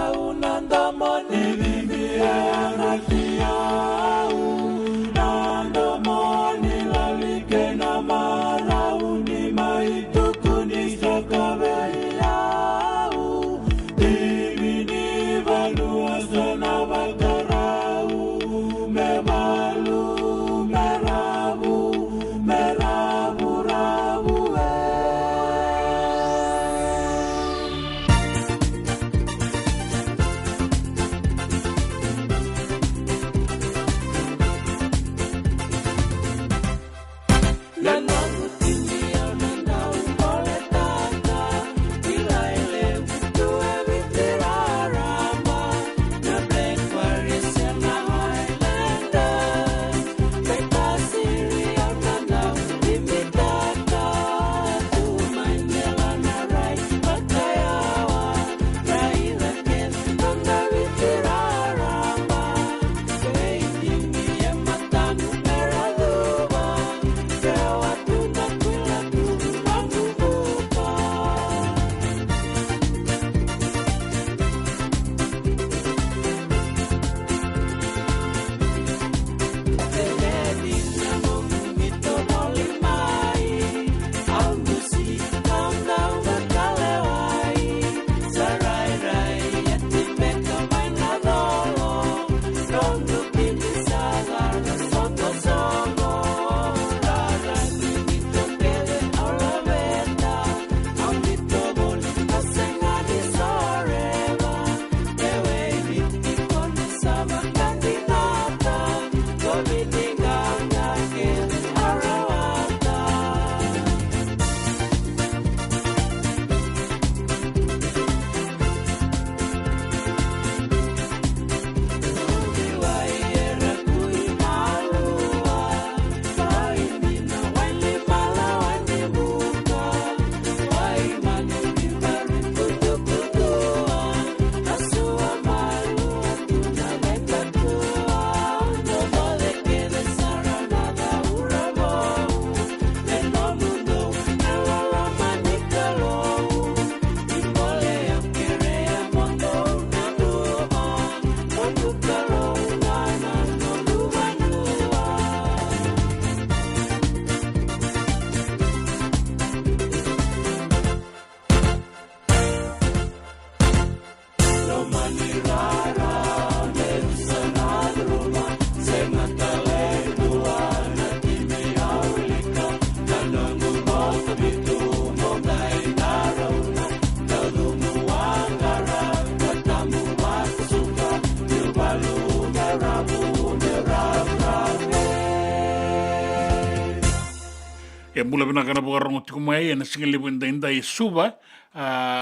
bula bina kana bukarongo tiko mai na singale bunda inda i suba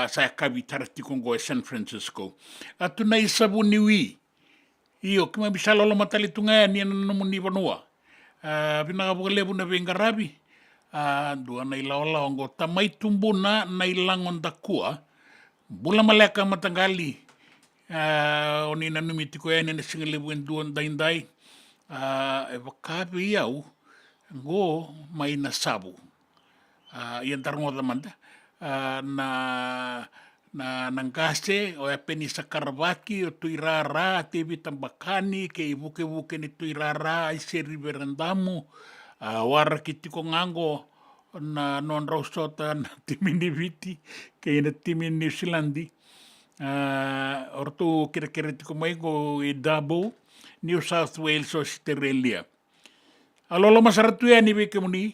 sa kabi tarati kongo e San Francisco. Atu na isabu niwi. Iyo kima bisa lolo matali tunga ni na muni vanua. Bina ka bukale buna venga rabi. Dua na ilaola ongo tamai tumbuna na ilangon dakua. Bula maleka matangali. Oni na numitiko e na singale bunda indai. E wakabi iau. Go mai na sabu. Ian tarongo da manda. Na nangase o e peni sakarabaki o tuirara te vitambakani ke ibuke ni tuirara ai se riverandamu wara ki tiko ngango na non rausota na timini viti ke ina timi New Zealandi orto kira tiko mai go i Dabo New South Wales Australia. Alolo masaratu ya ni beke muni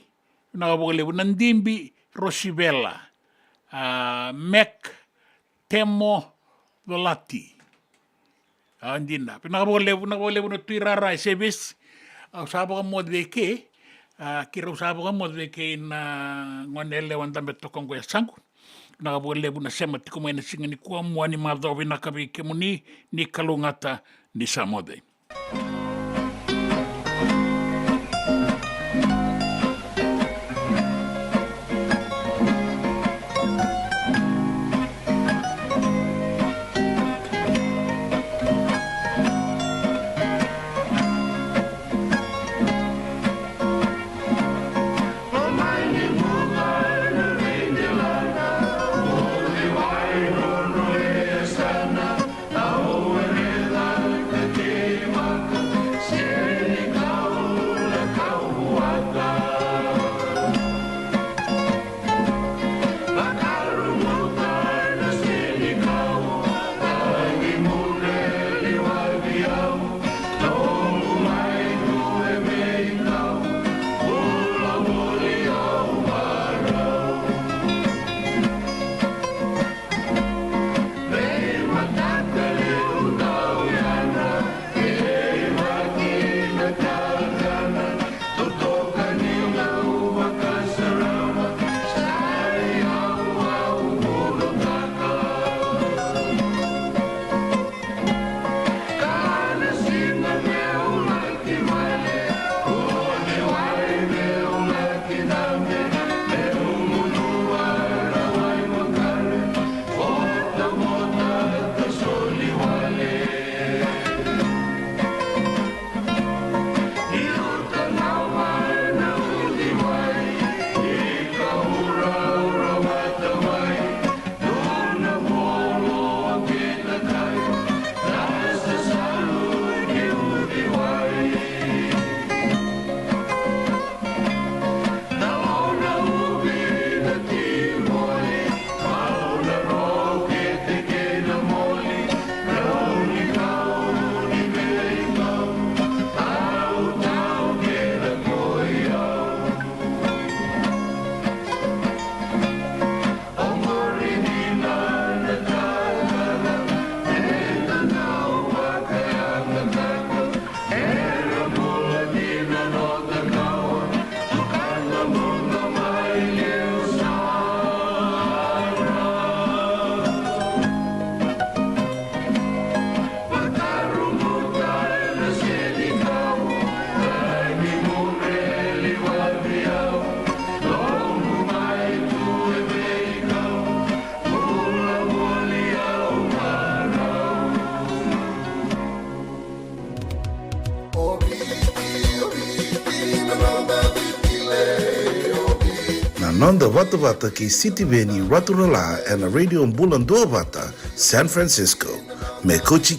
na bogale nandimbi Rosibella Mac Temo Volati andina pina bogale no tuirara sebes usaba mo de ke kira usaba mo de ke na ngonele wanda beto kongo ya sangu na bogale na sema tiko mai na singani kwa mwani madhovi na kabike muni ni kalungata ni samode. Nonda Vata ki City Veni Raturala and Radio Mbulan Dua Vata, San Francisco. Me kochi